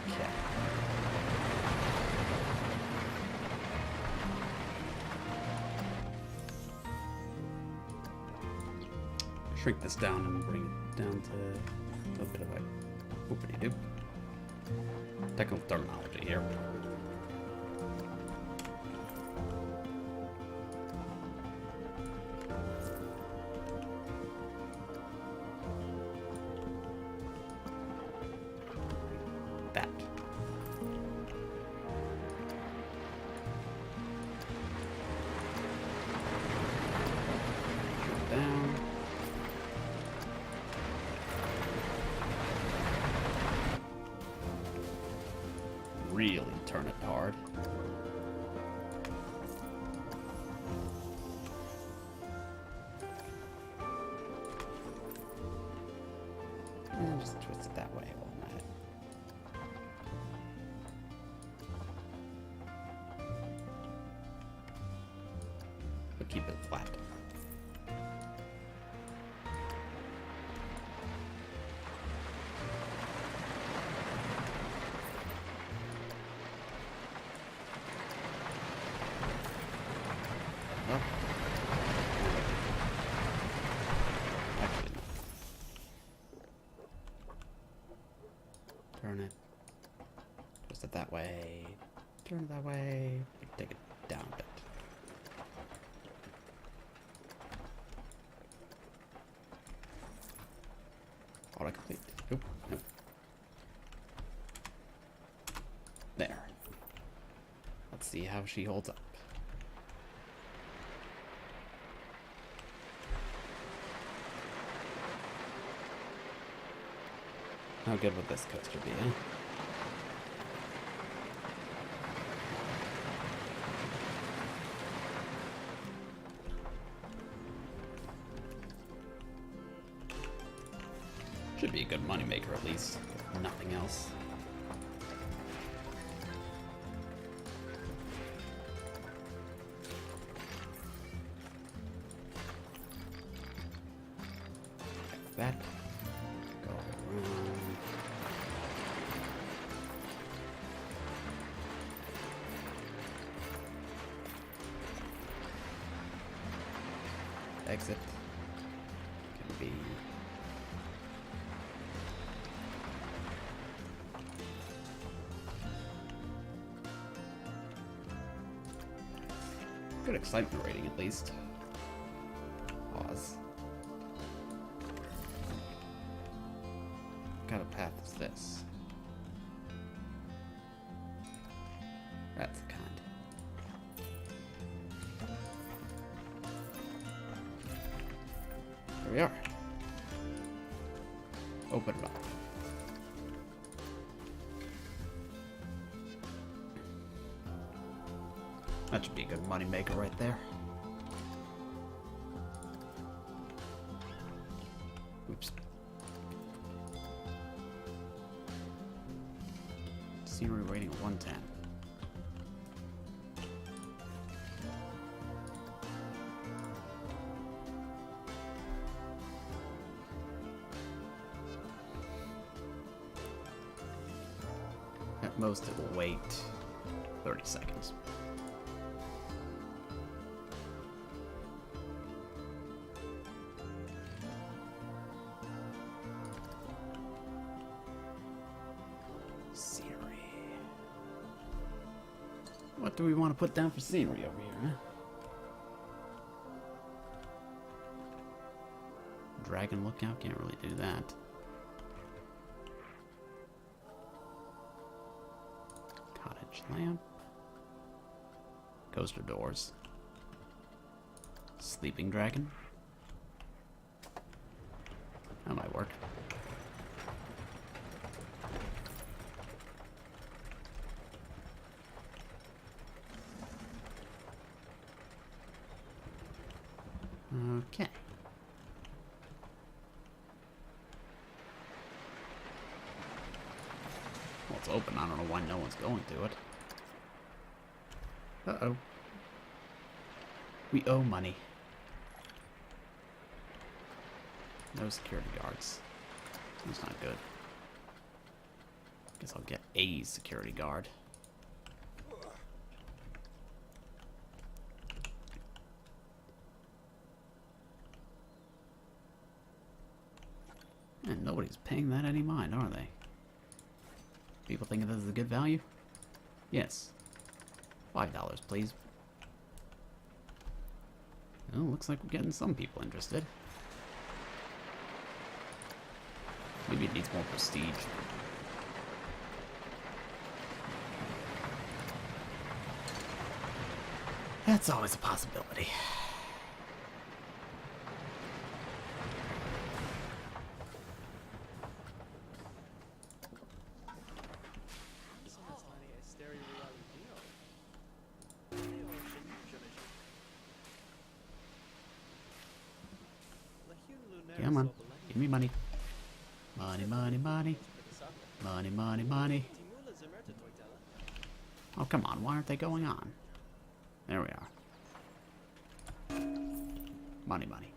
Okay. Shrink this down and bring it down to a little bit of a whoopity-doop. Technical terminology here. That. Down. Really turn it hard. Just twist it that way while I'm at it. But keep it flat. Oh. Actually, no. Turn it. Twist it that way. Turn it that way. Take it down a bit. Autocomplete. Nope. Nope. There. Let's see how she holds up. How good would this coaster be, eh? Should be a good moneymaker at least, if nothing else. Like that. Go around. Exit. Can be. Good excitement rating at least. Pause. What kind of path is this? That's the kind. There we are. Open it up. That should be a good money maker right there. Oops. Scenery rating of 110. At most it will wait 30 seconds. Scenery. What do we want to put down for scenery over here, huh? Dragon lookout, can't really do that. Cottage lamp. Coaster doors. Sleeping dragon. That might work. Okay. Well, it's open. I don't know why no one's going to it. Uh-oh. We owe money. No security guards. That's not good. Guess I'll get a security guard. And nobody's paying that any mind, are they? People thinking this is a good value? Yes. $5, please. Well, looks like we're getting some people interested. Maybe it needs more prestige. That's always a possibility. Come on, give me money. Money, money, money. Money, money, money. Oh, come on. Why aren't they going on? There we are. Money, money.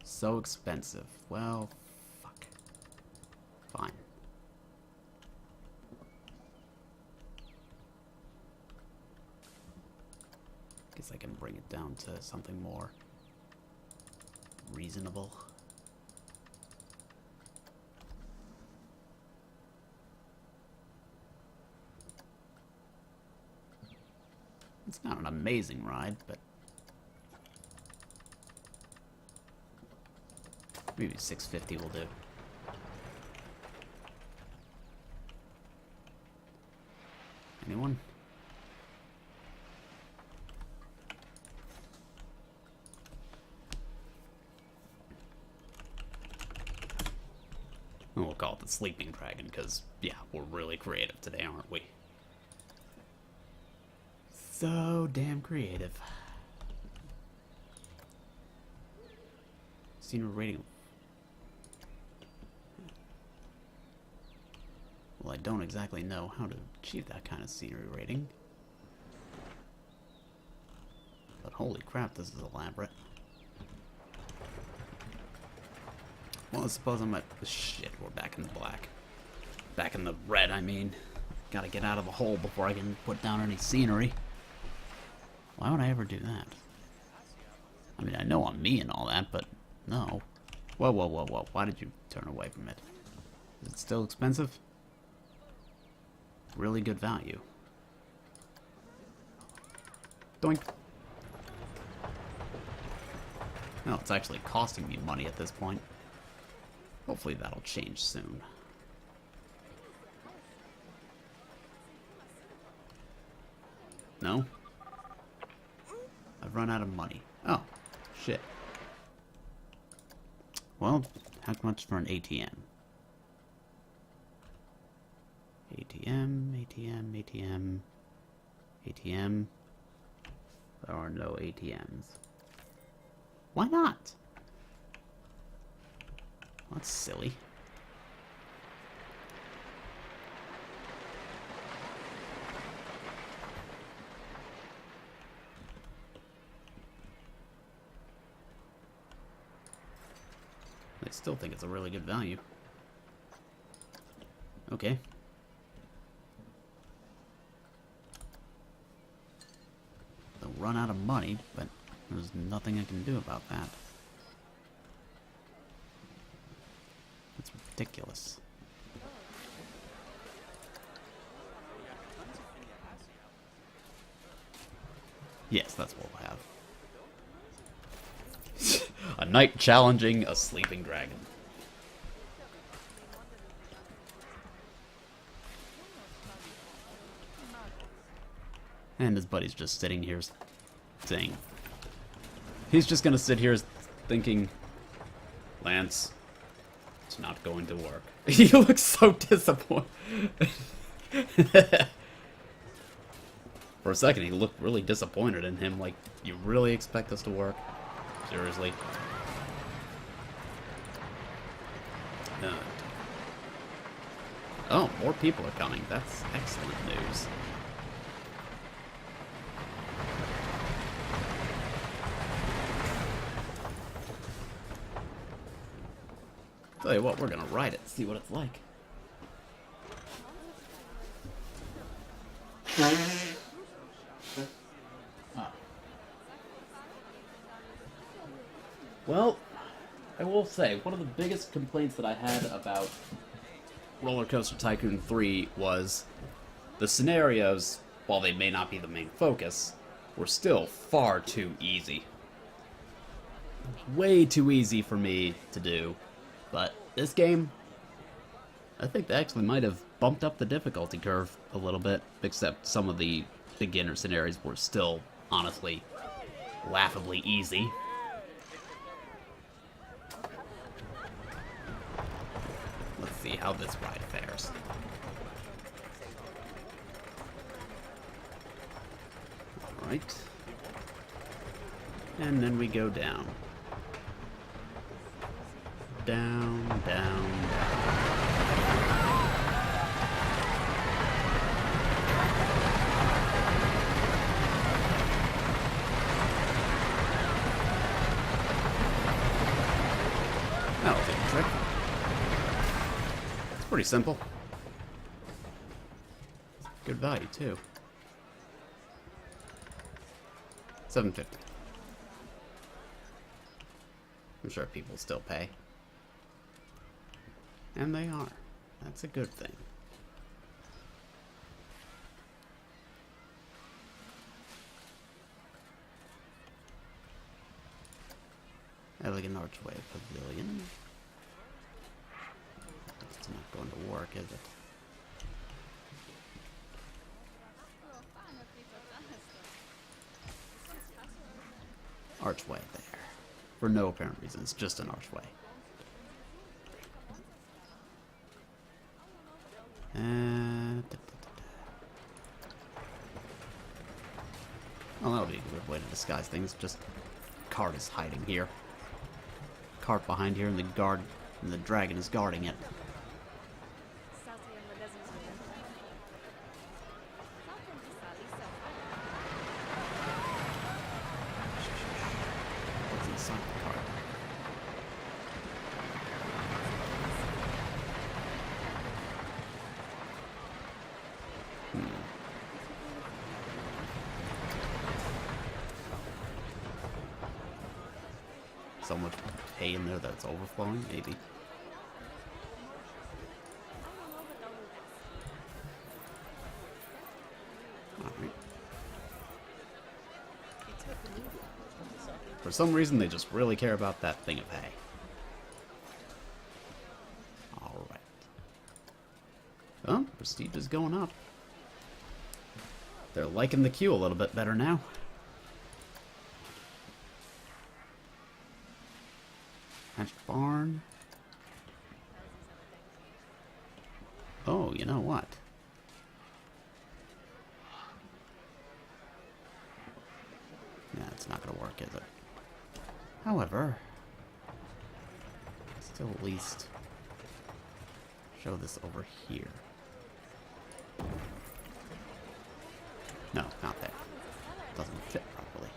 So expensive. Well, fuck. Fine. Guess I can bring it down to something more reasonable. It's not an amazing ride, but maybe 650 will do. Anyone? We'll call it the Sleeping Dragon, because, yeah, we're really creative today, aren't we? So damn creative. Scenery rating. Well, I don't exactly know how to achieve that kind of scenery rating. But holy crap, this is elaborate. Well, I suppose I'm at... Shit, we're back in the black. Back in the red, I mean. Gotta get out of the hole before I can put down any scenery. Why would I ever do that? I mean, I know I'm me and all that, but no. Whoa, whoa, whoa, whoa. Why did you turn away from it? Is it still expensive? Really good value. Doink. No, it's actually costing me money at this point. Hopefully that'll change soon. No? I've run out of money. Oh, shit. Well, how much for an ATM? ATM, ATM, ATM, ATM. There are no ATMs. Why not? Well, that's silly. I still think it's a really good value. Okay. They'll run out of money, but there's nothing I can do about that. That's ridiculous. Yes, that's what we'll have. A knight challenging a sleeping dragon. And his buddy's just sitting here saying... He's just gonna sit here thinking... Lance, it's not going to work. He looks so disappointed. For a second, he looked really disappointed in him. Like, you really expect this to work? Seriously? Oh, more people are coming. That's excellent news. Tell you what, we're gonna ride it, see what it's like. Well, I will say, one of the biggest complaints that I had about Roller Coaster Tycoon 3 was the scenarios, while they may not be the main focus, were still far too easy. Way too easy for me to do. But this game, I think they actually might have bumped up the difficulty curve a little bit, except some of the beginner scenarios were still, honestly, laughably easy. Let's see how this ride fares. Alright. And then we go down. Down, down, down. That'll take a trick. It's pretty simple. Good value, too. $7.50. I'm sure people still pay. And they are. That's a good thing. Elegant archway pavilion. It's not going to work, is it? Archway there. For no apparent reason, it's just an archway. Well, that'll be a good way to disguise things. Just cart is hiding here. Cart behind here, and the dragon is guarding it. What's inside the cart? So much hay in there that's overflowing, maybe. Alright. For some reason, they just really care about that thing of hay. Alright. Oh, prestige is going up. They're liking the queue a little bit better now. Hatched barn. Oh, you know what? Yeah, it's not gonna work, is it? However, still at least show this over here. No, not there. Doesn't fit properly.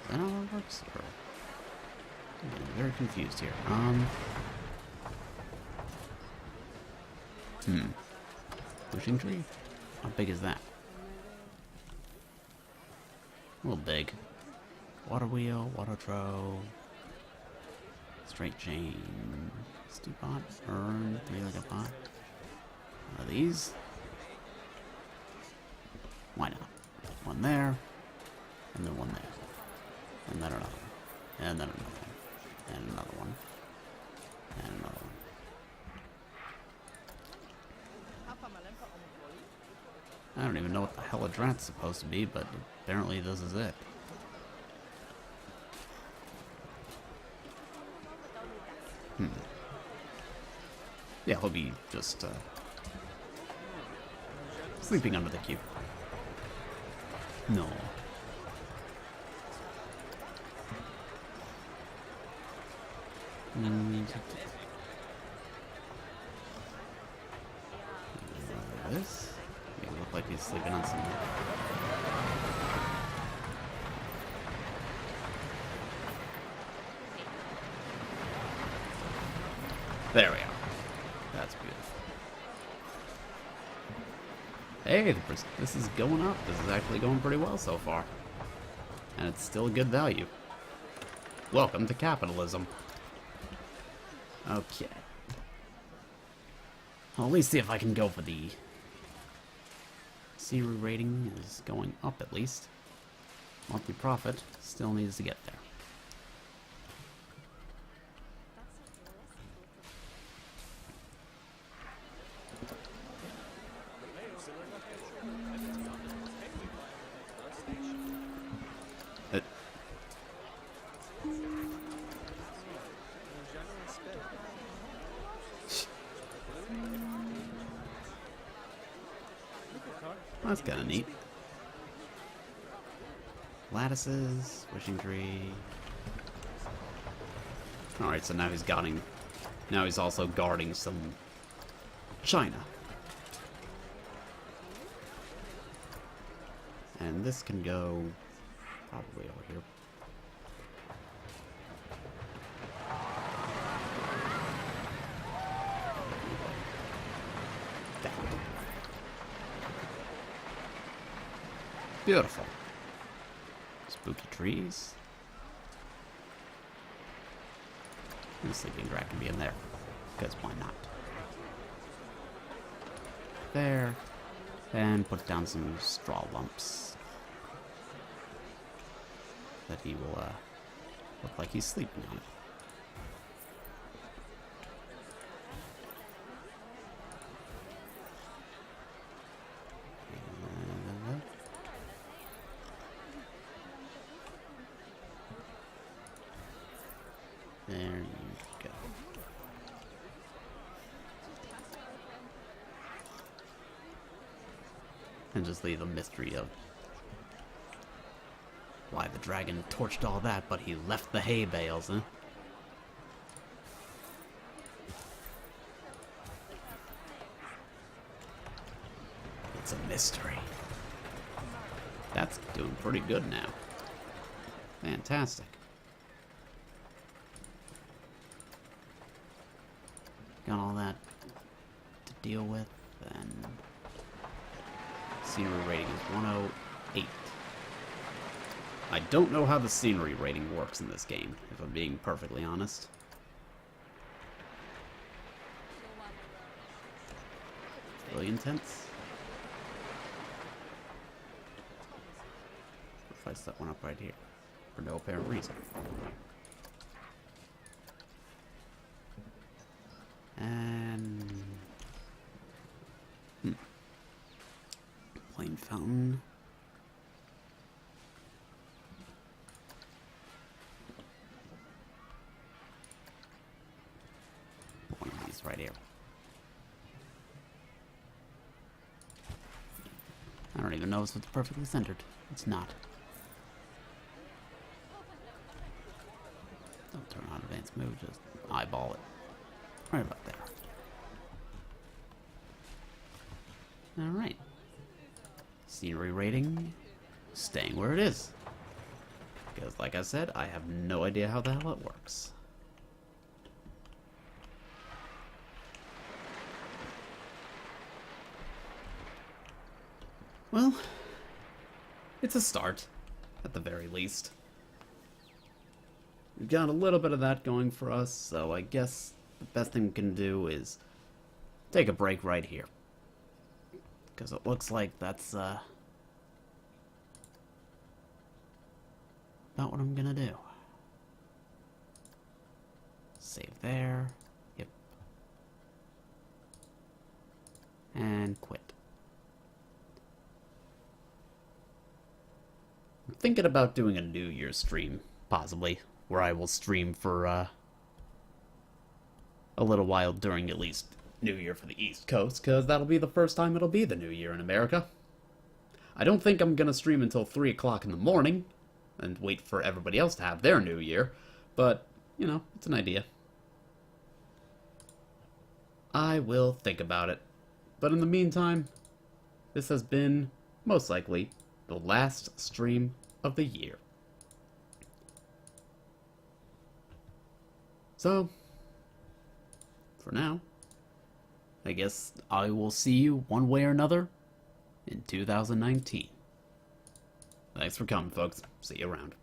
Is that how it works? Or... I'm very confused here. Pushing tree? How big is that? A little big. Water wheel, water trough, straight chain, stew pot, urn, three-legged pot. One of these. Why not? One there, and then one there, and then another one, and then another one, and another one, and another one. I don't even know what the hell a drat's supposed to be, but apparently this is it. Yeah, he'll be just sleeping under the cube. No. This? Make it look like he's sleeping on something. There we are. That's beautiful. Hey, this is going up. This is actually going pretty well so far. And it's still a good value. Welcome to capitalism. Okay. I'll at least see if I can go for the... Siri rating is going up at least. Monthly profit still needs to get there. That's kind of neat. Lattices, wishing tree. Alright, so now he's guarding. Now he's also guarding some China. And this can go probably over here. Beautiful. Spooky trees. And the sleeping dragon can be in there. Because why not? There. And put down some straw lumps. That he will look like he's sleeping on it. There you go. And just leave a mystery of why the dragon torched all that, but he left the hay bales, huh? It's a mystery. That's doing pretty good now. Fantastic. Got all that to deal with, and scenery rating is 108. I don't know how the scenery rating works in this game, if I'm being perfectly honest. It's really intense. If I set one up right here, for no apparent reason. And plain fountain. One of these right here. I don't even know if it's perfectly centered. It's not. Don't turn on advanced move, just eyeball it. Right about there. Alright. Scenery rating, staying where it is. Because, like I said, I have no idea how the hell it works. Well, it's a start, at the very least. We've got a little bit of that going for us, so I guess the best thing we can do is take a break right here. Because it looks like that's about what I'm gonna do. Save there. Yep. And quit. I'm thinking about doing a New Year's stream, possibly, where I will stream for a little while during at least New Year for the East Coast, because that'll be the first time it'll be the New Year in America. I don't think I'm gonna stream until 3 o'clock in the morning, and wait for everybody else to have their New Year, but, you know, it's an idea. I will think about it. But in the meantime, this has been, most likely, the last stream of the year. So, for now, I guess I will see you one way or another in 2019. Thanks for coming, folks. See you around.